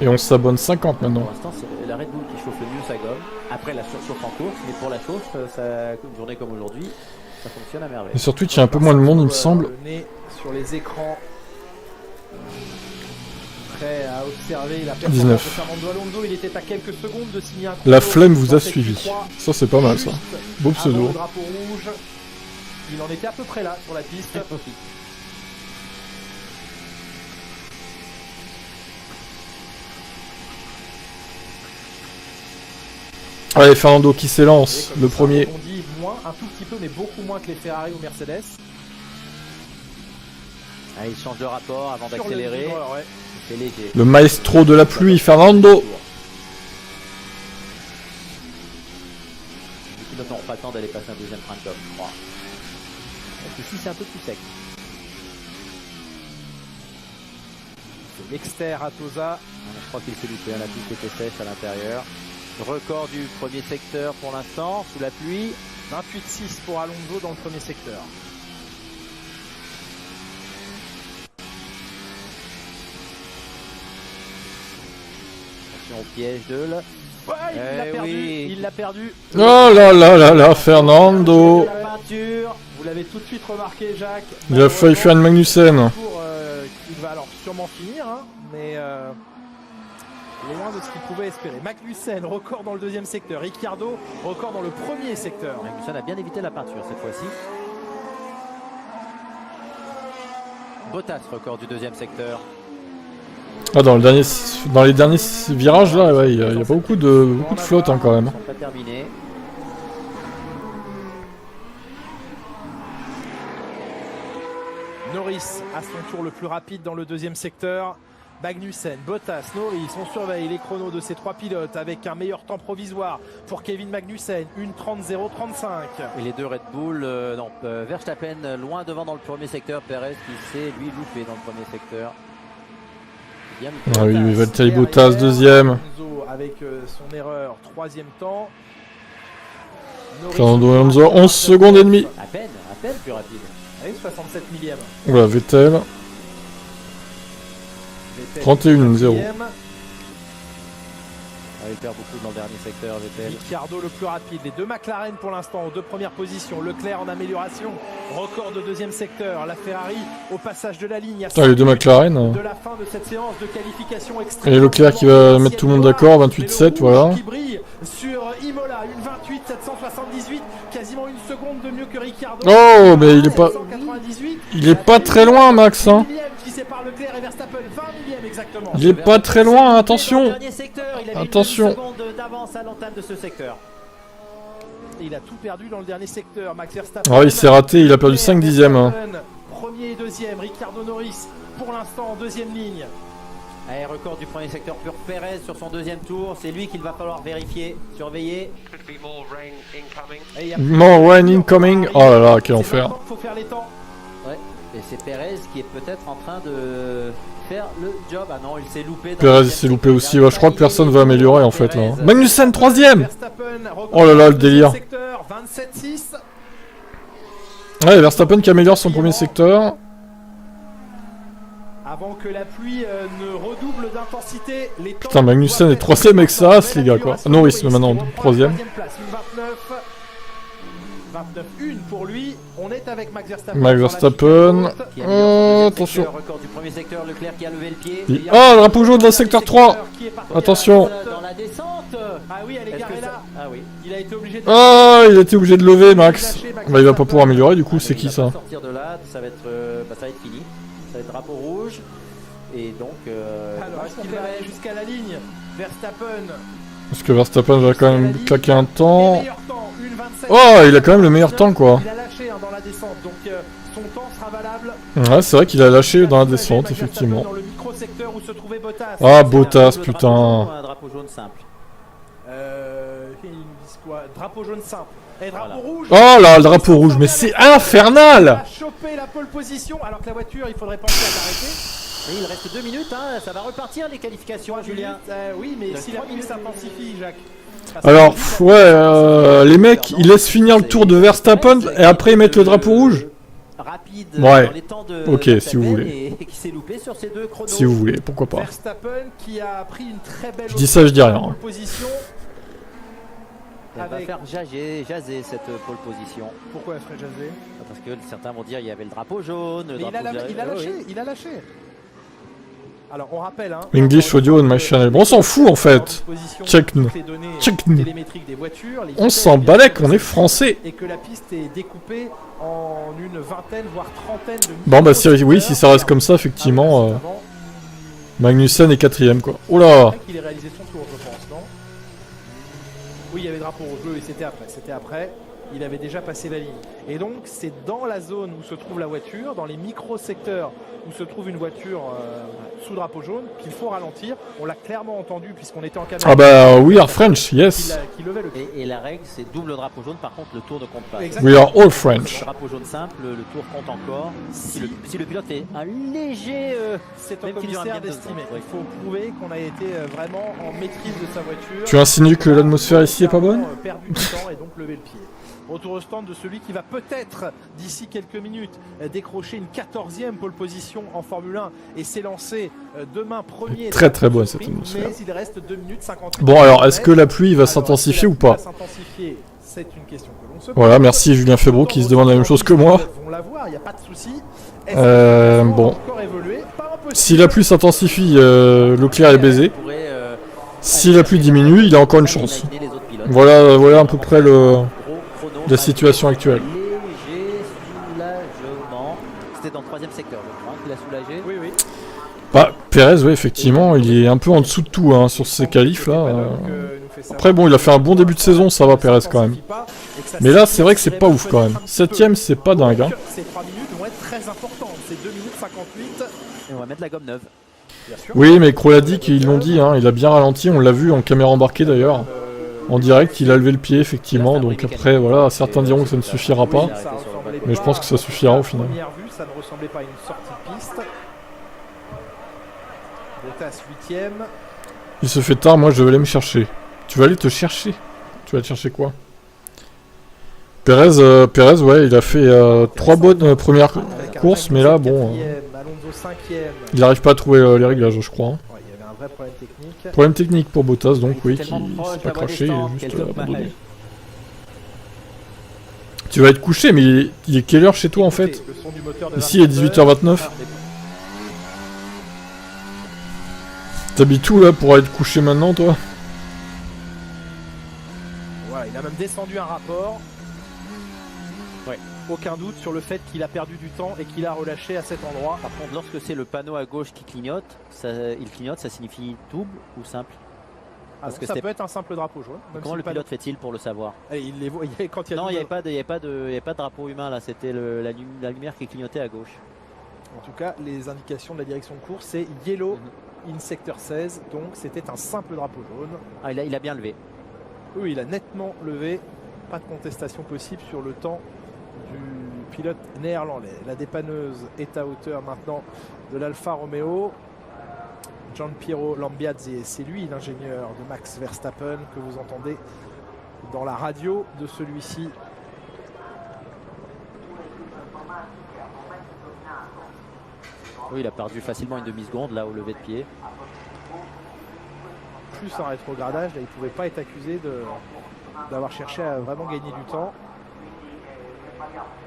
Et on s'abonne 50 maintenant. Pour l'instant, c'est la Red Bull qui chauffe le mieux sa gomme. Après la surchauffe en course, mais pour la chauffe, une journée comme aujourd'hui, ça fonctionne à merveille. Et sur Twitch, il y a un peu moins de monde, il me semble. Le nez sur les écrans. Prêt à observer la performance 19. de Fernando Alonso. Il était à quelques secondes de signer un chrono. La flemme vous a suivi. Ça, c'est pas mal, ça. Beau pseudo. Le drapeau rouge. Il en était à peu près là sur la piste. Allez, Fernando qui s'élance, le premier. On dit moins, un tout petit peu, mais beaucoup moins que les Ferrari ou Mercedes. Ah, il change de rapport avant d'accélérer. Ouais. C'est léger. Le maestro de la pluie, Fernando. Les pilotes n'auront pas le temps d'aller passer un deuxième train de gomme, je crois. Ici, c'est un peu plus sec. C'est l'exter à Tosa. Je crois qu'il s'est loupé, la piste était sèche à l'intérieur. Record du premier secteur pour l'instant, sous la pluie. 28,6 pour Alonso dans le premier secteur. Attention au piège de l'... Ouais, il l'a perdu, oui. Il l'a perdu. Oh là là là là, Fernando. La peinture, vous l'avez tout de suite remarqué, Jacques. Il a failli faire une Magnussen. Il va alors sûrement finir, hein, mais loin de ce qu'il pouvait espérer. Magnussen, record dans le deuxième secteur. Ricciardo, record dans le premier secteur. Magnussen a bien évité la peinture cette fois-ci. Bottas, record du deuxième secteur. Ah, dans les derniers virages là, ouais, il y a pas beaucoup de flotte hein, quand même. Pas terminé. Norris à son tour le plus rapide dans le deuxième secteur. Magnussen, Bottas, Norris, on surveille les chronos de ces trois pilotes avec un meilleur temps provisoire pour Kevin Magnussen, 1:30.035. Et les deux Red Bull, Verstappen loin devant dans le premier secteur, Perez qui s'est lui loupé dans le premier secteur. Bien, ah oui, Valtteri Bottas deuxième. Avec son erreur, troisième temps. Fernando Alonso, 11 secondes et demie. À peine plus rapide. Allez, 67 millième. Voilà, Vettel. 31-0. Avec perd beaucoup dans le dernier secteur, Vettel. Ricciardo le plus rapide, les deux McLaren pour l'instant aux deux premières positions, Leclerc en amélioration, record de deuxième secteur, la Ferrari au passage de la ligne. Les deux McLaren. De la fin de cette séance de qualification extrême. Et Leclerc qui va mettre tout le monde d'accord, 28-7, voilà. Qui brille sur Imola, une 28-778, quasiment une seconde de mieux que Ricciardo. Oh, mais il est pas... Il est pas très loin, Max, hein. Il est pas très loin, attention. Attention. Il a tout perdu dans le dernier secteur. Max Verstappen. Ah, il s'est raté, il a perdu 5 dixièmes. Hein. Premier et deuxième, Ricardo Norris pour l'instant en deuxième ligne. Allez, record du premier secteur pour Perez sur son deuxième tour. C'est lui qu'il va falloir vérifier, surveiller. More rain incoming. Oh là là, quel enfer. Faut faire les temps. Ouais. Et c'est Perez qui est peut-être en train de faire le job. Ah non, il s'est loupé. Perez s'est loupé aussi. Ouais, je crois que personne va améliorer en fait là. Magnussen 3ème. Oh là là, le délire. Ouais, Verstappen qui améliore son premier secteur. Avant que la pluie ne redouble d'intensité, les temps. Putain, Magnussen est 3ème avec sa race, les gars quoi. Norris maintenant 3ème. 29-1 pour lui, on est avec Max Verstappen. Max Verstappen. Attention. Oh, le drapeau jaune dans le secteur 3. Attention. Ah oui, elle est garée là. Ah oui, il a été obligé de... Oh, il a été obligé de lever, Max. Bah, il va pas pouvoir améliorer, du coup, c'est qui ça? Sortir de là, ça va être fini. Ça va être drapeau rouge. Et donc. Alors, est-ce qu'il va aller jusqu'à la ligne? Verstappen. Parce que Verstappen va quand même claquer un temps. Oh, il a quand même le meilleur temps quoi. Il a lâché dans la descente, donc son temps sera valable. Ouais, c'est vrai qu'il a lâché dans la descente, effectivement. Dans le micro-secteur où se trouvait Bottas. Ah, Bottas, putain. Un drapeau jaune simple. Ils disent quoi? Drapeau jaune simple. Et drapeau rouge. Oh là, le drapeau rouge, mais c'est infernal. Il a chopé la pole position, alors que la voiture, il faudrait penser à l'arrêter. Et il reste 2 minutes, hein, ça va repartir les qualifications, Julien. Oui, mais si la pluie s'intensifie, Jacques. Alors, ouais, les mecs, ils laissent finir le tour de Verstappen et après ils mettent le drapeau rouge. Rapide ouais, dans les temps de ok, si vous voulez. Et qui s'est loupé sur ces deux chronos. Si vous voulez, pourquoi pas. Verstappen qui a pris une très belle je dis ça, je dis rien. Position. Elle va faire jaser cette pole position. Pourquoi elle ferait jaser? Parce que certains vont dire il y avait le drapeau jaune. Le drapeau il a lâché. Alors on rappelle hein, English audio on my channel. Bon, on s'en fout en fait. Check nous. On s'en balèque, on est français. Et que la piste est découpée en une vingtaine voire trentaine de bon bah oui, si ça reste comme ça effectivement Magnussen est 4ème quoi. Oula. Il a réalisé son tour je pense, non? Oui, il y avait drapeau rouge et c'était après. Il avait déjà passé la ligne. Et donc, c'est dans la zone où se trouve la voiture, dans les micro-secteurs où se trouve une voiture sous drapeau jaune, qu'il faut ralentir. On l'a clairement entendu puisqu'on était en caméra. Ah bah, we are French, yes. Et la règle, c'est double drapeau jaune. Par contre, le tour ne compte pas. We are all French. Drapeau jaune simple, le tour compte encore. Si le pilote fait un léger... c'est un commissaire d'estimer. Il faut prouver qu'on a été vraiment en maîtrise de sa voiture. Tu insinues que l'atmosphère ici est pas bonne? Perdu du temps et donc lever le pied. Retour au stand de celui qui va peut-être, d'ici quelques minutes, décrocher une 14e pole position en Formule 1 et s'élancer demain premier. Très très bonne cette atmosphère. Mais il reste 2 minutes 58. Bon alors, est-ce que la pluie va s'intensifier ou pas? C'est une question que l'on se pose. Voilà, merci Julien Febro qui se demande la même chose que moi. On la voit, il n'y a pas de souci. Bon. Si la pluie s'intensifie, Leclerc est baisé. Si la pluie diminue, il a encore une chance. Voilà à peu près la situation actuelle. Léger soulagement. C'était dans le 3ème secteur, je crois, qu'il a soulagé. Oui. Bah, Perez, oui, effectivement, il est un peu en dessous de tout hein, sur ces qualifs là. Après, bon, il a fait un bon début de saison, ça va, Perez quand même. Mais là, c'est vrai que c'est pas ouf quand même. 7ème, c'est pas dingue. Hein. Ces 3 minutes vont être très importantes. C'est 2 minutes 58. Et on va mettre la gomme neuve. Oui, mais Kroll a dit qu'ils l'ont dit, hein, il a bien ralenti, on l'a vu en caméra embarquée d'ailleurs. En direct, il a levé le pied effectivement, donc après voilà, certains diront que ça ne suffira pas, mais je pense que ça suffira au final. Première vue, ça ne ressemblait pas à une sortie de piste. Bottas 8ème. Il se fait tard, moi je vais aller me chercher. Tu vas aller te chercher? Tu vas te chercher quoi? Perez, ouais, il a fait 3 bonnes premières courses, mais là bon, il n'arrive pas à trouver les réglages, je crois. Il y avait un vrai problème technique. Problème technique pour Bottas, donc oui, qui tellement proche s'est pas d'avoir craché, des stands, juste quel dommage. abandonné. Tu vas être couché, mais il est quelle heure chez toi en fait? Le son du moteur de Ici il est 18h29. T'habites où là pour être couché maintenant toi? Voilà, il a même descendu un rapport. Ouais, aucun doute sur le fait qu'il a perdu du temps et qu'il a relâché à cet endroit. Par contre, lorsque c'est le panneau à gauche qui clignote, ça signifie double ou simple? Parce que ça peut être un simple drapeau jaune. Comment le pilote fait-il pour le savoir? Il les voit quand il y a non, il n'y avait pas de drapeau humain là, c'était la lumière qui clignotait à gauche. En tout cas, les indications de la direction de course, c'est yellow in secteur 16, donc c'était un simple drapeau jaune. Ah, il a bien levé. Oui, il a nettement levé, pas de contestation possible sur le temps du pilote néerlandais. La dépanneuse est à hauteur maintenant de l'Alfa Romeo. Gianpiero Lambiazzi, c'est lui l'ingénieur de Max Verstappen que vous entendez dans la radio de celui-ci. Oui, il a perdu facilement une demi-seconde là au lever de pied. Plus en rétrogradage, là il ne pouvait pas être accusé d'avoir cherché à vraiment gagner du temps.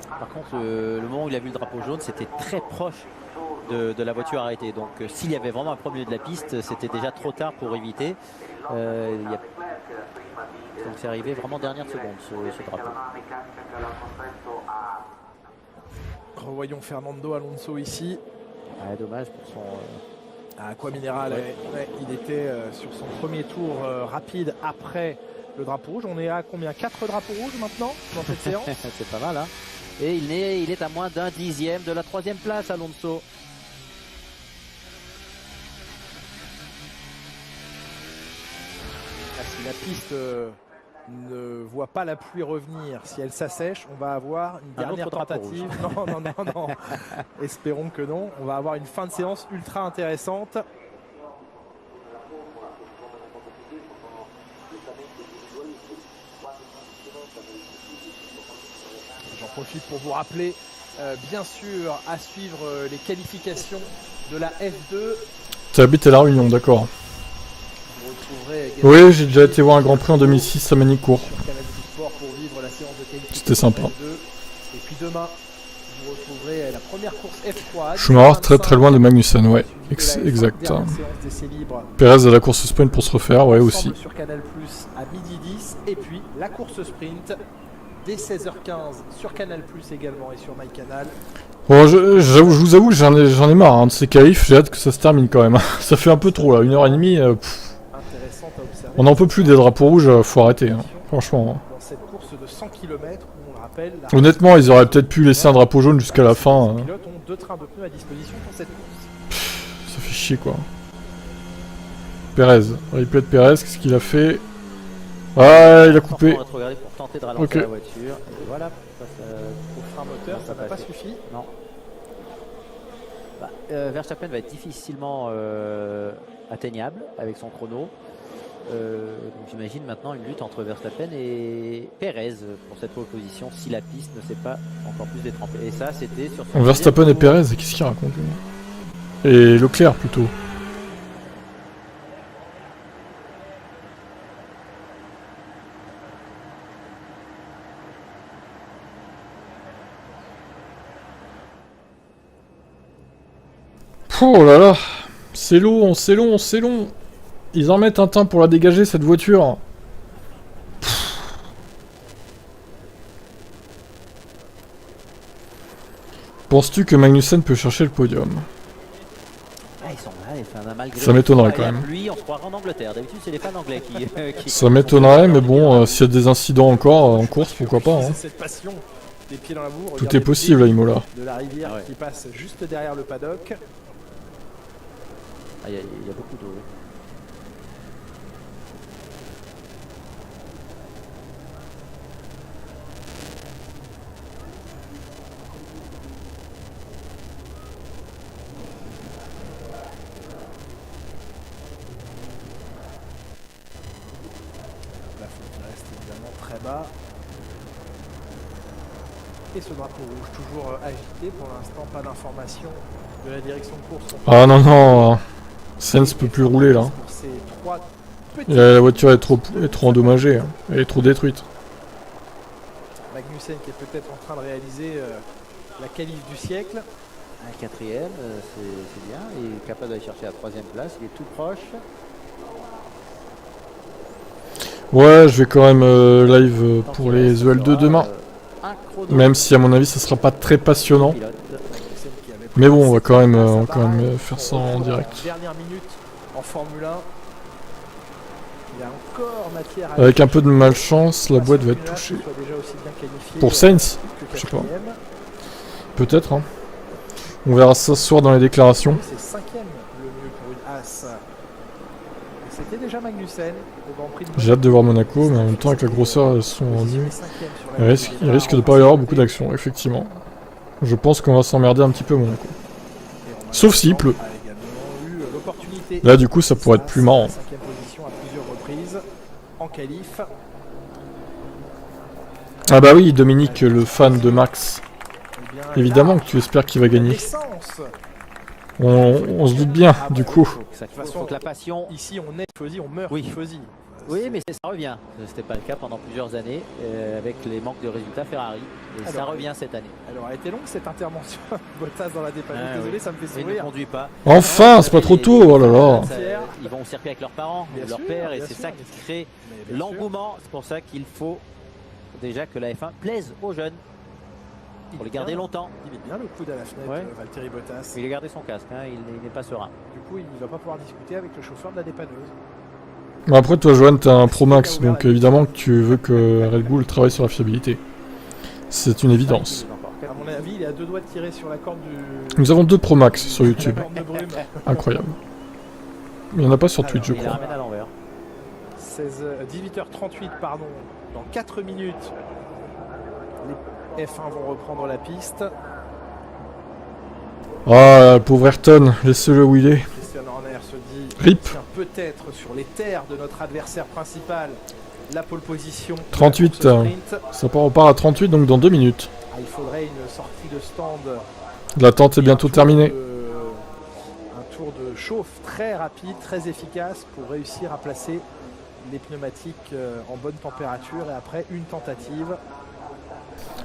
Par contre, le moment où il a vu le drapeau jaune, c'était très proche de la voiture arrêtée. Donc s'il y avait vraiment un premier de la piste, c'était déjà trop tard pour éviter. Donc c'est arrivé vraiment dernière seconde ce drapeau. Revoyons Fernando Alonso ici. Ah, dommage pour son... Aqua Mineral, ouais, il était sur son premier tour rapide après le drapeau rouge. On est à combien? 4 drapeaux rouges maintenant dans cette séance? C'est pas mal, hein. Et il est à moins d'un dixième de la 3e place, Alonso. Si la piste ne voit pas la pluie revenir, si elle s'assèche, on va avoir une dernière tentative. Non. Espérons que non. On va avoir une fin de séance ultra intéressante. J'en profite pour vous rappeler, bien sûr, à suivre les qualifications de la F2. Tu habites à La Réunion, d'accord. Oui, j'ai déjà été voir un Grand Prix en 2006 à Manicourt. C'était sympa. Et puis demain, vous retrouverez la première course F3. Schumacher très loin de Magnussen, ouais, exact. Perez à la course sprint pour se refaire, ouais aussi. Sur Canal+ à 12h10 et puis la course sprint dès 16h15 sur Canal+ également et sur MyCanal. Bon, je vous avoue que j'en ai marre hein, de ces qualifs, j'ai hâte que ça se termine quand même. Ça fait un peu trop là, 1h30. On n'en peut plus des drapeaux rouges, faut arrêter, hein, franchement. Dans cette course de 100 km, on le rappelle, honnêtement, ils auraient peut-être pu laisser un drapeau jaune jusqu'à la fin. Les pilotes ont 2 trains de pneus à disposition pour cette course. Ça fait chier quoi. Perez, replay de Perez, qu'est-ce qu'il a fait? Ah, il a coupé. On va regarder pour tenter de ralentir la voiture. Et voilà, au frein moteur, ça n'a pas suffi. Non. Verstappen va être difficilement atteignable avec son chrono. Donc j'imagine maintenant une lutte entre Verstappen et Perez pour cette pole position si la piste ne s'est pas encore plus détrempée. Et ça, c'était sur son Verstappen et Perez, qu'est-ce qu'il raconte lui? Et Leclerc plutôt. Oh là là, c'est long, c'est long, c'est long. Ils en mettent un temps pour la dégager cette voiture. Penses-tu que Magnussen peut chercher le podium? Ils sont là, malgré ça m'étonnerait quand même. Lui, on se croirait en Angleterre. D'habitude, c'est les fans anglais qui... Ça m'étonnerait, mais bon, s'il y a des incidents encore en course, pourquoi pas. Hein. Cette passion des pieds dans la boue. Tout est possible à Imola. De la rivière qui passe juste derrière le paddock. Il y a beaucoup d'eau. La flotte reste évidemment très bas. Et ce drapeau rouge toujours agité. Pour l'instant, pas d'information de la direction de course. Ah non, non. Sainz peut plus rouler là. La voiture est trop endommagée, hein. Elle est trop détruite. Magnussen qui est peut-être en train de réaliser la qualif du siècle. Un quatrième, c'est bien. Il est capable d'aller chercher la troisième place. Il est tout proche. Ouais, je vais quand même live pour les EL2 demain. Même si à mon avis ça sera pas très passionnant. Mais bon, on va quand même faire ça en direct. Dernière minute en Formule 1. Il y a encore matière à Avec un peu de malchance, la boîte va être touchée. Pour Sainz, je sais pas. Peut-être, hein. On verra ça ce soir dans les déclarations. C'est cinquième le mieux pour une As. C'était déjà Magnussen au Grand Prix de J'ai hâte de voir Monaco, mais en même temps avec la grosseur elles sont rendues. Il risque de pas y avoir beaucoup d'action, effectivement. Je pense qu'on va s'emmerder un petit peu à Monaco. Sauf s'il pleut. Là du coup ça pourrait être plus marrant. Cinquième position à plusieurs reprises en qualif. Ah bah oui, Dominique, le fan de Max. Évidemment que tu espères qu'il va gagner. On se doute bien, du coup. De toute façon, la passion. Ici, on est Tifosi, on meurt Tifosi. Oui, mais ça revient. C'était pas le cas pendant plusieurs années avec les manques de résultats Ferrari. Et alors, ça revient cette année. Alors, elle était longue cette intervention. Bottas dans la dépanneuse. Désolé, ça me fait sourire. Il ne conduit pas. Enfin, c'est pas trop tôt, oh là là. Ils vont au circuit avec leurs parents, leur père, et c'est ça qui crée l'engouement. C'est pour ça qu'il faut déjà que la F1 plaise aux jeunes. Pour les garder longtemps. Il est bien le coude à la fenêtre, Valtteri Bottas. Il a gardé son casque, hein, il n'est pas serein. Du coup, il ne va pas pouvoir discuter avec le chauffeur de la dépanneuse. Bon, après, toi, Johan, t'es un Pro Max, donc évidemment que tu veux que Red Bull travaille sur la fiabilité. C'est une évidence. À mon avis, il est à deux doigts de tirer sur la corde du... Nous avons 2 Pro Max sur YouTube. Incroyable. Mais il n'y en a pas sur Twitch, je crois. 18h38, pardon, dans 4 minutes. Les F1 vont reprendre la piste. Ah, pauvre Ayrton, laissez-le où il est. Christian Horner se dit RIP. Peut-être sur les terres de notre adversaire principal, la pole position. 38, ça repart à 38, donc dans 2 minutes. Il faudrait une sortie de stand. L'attente est bientôt terminée. Un tour de chauffe très rapide, très efficace pour réussir à placer les pneumatiques en bonne température et après une tentative.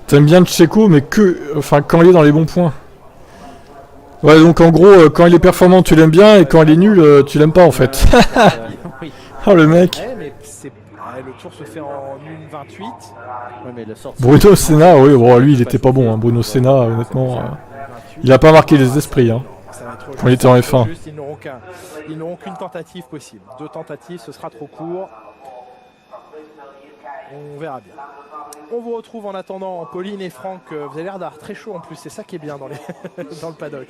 T'aimes bien Checo, mais quand il est dans les bons points. Ouais, donc en gros, quand il est performant, tu l'aimes bien, et quand il est nul, tu l'aimes pas en fait. Oh le mec. Mais le tour se fait en 1,28. Bruno Senna, oui, bon, lui il était pas bon, hein. Bruno Senna, honnêtement, il a pas marqué les esprits. Hein. Quand il était en F1. Ils n'auront qu'une tentative possible. 2 tentatives, ce sera trop court. On verra bien. On vous retrouve en attendant, Pauline et Franck. Vous avez l'air d'avoir très chaud en plus, c'est ça qui est bien dans le paddock.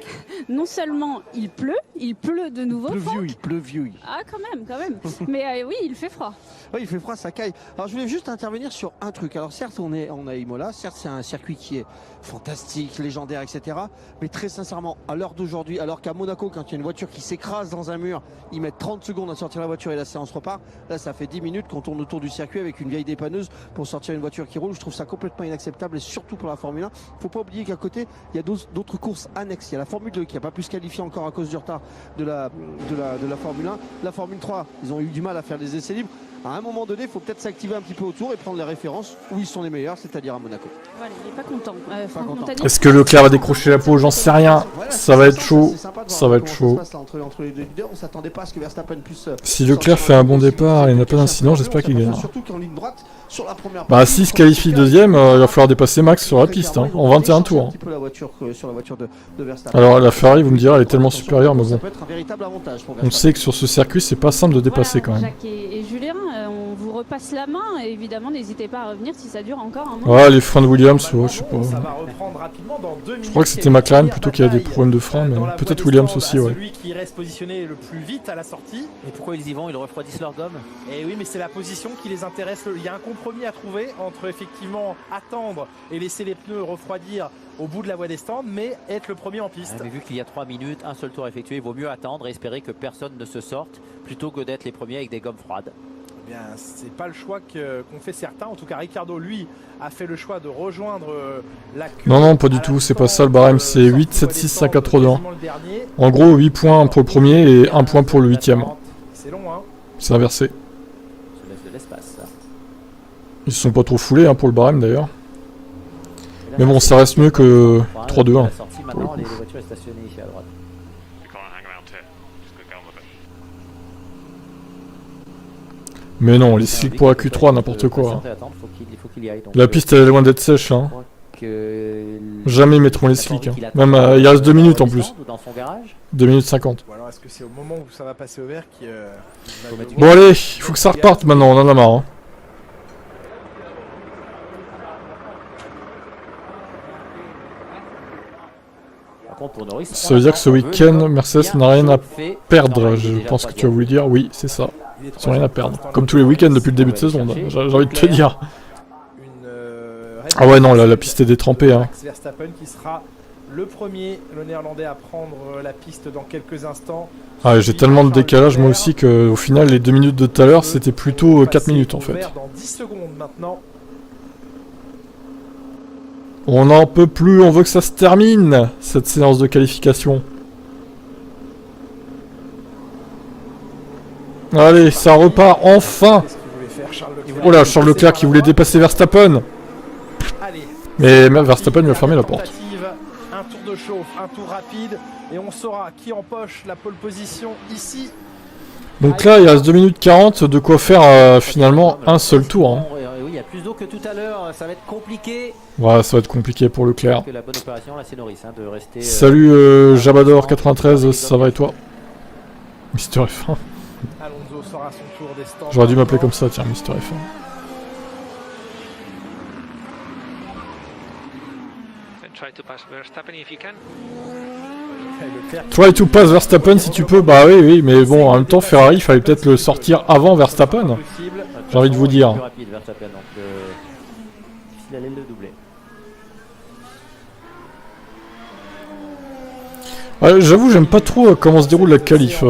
Non seulement il pleut de nouveau. Il pleut vieux. Ah quand même. Mais oui, il fait froid. Oui, il fait froid, ça caille. Alors je voulais juste intervenir sur un truc. Alors certes, on a Imola, certes c'est un circuit qui est fantastique, légendaire, etc. Mais très sincèrement, à l'heure d'aujourd'hui, alors qu'à Monaco, quand il y a une voiture qui s'écrase dans un mur, ils mettent 30 secondes à sortir la voiture et la séance repart. Là, ça fait 10 minutes qu'on tourne autour du circuit avec une vieille dépanneuse pour sortir une voiture qui roule. Je trouve ça complètement inacceptable et surtout pour la Formule 1. Faut pas oublier qu'à côté, il y a d'autres courses annexes. Il y a la Formule 2 qui n'a pas pu se qualifier encore à cause du retard de la Formule 1. La Formule 3, ils ont eu du mal à faire des essais libres. À un moment donné, il faut peut-être s'activer un petit peu autour et prendre les références où ils sont les meilleurs, c'est-à-dire à Monaco. Voilà, il n'est pas content. Est-ce que Leclerc va décrocher la peau? J'en sais rien. Ça va être chaud. Ça va être chaud. Entre les deux leaders, on s'attendait pas à ce que Verstappen puisse. Si Leclerc fait un bon départ et n'a pas d'incident, j'espère qu'il gagnera. Surtout qu'en ligne droite, sur la première. Bah, s'il se qualifie deuxième, il va falloir dépasser Max sur la piste, hein, en 21 tours. Alors la Ferrari, vous me direz, elle est tellement supérieure, mais bon. On sait que sur ce circuit, c'est pas simple de dépasser quand même. Jacques et Julien, on vous repasse la main. Et évidemment, n'hésitez pas à revenir si ça dure encore un moment. Ouais, les freins de Williams, ouais, je sais pas. Je crois que c'était McLaren plutôt qui a des problèmes de freins, mais peut-être Williams aussi, ouais. Celui qui reste positionné le plus vite à la sortie. Et pourquoi ils y vont? Ils refroidissent leur gomme? Et oui, mais c'est la position qui les intéresse. Il y a un compromis à trouver entre effectivement attendre et laisser les pneus refroidir au bout de la voie des stands, mais être le premier en piste. Mais vu qu'il y a 3 minutes, un seul tour effectué, il vaut mieux attendre et espérer que personne ne se sorte plutôt que d'être les premiers avec des gommes froides. Eh bien, c'est pas le choix qu'ont fait certains. En tout cas, Ricardo, lui, a fait le choix de rejoindre la queue. Non, non, pas du tout, c'est pas ça le barème, c'est 8, 7, 6, 5, 4, 3, 2, 1. En gros, 8 points pour le premier et 1 point pour le 8ème. C'est long, hein. C'est inversé. Ça laisse de l'espace. Ils se sont pas trop foulés hein, pour le barème d'ailleurs. Mais bon, ça reste mieux que 3-2-1. La sortie maintenant, les voitures sont stationnées ici à droite. Mais non, les slicks pour la Q3, n'importe quoi. Hein. La piste elle est loin d'être sèche. Hein. Jamais ils mettront les slicks. Hein. Même il reste 2 minutes en plus. 2 minutes 50. Ou alors est-ce que c'est au moment où ça va passer au vert qui Bon allez, il faut que ça reparte maintenant, on en a marre. Hein. Ça veut dire que ce week-end, Mercedes n'a rien à perdre. Je pense que tu as voulu dire, oui, c'est ça. Ils n'ont rien à perdre. Comme tous les week-ends depuis le début de saison, j'ai envie de te dire. Ah ouais, non, la piste est détrempée. Hein. Max Verstappen qui sera le premier, le néerlandais, à prendre la piste dans quelques instants. Ah, j'ai tellement de décalage moi aussi qu'au final, les 2 minutes de tout à l'heure, c'était plutôt 4 minutes en fait. Dans 10 secondes maintenant. On n'en peut plus, on veut que ça se termine, cette séance de qualification. Allez, ça repart enfin. Oh là, Charles Leclerc qui voulait dépasser Verstappen. Mais Verstappen lui a fermé la porte. Un tour de chauffe, un tour rapide, et on saura qui empoche la pole position ici. Donc là, il reste 2 minutes 40, de quoi faire finalement un seul tour. Hein. Oui, il y a plus d'eau que tout à l'heure, ça va être compliqué. Ouais, ça va être compliqué pour Leclerc. La bonne opération, là, c'est Norris, hein, de rester, salut Jabador93, ça va et toi? Mister F1. Alonso sera son tour des stands. J'aurais dû m'appeler comme ça, tiens, Mister F1. Try to pass Verstappen if you can. Try to pass Verstappen si tu peux, bah oui, mais bon, en même temps, Ferrari, il fallait peut-être le sortir avant Verstappen. J'ai envie de vous dire. Ouais, j'avoue, j'aime pas trop comment se déroule la qualif.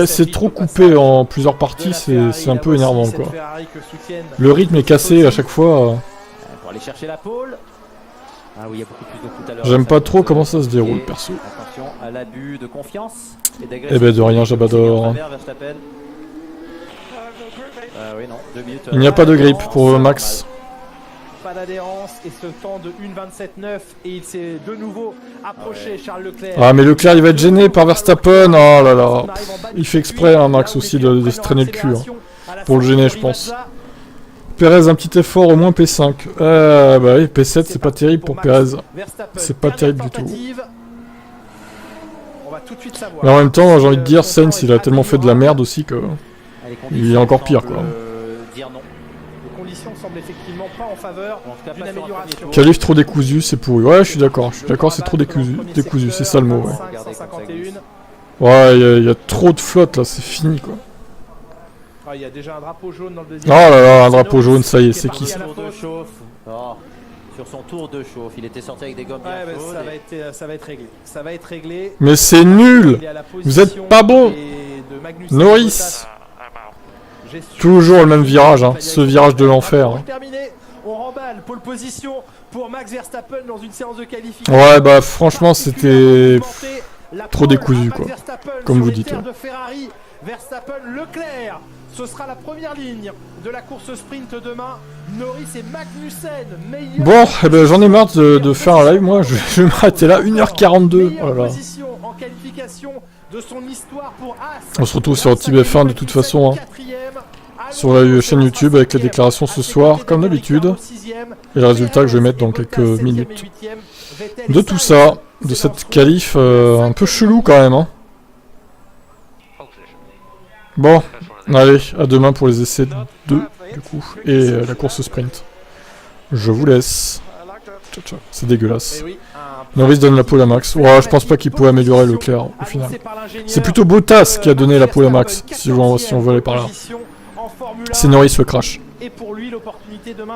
C'est trop coupé en plusieurs parties, c'est un peu énervant quoi. Le rythme est cassé à chaque fois. Pour aller chercher la pole. Ah oui, il y a beaucoup plus de tout à l'heure. J'aime pas trop comment ça se déroule perso. Attention à l'abus de confiance et d'agressivité. Eh ben de rien, Jabador. Oui, non, 2 minutes, il n'y a pas de grip pour Max. Pas d'adhérence et ce temps de 1:27.9 et il s'est de nouveau approché, Charles Leclerc. Ah mais Leclerc il va être gêné par Verstappen. Oh là là. Il fait exprès hein, Max aussi de se traîner le cul. Hein, pour le gêner je pense. Perez un petit effort au moins P5. Bah oui, P7 c'est pas terrible pour Perez. C'est pas terrible du tout. Mais en même temps j'ai envie de dire Sainz il a tellement fait de la merde aussi que il est encore pire quoi. Qualif trop décousu, c'est pourri. Ouais, je suis d'accord, c'est trop décousu, c'est ça le mot. Ouais, il y a trop de flotte là, c'est fini quoi. Il y a déjà un drapeau jaune dans le deuxième. Oh là là, un drapeau jaune, ça y est, c'est qui ça? Sur son tour de chauffe, il était sorti avec des gommes bien chaudes. Ça va être réglé. Ça va être réglé. Mais c'est nul. Vous êtes pas bon. Norris. Toujours le même virage, hein, ce virage de l'enfer. Hein. On remballe pole position pour Max Verstappen dans une séance de qualification. Ouais, bah franchement, c'était trop décousu quoi. Comme vous dites. Verstappen, Leclerc, ce sera la première ligne de la course sprint demain. Norris et Magnussen. Bon, eh ben, j'en ai marre de faire un live, moi je vais m'arrêter là, 1h42. Voilà. En qualification de son histoire pour As. On se retrouve sur Team F1 de toute façon. Hein. Sur la chaîne YouTube avec les déclarations ce soir, comme d'habitude. Et le résultat que je vais mettre dans quelques minutes. De tout ça, de cette qualif un peu chelou quand même. Hein. Bon, allez, à demain pour les essais 2 du coup, et la course sprint. Je vous laisse. Ciao, ciao. C'est dégueulasse. Norris donne la pole à Max. Ouais, je pense pas qu'il pouvait améliorer Leclerc au final. C'est plutôt Bottas qui a donné la pole à Max, si on veut aller par là. C'est Norris le crash.